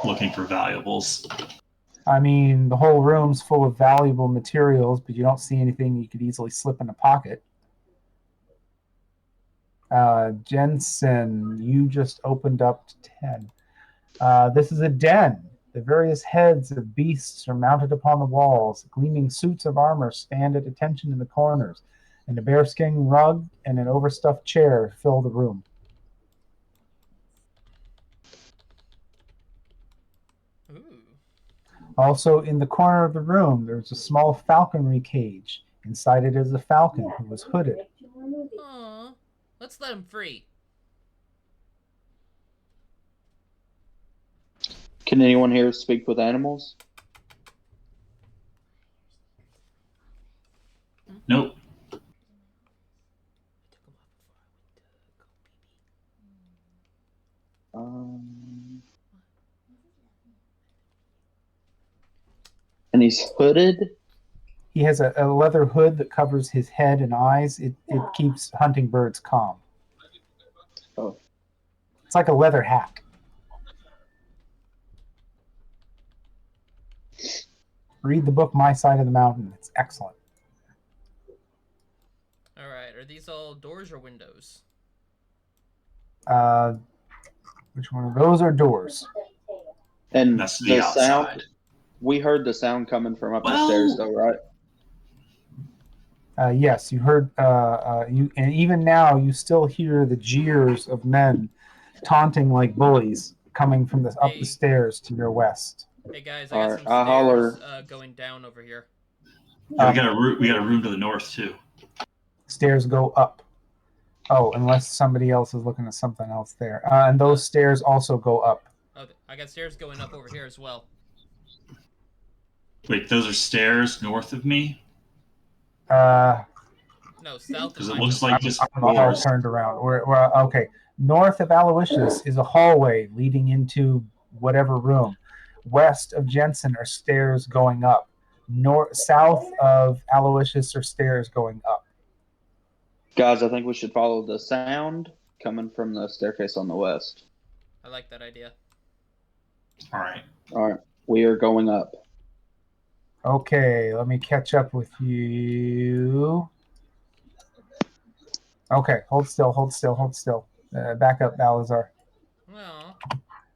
Looking for valuables. I mean, the whole room's full of valuable materials, but you don't see anything you could easily slip in a pocket. Jensen, you just opened up to 10. This is a den. The various heads of beasts are mounted upon the walls. Gleaming suits of armor stand at attention in the corners, and a bearskin rug and an overstuffed chair fill the room. Ooh. Also, in the corner of the room, there's a small falconry cage. Inside it is a falcon who was hooded. Aw. Let's let him free. Can anyone here speak with animals? Nope. And he's hooded. He has a leather hood that covers his head and eyes. It keeps hunting birds calm. Oh. It's like a leather hat. Read the book My Side of the Mountain. It's excellent. All right. Are these all doors or windows? Which one of those are doors? And That's the outside. sound, we heard the sound coming from up the stairs, though, right? Yes, you heard. And even now, you still hear the jeers of men taunting like bullies coming from up the stairs to your west. Hey guys, I got some I holler. stairs going down over here. Yeah, we got a room to the north too. Stairs go up. Oh, unless somebody else is looking at something else there. And those stairs also go up. Oh, I got stairs going up over here as well. Wait, those are stairs north of me? No, south. Because it looks like just I'm all floors. turned around. Okay. North of Aloysius is a hallway leading into whatever room. West of Jensen are stairs going up. South of Aloysius are stairs going up. Guys, I think we should follow the sound coming from the staircase on the west. I like that idea. All right. All right. We are going up. Okay, let me catch up with you. Okay, hold still. Back up, Balazar. Well,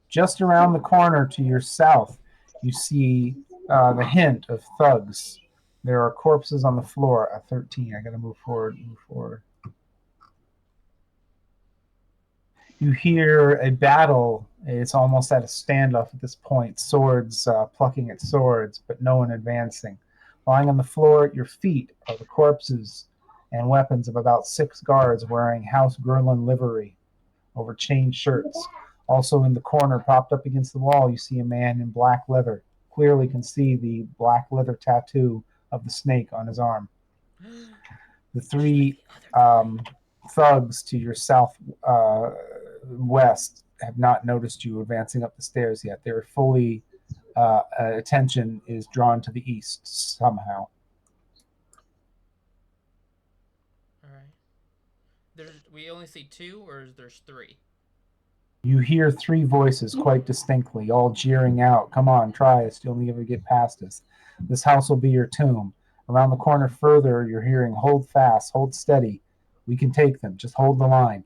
Just around the corner to your south, you see the hint of thugs. There are corpses on the floor at 13. I gotta move forward. You hear a battle. It's almost at a standoff at this point. Swords plucking at swords, but no one advancing. Lying on the floor at your feet are the corpses and weapons of about 6 guards wearing House Gerlin livery over chain shirts. Also in the corner, propped up against the wall, you see a man in black leather. Clearly can see the black leather tattoo of the snake on his arm. The 3 thugs to your south west have not noticed you advancing up the stairs yet. Their fully attention is drawn to the east somehow. all right. We only see 2, or there's 3? You hear 3 voices quite distinctly, all jeering out. Come on, try us. You'll never get past us. This house will be your tomb. Around the corner further, you're hearing, hold fast, hold steady. We can take them. Just hold the line.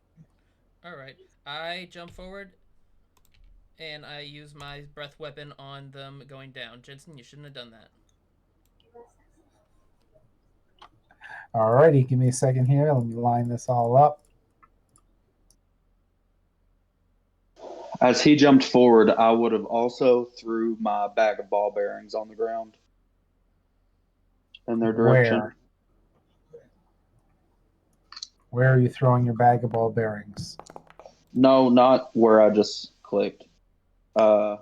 All right. I jump forward, and I use my breath weapon on them going down. Jensen, you shouldn't have done that. Alrighty, give me a second here. Let me line this all up. As he jumped forward, I would have also threw my bag of ball bearings on the ground in their direction. Where are you throwing your bag of ball bearings? No, not where I just clicked. I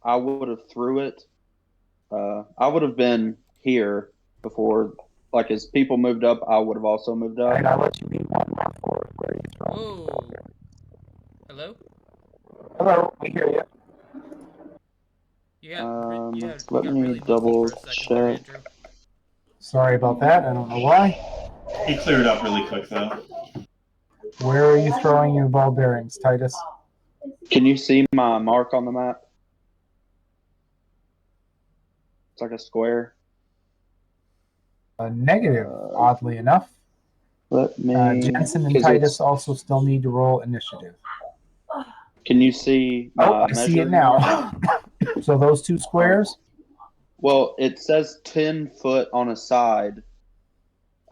would have threw it. I would have been here before, like as people moved up, I would have also moved up. Right, I'll let you be one more forward. Where are you throwing? Whoa. Hello? Hello, we hear you. Let me double check. Sorry about that. I don't know why. He cleared up really quick though. Where are you throwing your ball bearings, Titus? Can you see my mark on the map? It's like a square. Negative, oddly enough. Let me. Jensen and Titus also still need to roll initiative. Can you see? I see it now. So those 2 squares? Well, it says 10 foot on a side.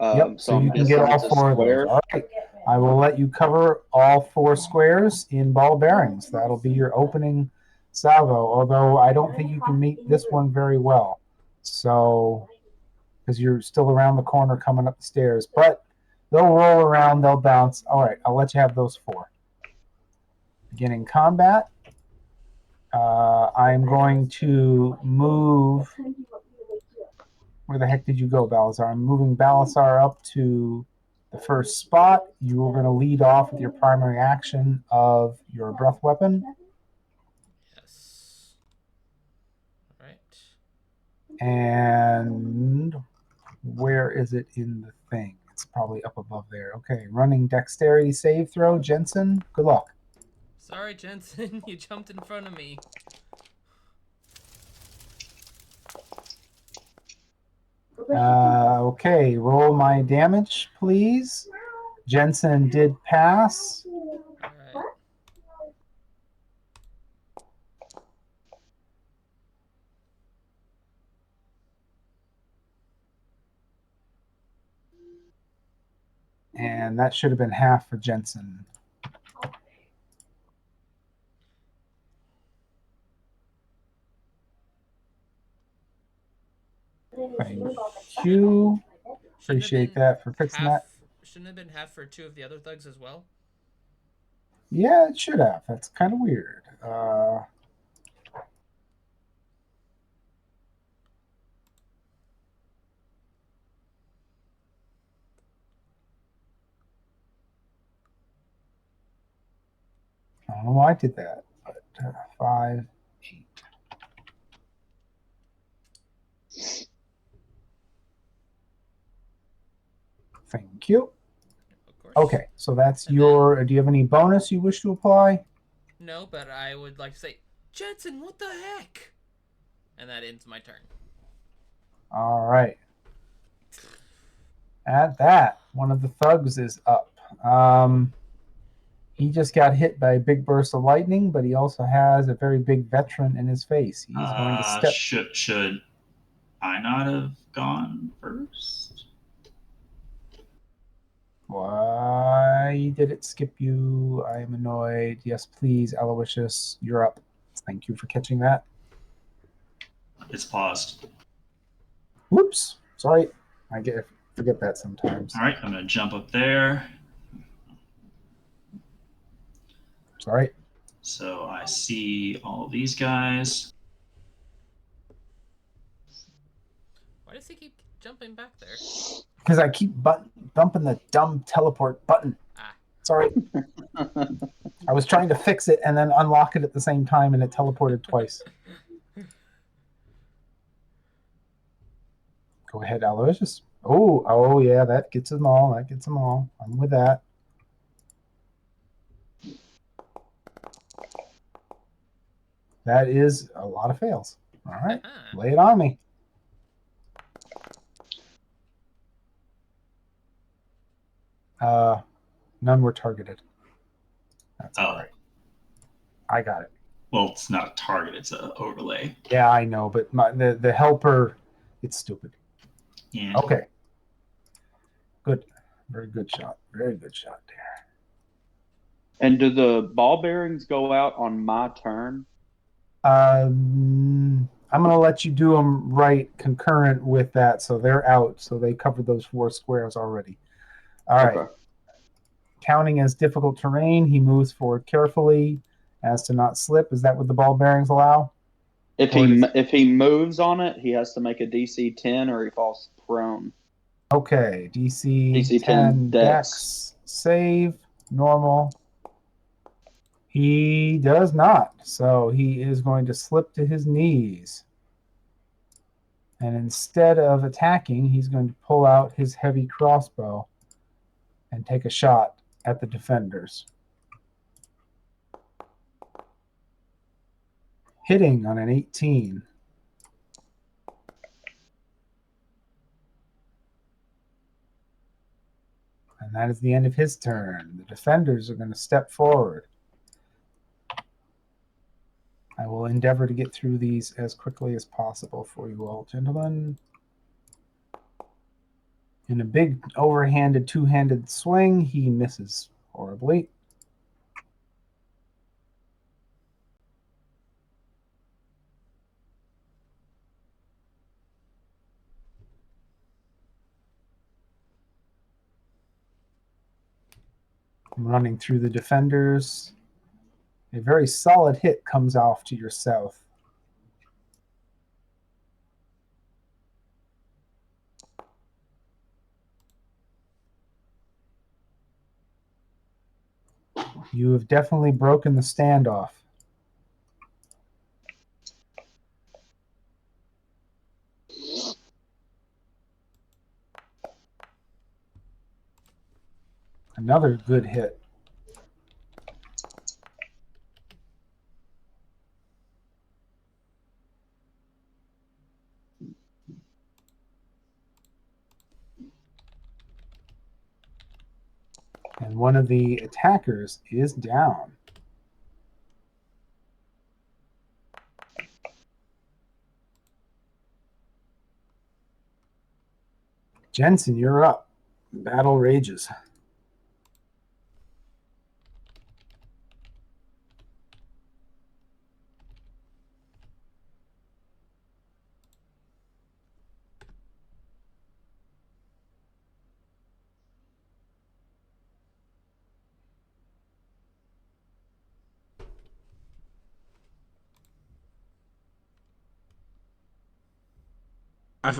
Yep, so you can get all 4 of those. All right. I will let you cover all 4 squares in ball bearings. That'll be your opening salvo, although I don't think you can meet this one very well. So, because you're still around the corner coming up the stairs. But they'll roll around, they'll bounce. All right, I'll let you have those 4. Beginning combat. I'm going to move. Where the heck did you go, Balazar? I'm moving Balazar up to the first spot. You are going to lead off with your primary action of your breath weapon. Yes. All right. And where is it in the thing? It's probably up above there. Okay, running dexterity save throw. Jensen, good luck. Sorry, Jensen. You jumped in front of me. Okay, roll my damage, please. Jensen did pass. All right. And that should have been half for Jensen. Thank you. Shouldn't have Appreciate been that for fixing that. Shouldn't have been half for two of the other thugs as well. Yeah, it should have. That's kind of weird. I don't know why I did that, but 5, 8. Thank you. Of course. Okay, so that's And your. Do you have any bonus you wish to apply? No, but I would like to say, Jensen, what the heck? And that ends my turn. All right. At that, one of the thugs is up. He just got hit by a big burst of lightning, but he also has a very big veteran in his face. He's going to step. Should I not have gone first? Why did it skip you? I am annoyed. Yes, please, Aloysius, you're up. Thank you for catching that. It's paused. Whoops. Sorry. I forget that sometimes. All right, I'm going to jump up there. Sorry. So I see all these guys. Why does he keep jumping back there? Because I keep bumping the dumb teleport button. Ah. Sorry. I was trying to fix it and then unlock it at the same time, and it teleported twice. Go ahead, Aloysius. Oh, yeah, that gets them all. That gets them all. I'm with that. That is a lot of fails. All right, lay it on me. None were targeted. That's all right. I got it. Well, it's not a target; it's an overlay. Yeah, I know, but the helper, it's stupid. Yeah. Okay. Good. Very good shot. Very good shot there. And do the ball bearings go out on my turn? I'm going to let you do them right concurrent with that, so they're out. So they covered those 4 squares already. All right. Counting as difficult terrain, he moves forward carefully as to not slip. Is that what the ball bearings allow? If he moves on it, he has to make a DC 10 or he falls prone. Okay, DC 10 Dex save, normal. He does not, so he is going to slip to his knees. And instead of attacking, he's going to pull out his heavy crossbow and take a shot at the defenders. Hitting on an 18. And that is the end of his turn. The defenders are going to step forward. I will endeavor to get through these as quickly as possible for you all, gentlemen. In a big overhanded two-handed swing, he misses horribly. I'm running through the defenders. A very solid hit comes off to your south. You have definitely broken the standoff. Another good hit. And one of the attackers is down. Jensen, you're up. Battle rages.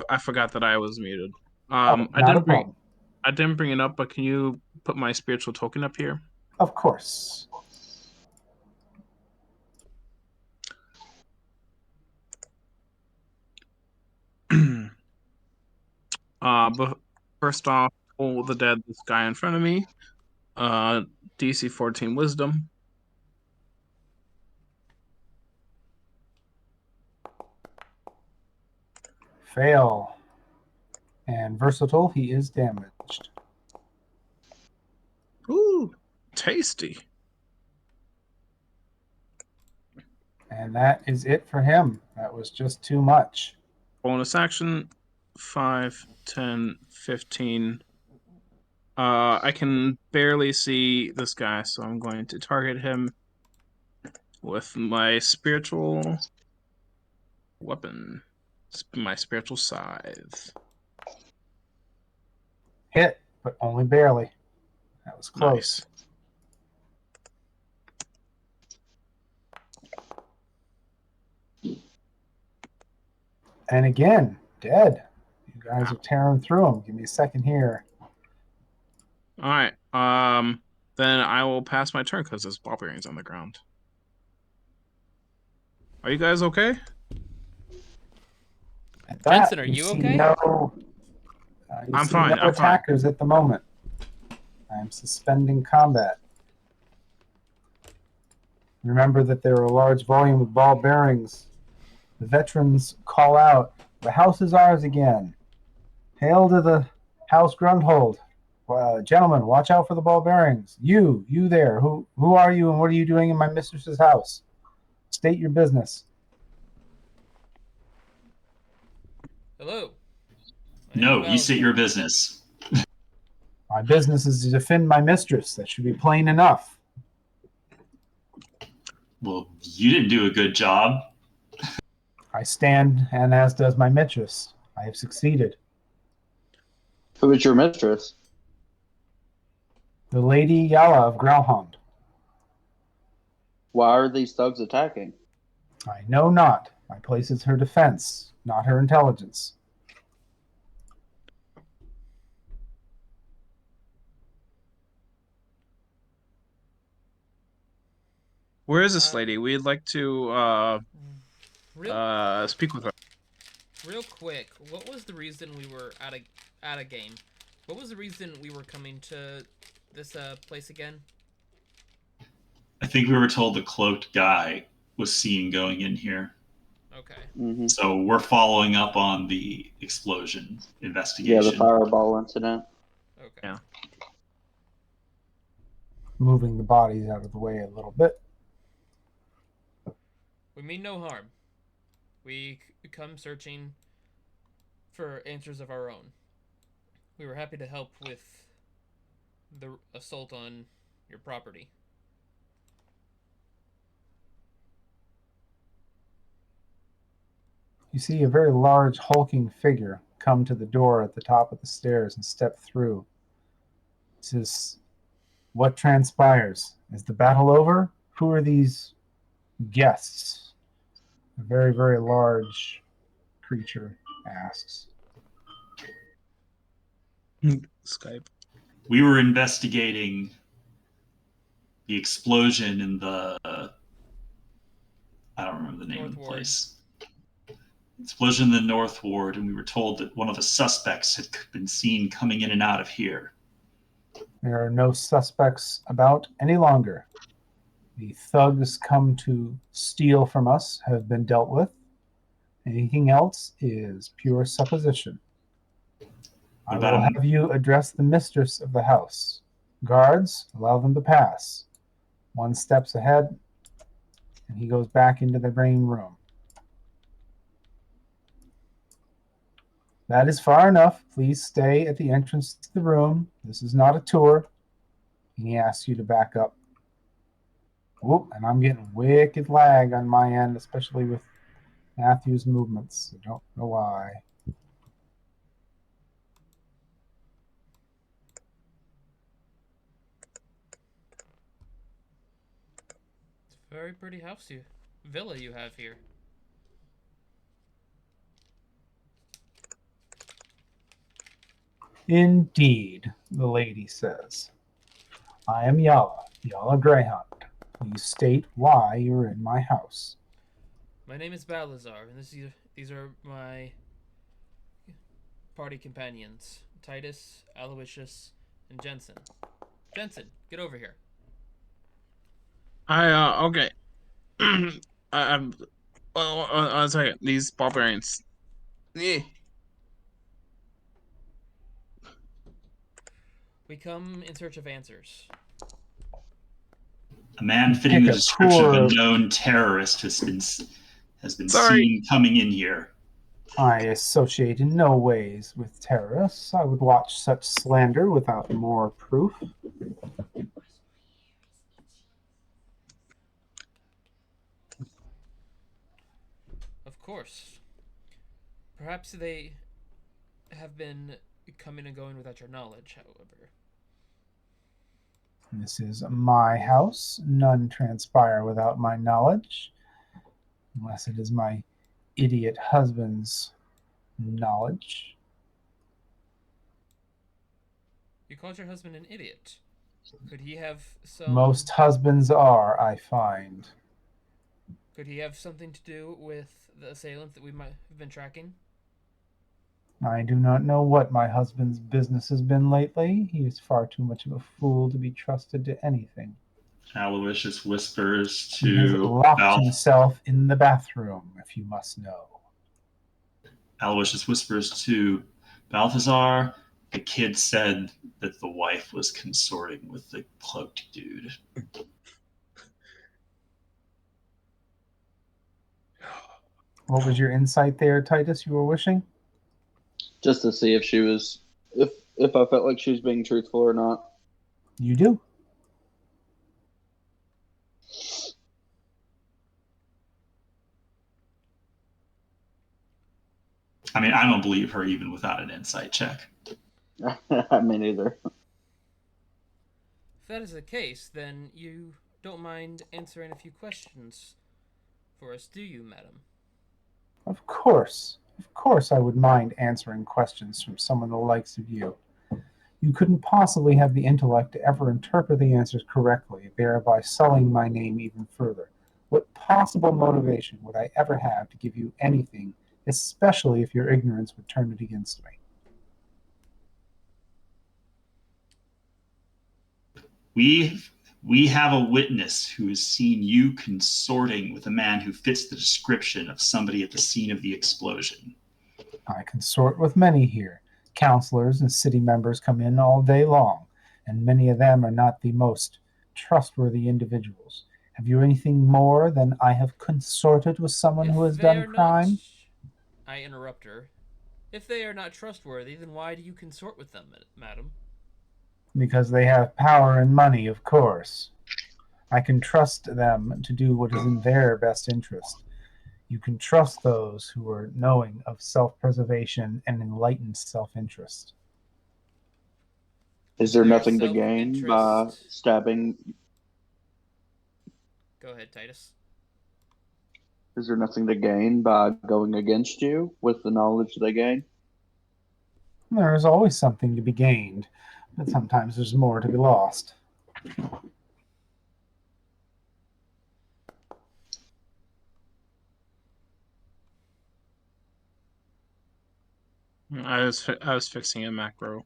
I forgot that I was muted. Oh, not a problem. I didn't bring it up, but can you put my spiritual token up here? Of course. But first off, Toll the Dead, this guy in front of me. DC 14 Wisdom. Fail. And versatile, he is damaged. Ooh, tasty. And that is it for him. That was just too much. Bonus action, 5, 10, 15. I can barely see this guy, so I'm going to target him with my spiritual weapon, my spiritual scythe. Hit, but only barely. That was close. Nice. And again, dead. You guys are tearing through him. Give me a second here. All right. Then I will pass my turn because there's ball bearings on the ground. Are you guys okay? At that, Jensen, are you see okay? I'm fine. No I'm attackers at the moment. I am suspending combat. Remember that there are a large volume of ball bearings. The veterans call out, "The house is ours again. Hail to the house Grundhold. Gentlemen, watch out for the ball bearings. You there. Who are you and what are you doing in my mistress's house? State your business." Hello. No, you state your business. My business is to defend my mistress. That should be plain enough. Well, you didn't do a good job. I stand, and as does my mistress. I have succeeded. Who is your mistress? The Lady Yala of Grauhond. Why are these thugs attacking? I know not. My place is her defense, not her intelligence. Where is this lady? We'd like to speak with her. Real quick, what was the reason we were at a game? What was the reason we were coming to this place again? I think we were told the cloaked guy was seen going in here. Okay. Mm-hmm. So we're following up on the explosion investigation. Yeah, the fireball incident. Okay. Yeah. Moving the bodies out of the way a little bit. We mean no harm. We come searching for answers of our own. We were happy to help with the assault on your property. You see a very large, hulking figure come to the door at the top of the stairs and step through. It says, "What transpires? Is the battle over? Who are these guests?" A very, very large creature asks. Skype. We were investigating the explosion in the I don't remember the name of the place. Explosion in the North Ward, and we were told that one of the suspects had been seen coming in and out of here. There are no suspects about any longer. The thugs come to steal from us have been dealt with. Anything else is pure supposition. I will have you address the mistress of the house. Guards, allow them to pass. One steps ahead, and he goes back into the main room. That is far enough. Please stay at the entrance to the room. This is not a tour. And he asks you to back up. Whoop, and I'm getting wicked lag on my end, especially with Matthew's movements. I don't know why. It's a very pretty villa you have here. Indeed, the lady says. I am Yala Greyhound. Please state why you're in my house. My name is Balazar, and these are my party companions, Titus, Aloysius, and Jensen. Jensen, get over here. Okay. I'm. One second. These barbarians. Yeah. We come in search of answers. A man fitting Pick the a description of poor- a known terrorist has been Sorry. seen coming in here. I associate in no ways with terrorists. I would watch such slander without more proof. Of course. Perhaps they have been coming and going without your knowledge, however. This is my house. None transpire without my knowledge, unless it is my idiot husband's knowledge. You called your husband an idiot. Could he have some... Most husbands are, I find. Could he have something to do with the assailant that we might have been tracking? I do not know what my husband's business has been lately. He is far too much of a fool to be trusted to anything. Aloysius whispers He has to locked himself in the bathroom, if you must know. Aloysius whispers to Balthazar. The kid said that the wife was consorting with the cloaked dude. What was your insight there, Titus, you were wishing? Just to see if she was, if I felt like she was being truthful or not. You do. I mean, I don't believe her even without an insight check. I mean, either. If that is the case, then you don't mind answering a few questions for us, do you, madam? Of course. Of course I would mind answering questions from someone the likes of you. You couldn't possibly have the intellect to ever interpret the answers correctly, thereby sullying my name even further. What possible motivation would I ever have to give you anything, especially if your ignorance would turn it against me? We have a witness who has seen you consorting with a man who fits the description of somebody at the scene of the explosion. I consort with many here. Councilors and city members come in all day long, and many of them are not the most trustworthy individuals. Have you anything more than I have consorted with someone who has done crime? I interrupt her. If they are not trustworthy, then why do you consort with them, madam? Because they have power and money, of course. I can trust them to do what is in their best interest. You can trust those who are knowing of self-preservation and enlightened self-interest. Is there Their nothing to gain by self-interest- stabbing? Go ahead, Titus. Is there nothing to gain by going against you with the knowledge they gain? There is always something to be gained, but sometimes there's more to be lost. I was fixing a macro.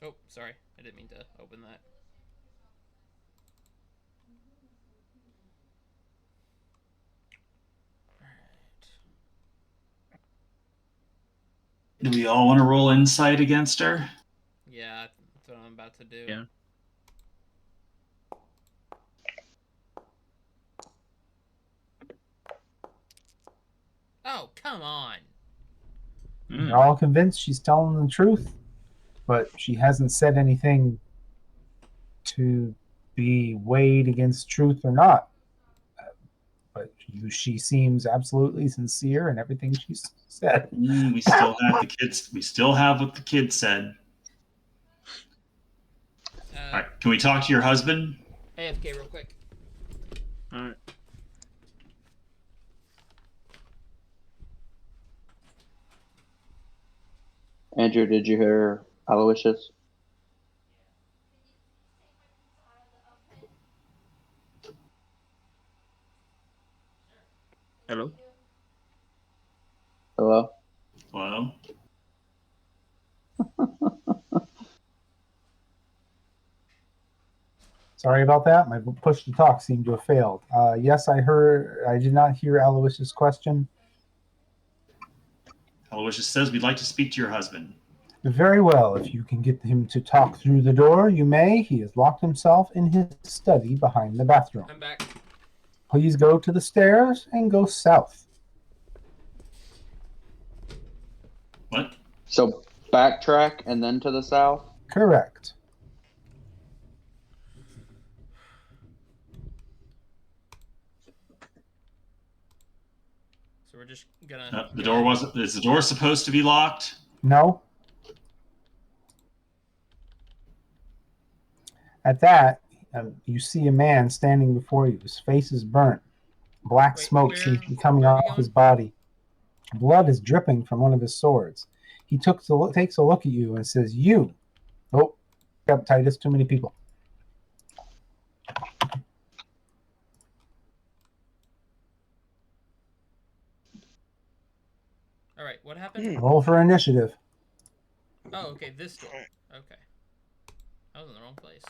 Oh, sorry. I didn't mean to open that. Do we all want to roll insight against her? Yeah, that's what I'm about to do. Yeah. Oh, come on. You're all convinced she's telling the truth, but she hasn't said anything to be weighed against truth or not. But she seems absolutely sincere in everything she's said. We still have the kids. We still have what the kid said. All right. Can we talk to your husband? AFK real quick. All right. Andrew, did you hear Aloysius? Hello. Hello? Hello. Sorry about that. My push to talk seemed to have failed. Yes, I heard. I did not hear Aloysius' question. Aloysius says we'd like to speak to your husband. Very well. If you can get him to talk through the door, you may. He has locked himself in his study behind the bathroom. I'm back. Please go to the stairs and go south. What? So backtrack and then to the south? Correct. So we're just gonna. The door wasn't. Is the door supposed to be locked? No. At that, you see a man standing before you. His face is burnt. Black smoke seems to be coming off his body. Blood is dripping from one of his swords. He takes a look at you and says, "You." Oh, up, Titus. Too many people. All right, what happened? Roll for initiative. Oh, okay, this door. Okay, I was in the wrong place.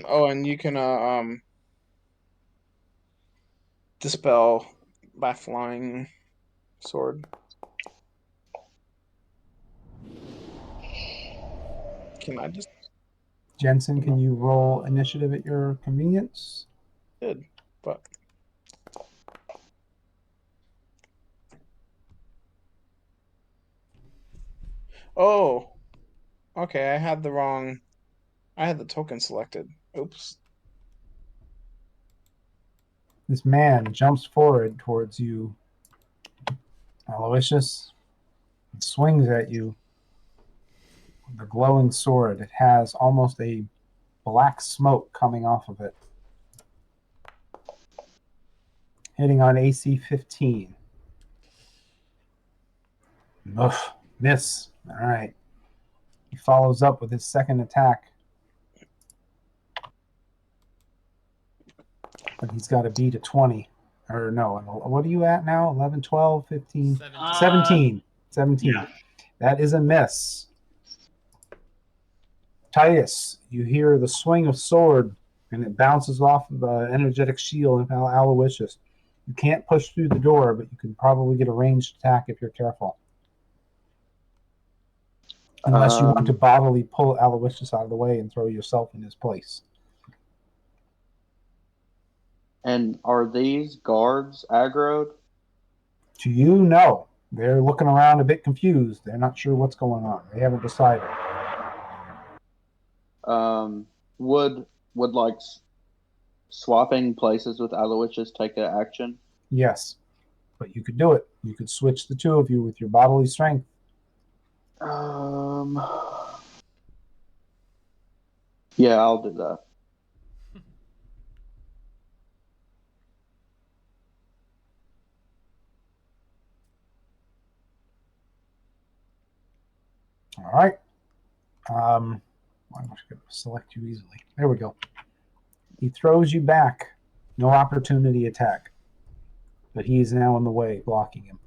Oh, and you can dispel by flying sword. Can I just Jensen, can you roll initiative at your convenience? did, but oh, okay. I had the token selected. Oops. This man jumps forward towards you, Aloysius, and swings at you with a glowing sword. It has almost a black smoke coming off of it. Hitting on AC 15. Oof, miss. All right. He follows up with his second attack. But he's got to beat a 20. Or no, what are you at now? 11, 12, 15? 17. 17. Yeah. That is a miss. Titus, you hear the swing of sword, and it bounces off of the energetic shield of Aloysius. You can't push through the door, but you can probably get a ranged attack if you're careful. Unless you want to bodily pull Aloysius out of the way and throw yourself in his place. And are these guards aggroed? To you, no. They're looking around a bit confused. They're not sure what's going on. They haven't decided. Would like swapping places with Aloysius take an action? Yes, but you could do it. You could switch the two of you with your bodily strength. Yeah, I'll do that. All right. I'm just going to select you easily. There we go. He throws you back. No opportunity attack. But he is now in the way, blocking him.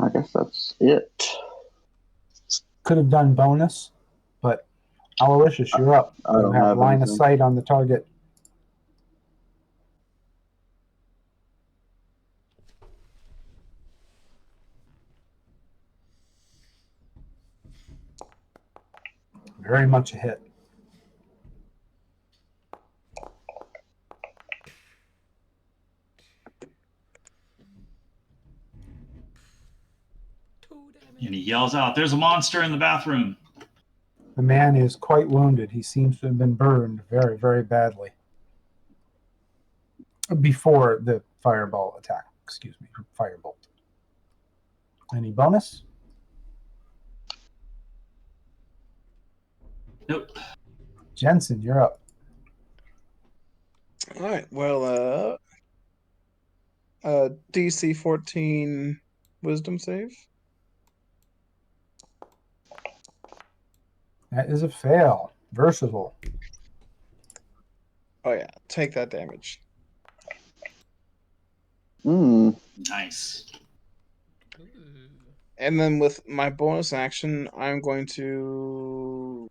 I guess that's it. Could have done bonus, but Aloysius, you're up. I You don't have have line of anything. sight on the target. Very much a hit. And he yells out, "There's a monster in the bathroom." The man is quite wounded. He seems to have been burned very, very badly before the fireball attack. Excuse me, firebolt. Any bonus? Nope. Jensen, you're up. All right. Well, DC 14 Wisdom save. That is a fail. Versatile. Oh yeah, take that damage. Nice. Ooh. And then with my bonus action, I'm going to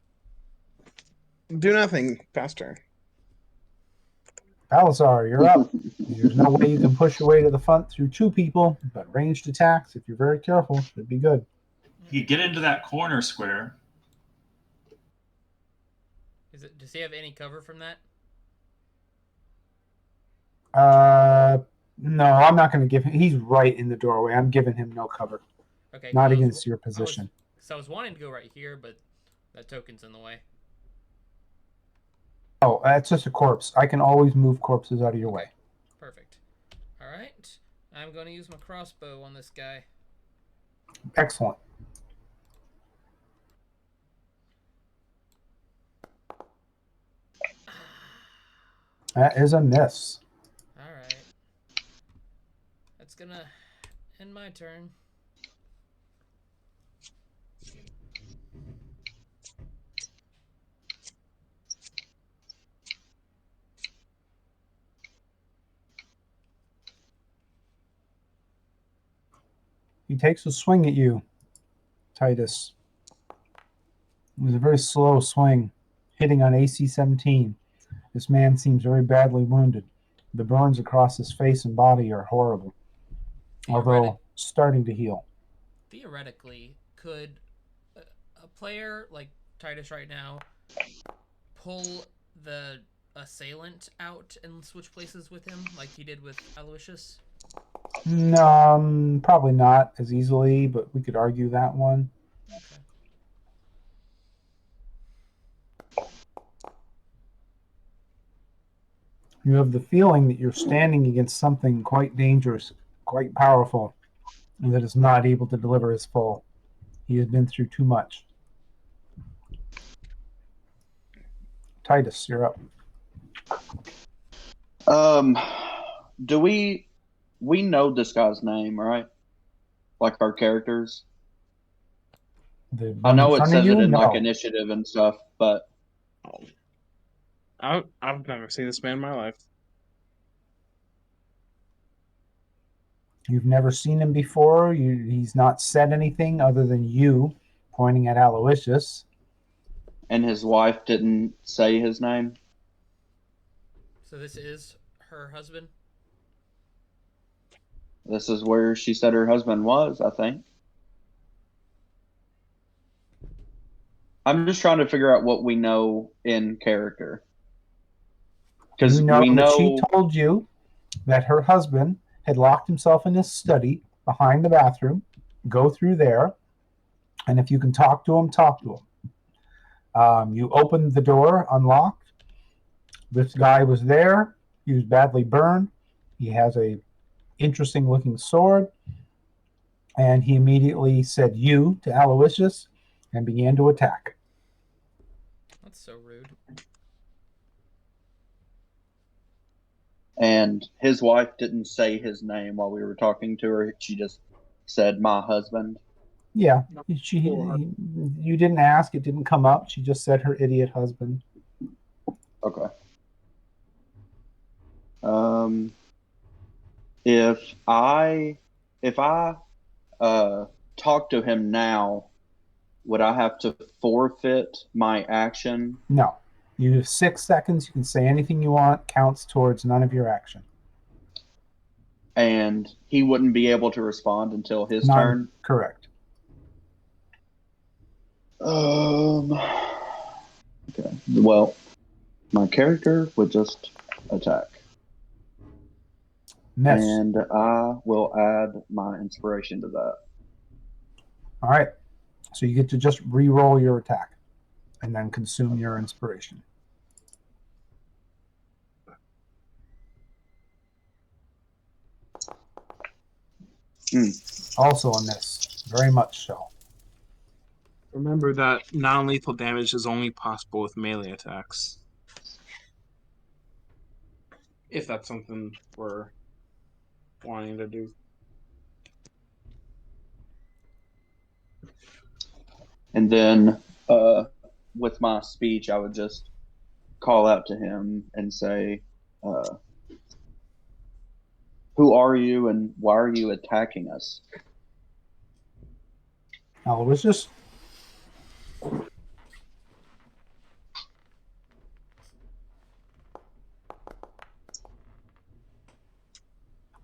do nothing. Pass turn. Balazar, you're up. There's no way you can push your way to the front through two people, but ranged attacks, if you're very careful, should be good. You could get into that corner square. Does he have any cover from that? No, I'm not going to give him. He's right in the doorway. I'm giving him no cover. Okay. Not against your position. I was wanting to go right here, but that token's in the way. Oh, that's just a corpse. I can always move corpses out of your way. Perfect. All right. I'm going to use my crossbow on this guy. Excellent. That is a miss. All right. That's going to end my turn. He takes a swing at you, Titus. It was a very slow swing, hitting on AC 17. This man seems very badly wounded. The burns across his face and body are horrible, although starting to heal. Theoretically, could a player like Titus right now pull the assailant out and switch places with him like he did with Aloysius? Probably not as easily, but we could argue that one. Okay. You have the feeling that you're standing against something quite dangerous, quite powerful, and that is not able to deliver his full. He has been through too much. Titus, you're up. Do we know this guy's name, right? Like our characters? I know it says it in like initiative and stuff, but I've never seen this man in my life. You've never seen him before. He's not said anything other than you pointing at Aloysius. And his wife didn't say his name? So this is her husband? This is where she said her husband was, I think. I'm just trying to figure out what we know in character. Because you know we know that she told you that her husband had locked himself in his study behind the bathroom. Go through there, and if you can talk to him, talk to him. You opened the door, unlocked. This guy was there. He was badly burned. He has a interesting looking sword, and he immediately said "you" to Aloysius and began to attack. That's so rude. And his wife didn't say his name while we were talking to her. She just said, "My husband." Yeah, you didn't ask. It didn't come up. She just said her idiot husband. Okay. If I talk to him now, would I have to forfeit my action? No. You have 6 seconds. You can say anything you want. Counts towards none of your action. And he wouldn't be able to respond until his None. turn? Correct. Okay. Well, my character would just attack. Miss. And I will add my inspiration to that. All right. So you get to just re-roll your attack and then consume your inspiration. Also a miss. Very much so. Remember that non-lethal damage is only possible with melee attacks. If that's something we're wanting to do. And then with my speech, I would just call out to him and say, who are you and why are you attacking us? Aloysius.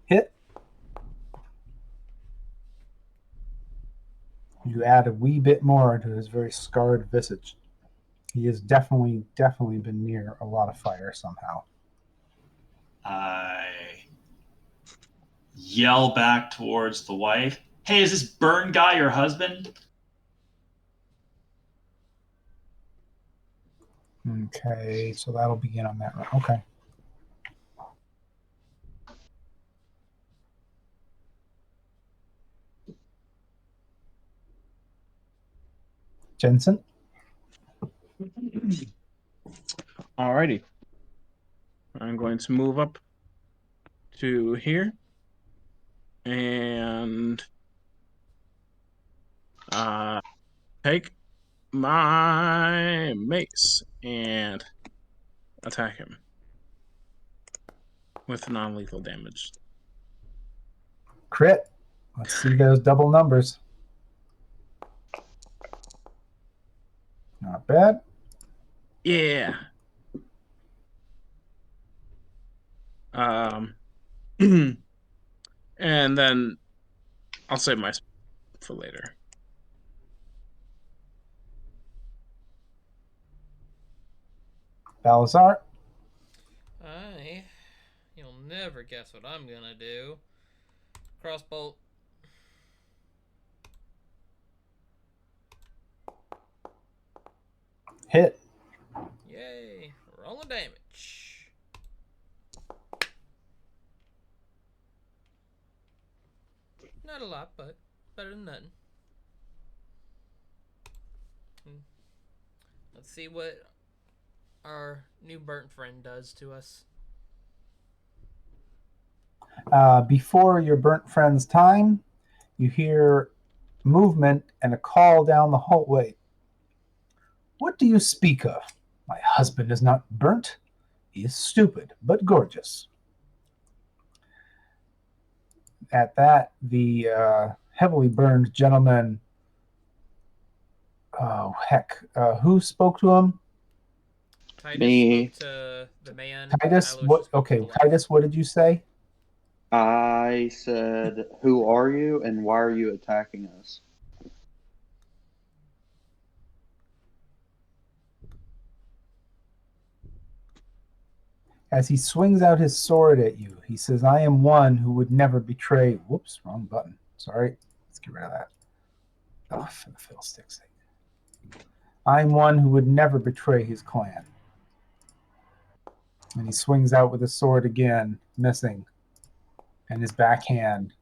Hit. You add a wee bit more to his very scarred visage. He has definitely been near a lot of fire somehow. I yell back towards the wife. Hey, is this burn guy your husband? Okay, so that'll begin on that round. Okay. Jensen. Alrighty. I'm going to move up to here and take my mace and attack him with non-lethal damage. Crit. Let's see those double numbers. Not bad. Yeah. And then I'll save my for later. Balazar. You'll never guess what I'm gonna do. Crossbolt. Hit. Yay. Roll the damage. Not a lot, but better than nothing. Let's see what our new burnt friend does to us. Before your burnt friend's time, you hear movement and a call down the hallway. What do you speak of? My husband is not burnt. He is stupid, but gorgeous. At that, the heavily burned gentleman, oh, heck, who spoke to him? Titus Me. spoke to the man. Titus, Aloysius what? spoke to Okay, the wife. Titus, what did you say? I said, who are you and why are you attacking us? As he swings out his sword at you, he says, I am one who would never betray. Whoops, wrong button. Sorry. Let's get rid of that. Oh, for the fiddlestick's sake. I'm one who would never betray his clan. And he swings out with his sword again, missing. And his backhand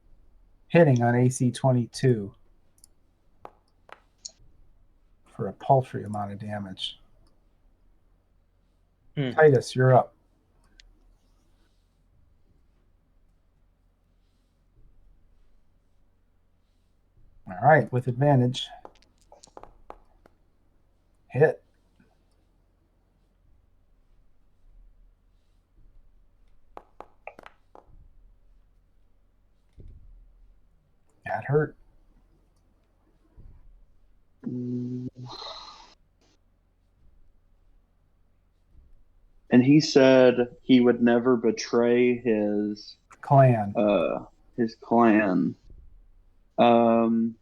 hitting on AC 22 for a paltry amount of damage. Titus, you're up. All right, with advantage. Hit. That hurt. And he said he would never betray Clan. his clan. Um,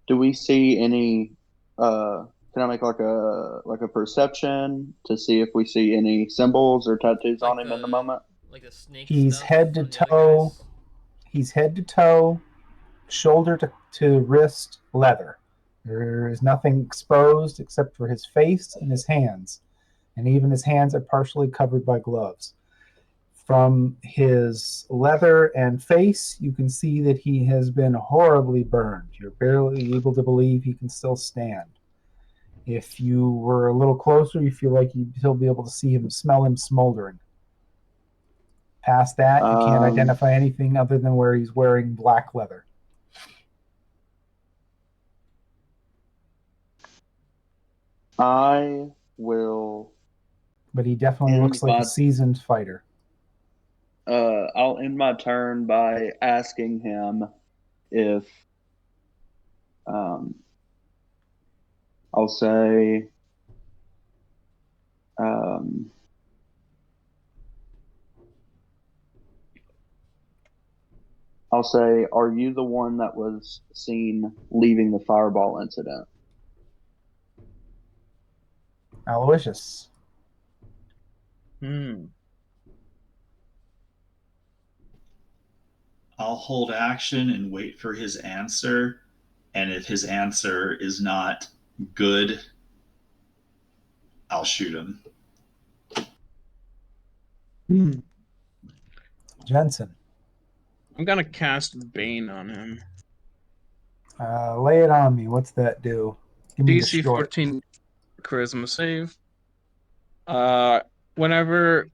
do we see any? Can I make like a perception to see if we see any symbols or tattoos Like on him in the moment? the snake He's stuff head to on the other toe. guys. He's head to toe, shoulder to wrist leather. There is nothing exposed except for his face and his hands, and even his hands are partially covered by gloves. From his leather and face, you can see that he has been horribly burned. You're barely able to believe he can still stand. If you were a little closer, you feel like you'd still be able to see him, smell him smoldering. Past that, you can't identify anything other than where he's wearing black leather. I will. But he definitely looks like a seasoned fighter. I'll end my turn by asking him if. I'll say. Um, I'll say, are you the one that was seen leaving the fireball incident? Aloysius. I'll hold action and wait for his answer. And if his answer is not good, I'll shoot him. Jensen. I'm gonna cast Bane on him. Lay it on me. What's that do? Give me DC 14 charisma save. Whenever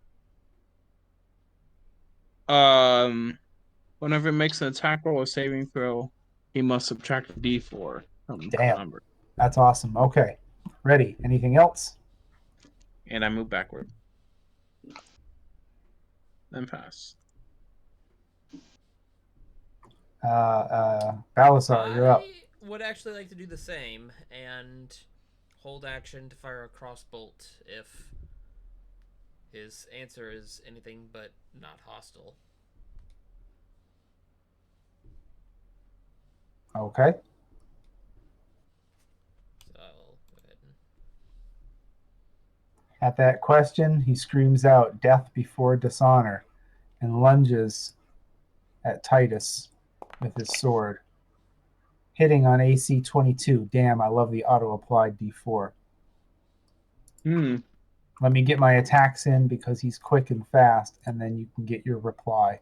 whenever it makes an attack roll or saving throw, he must subtract a D4 from the Damn. number. That's awesome. Okay. Ready. Anything else? And I move backward. Then pass. Balasar, you're up. I would actually like to do the same and hold action to fire a crossbolt if his answer is anything but not hostile. Okay. So I'll go ahead and... At that question, he screams out death before dishonor and lunges at Titus with his sword, hitting on AC 22. Damn, I love the auto-applied D4. Let me get my attacks in because he's quick and fast, and then you can get your reply.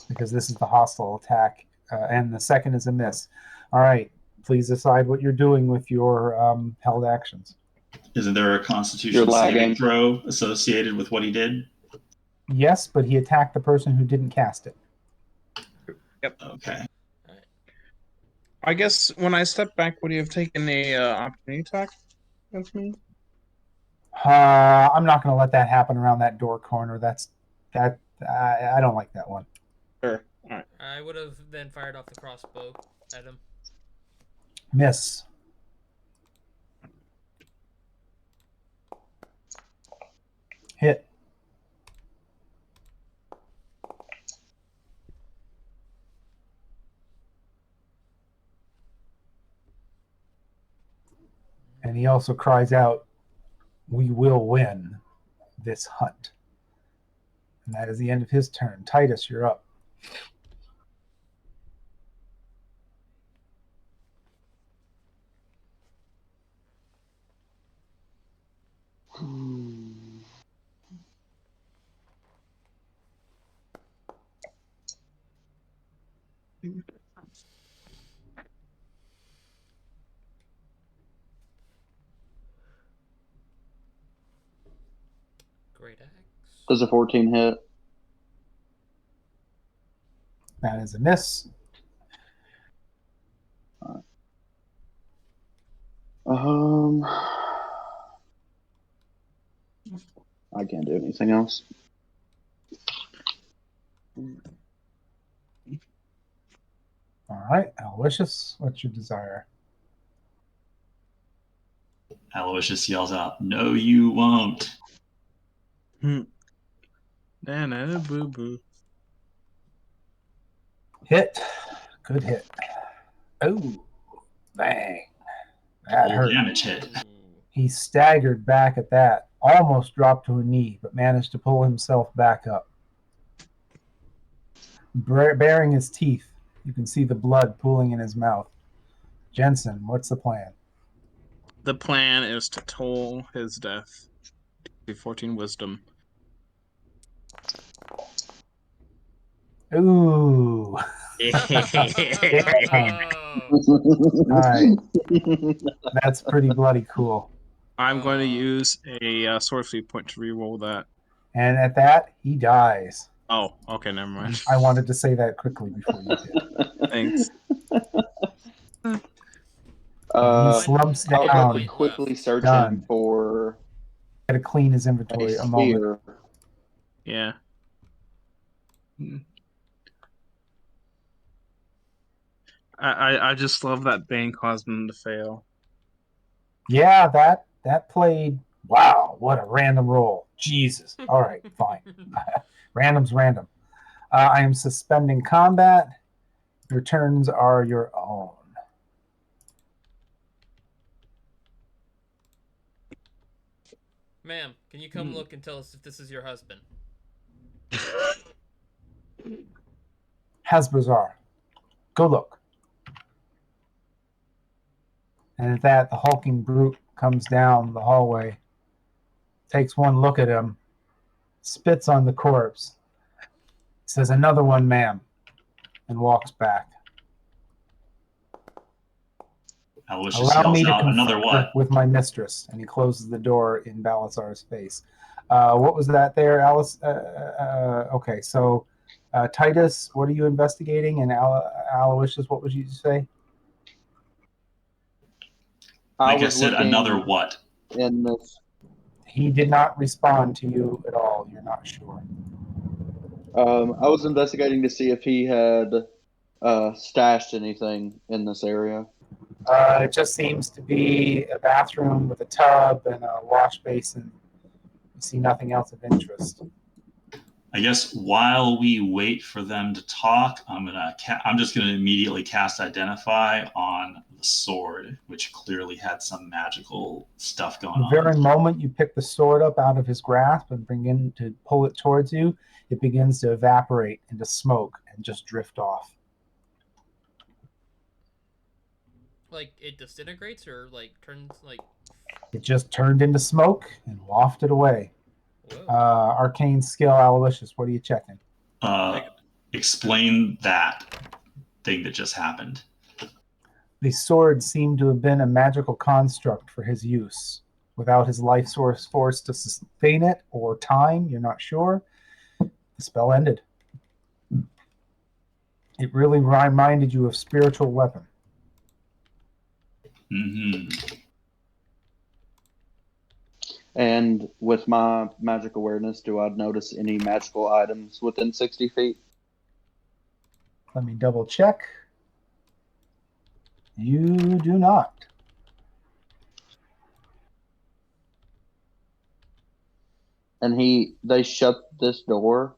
Because this is the hostile attack, and the second is a miss. All right, please decide what you're doing with your held actions. Isn't there a Constitution saving throw associated with what he did? Yes, but he attacked the person who didn't cast it. Yep. Okay. I guess when I step back, would you have taken a opportunity attack against me? I'm not going to let that happen around that door corner. I don't like that one. Sure. All right. I would have then fired off the crossbow at him. Miss. Hit. And he also cries out, "We will win this hunt." And that is the end of his turn. Titus, you're up. Great axe. Does a 14 hit? That is a miss. I can't do anything else. All right, Aloysius, what's your desire? Aloysius yells out, "No, you won't." Boo boo. Hit. Good hit. Oh, bang. That Full hurt. damage hit. He staggered back at that, almost dropped to a knee, but managed to pull himself back up. Baring his teeth, you can see the blood pooling in his mouth. Jensen, what's the plan? The plan is to toll his death. 14 wisdom. Ooh. Alright. That's pretty bloody cool. I'm going to use a sorcery point to reroll that. And at that, he dies. Oh, okay, never mind. I wanted to say that quickly before you did. Thanks. He slumps I'll down. go quickly searching Done. for Got to clean his inventory a moment. spear. Yeah. I just love that Bane caused him to fail. Yeah, that played. Wow, what a random roll. Jesus. All right, fine. Random's random. I am suspending combat. Your turns are your own. Ma'am, can you come look and tell us if this is your husband? Hasbazar, go look. And at that, the hulking brute comes down the hallway, takes one look at him, spits on the corpse, says, "Another one, ma'am," and walks back. Aloysius Allow yells me to out, "Another confer what?" with my mistress, and he closes the door in Balasar's face. What was that there, Alice? Okay, so Titus, what are you investigating? And Aloysius, what would you say? I think I said another what? In this, He did not respond to you at all. You're not sure. I was investigating to see if he had stashed anything in this area. It just seems to be a bathroom with a tub and a wash basin. You see nothing else of interest. I guess while we wait for them to talk, I'm just gonna immediately cast Identify on the sword, which clearly had some magical stuff going The on. very moment you pick the sword up out of his grasp and begin to pull it towards you, it begins to evaporate into smoke and just drift off. Like, it disintegrates or, like, turns, like... It just turned into smoke and wafted away. Arcane skill, Aloysius, what are you checking? Explain that thing that just happened. The sword seemed to have been a magical construct for his use. Without his life source force to sustain it, or time, you're not sure, the spell ended. It really reminded you of spiritual weapon. Mm-hmm. And with my magic awareness, do I notice any magical items within 60 feet? Let me double check. You do not. And they shut this door.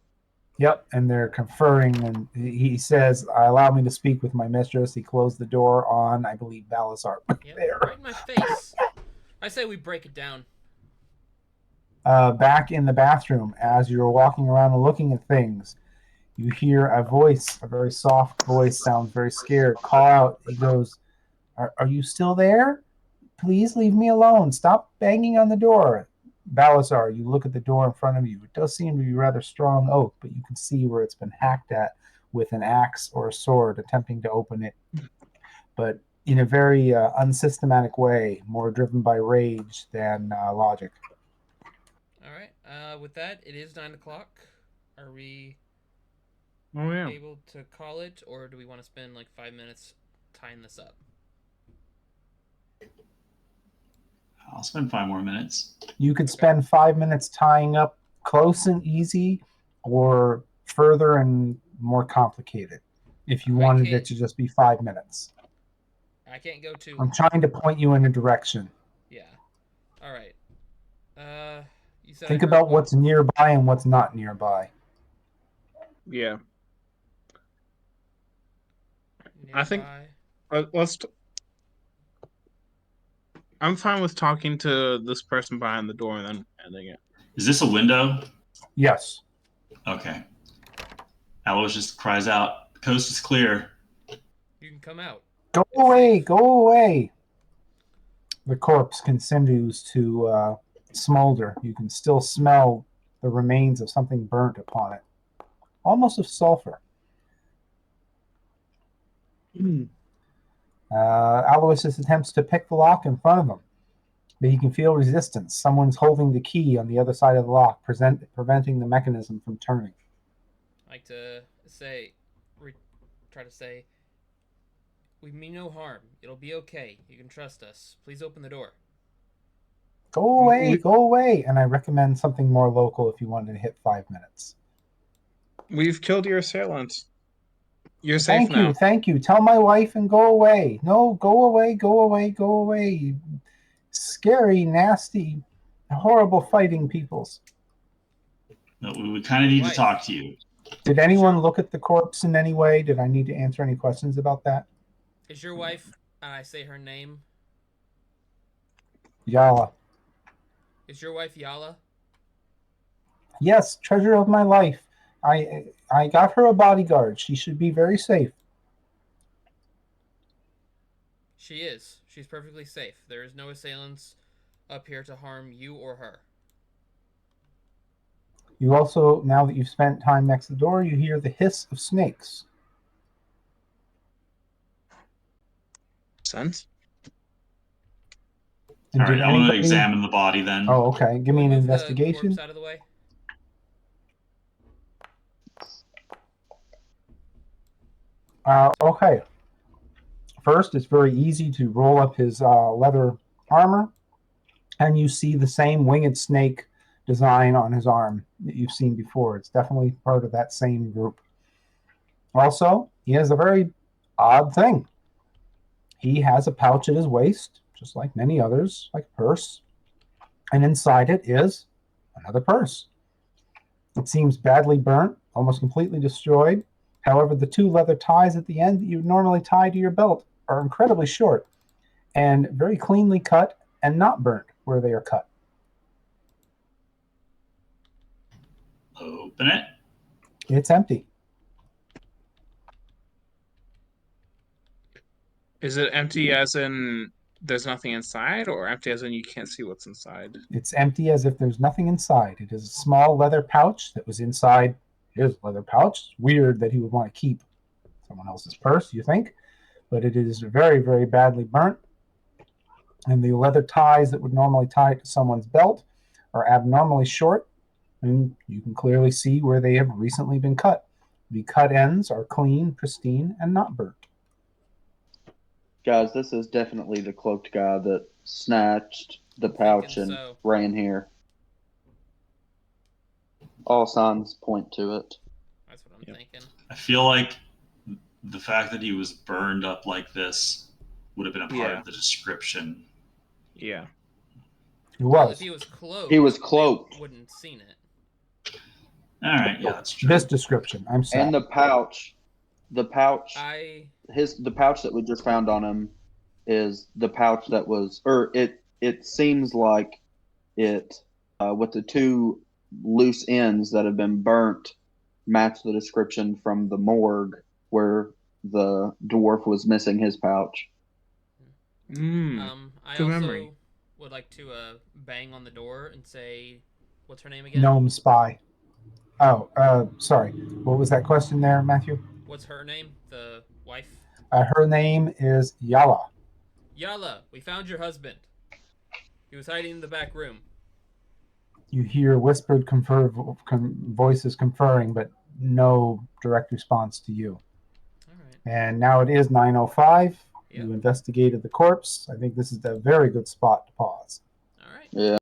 Yep, and they're conferring, and he says, "Allow me to speak with my mistress." He closed the door on, I believe, Balasar. Yep, There. right in my face. I say we break it down. Back in the bathroom, as you're walking around and looking at things, you hear a voice, a very soft voice, sounds very scared. Call out. He goes, Are you still there? Please leave me alone. Stop banging on the door. Balasar, you look at the door in front of you. It does seem to be rather strong oak, but you can see where it's been hacked at with an axe or a sword, attempting to open it. But in a very unsystematic way, more driven by rage than logic. All right. With that, it is 9 o'clock. Are we able to call it, or do we want to spend like 5 minutes tying this up? I'll spend 5 more minutes. You could spend 5 minutes tying up close and easy, or further and more complicated, if you wanted it to just be 5 minutes. I can't go too. I'm trying to point you in a direction. Yeah. You said Think I heard about what? what's nearby and what's not nearby. Yeah. I think- Nearby. I'm fine with talking to this person behind the door and then ending it. Is this a window? Yes. Okay. Alois just cries out, "The coast is clear." You can come out. Go It's away! safe. Go away! The corpse continues to smolder. You can still smell the remains of something burnt upon it, almost of sulfur. Aloysius attempts to pick the lock in front of him, but he can feel resistance. Someone's holding the key on the other side of the lock, preventing the mechanism from turning. I like to try to say, we mean no harm. It'll be okay. You can trust us. Please open the door. Go away, go away. And I recommend something more local if you wanted to hit 5 minutes. We've killed your assailants. You're safe now. Thank you. Tell my wife and go away. No, go away, go away, go away. You scary, nasty, horrible fighting peoples. No, we kind of need to Wife. talk to you. Did anyone look at the corpse in any way? Did I need to answer any questions about that? Is your wife, I say her name, Yala. is your wife Yala? Yes, treasure of my life. I got her a bodyguard. She should be very safe. She is. She's perfectly safe. There is no assailants up here to harm you or her. You also, now that you've spent time next to the door, you hear the hiss of snakes. Sense? And All right, did I want to anybody- examine the body then. Oh, okay. Give me Can an we move the investigation. corpse out of the way? Okay. First, it's very easy to roll up his leather armor, and you see the same winged snake design on his arm that you've seen before. It's definitely part of that same group. Also, he has a very odd thing. He has a pouch at his waist, just like many others, like a purse, and inside it is another purse. It seems badly burnt, almost completely destroyed. However, the two leather ties at the end that you normally tie to your belt are incredibly short and very cleanly cut and not burnt where they are cut. Open it. It's empty. Is it empty as in there's nothing inside, or empty as in you can't see what's inside? It's empty as if there's nothing inside. It is a small leather pouch that was inside his leather pouch. It's weird that he would want to keep someone else's purse, you think, but it is very, very badly burnt. And the leather ties that would normally tie it to someone's belt are abnormally short, and you can clearly see where they have recently been cut. The cut ends are clean, pristine, and not burnt. Guys, this is definitely the cloaked guy that snatched the pouch and so. ran here. All signs point to it. That's what I'm thinking. I feel like the fact that he was burned up like this would have been a part of the description. Yeah. It Well, was. if he was cloaked, He was cloaked. they wouldn't have seen it. All right, yeah, that's true. This description, I'm sorry. And the pouch, the pouch that we just found on him is the pouch that was, or it seems like it, with the two loose ends that have been burnt, match the description from the morgue where the dwarf was missing his pouch. I good also memory. would like to bang on the door and say, what's her name again? Gnome spy. Oh, sorry. What was that question there, Matthew? What's her name? The wife? Her name is Yala. Yala, we found your husband. He was hiding in the back room. You hear whispered voices conferring, but no direct response to you. All right. And now it is 9:05. Yep. You investigated the corpse. I think this is a very good spot to pause. All right. Yeah.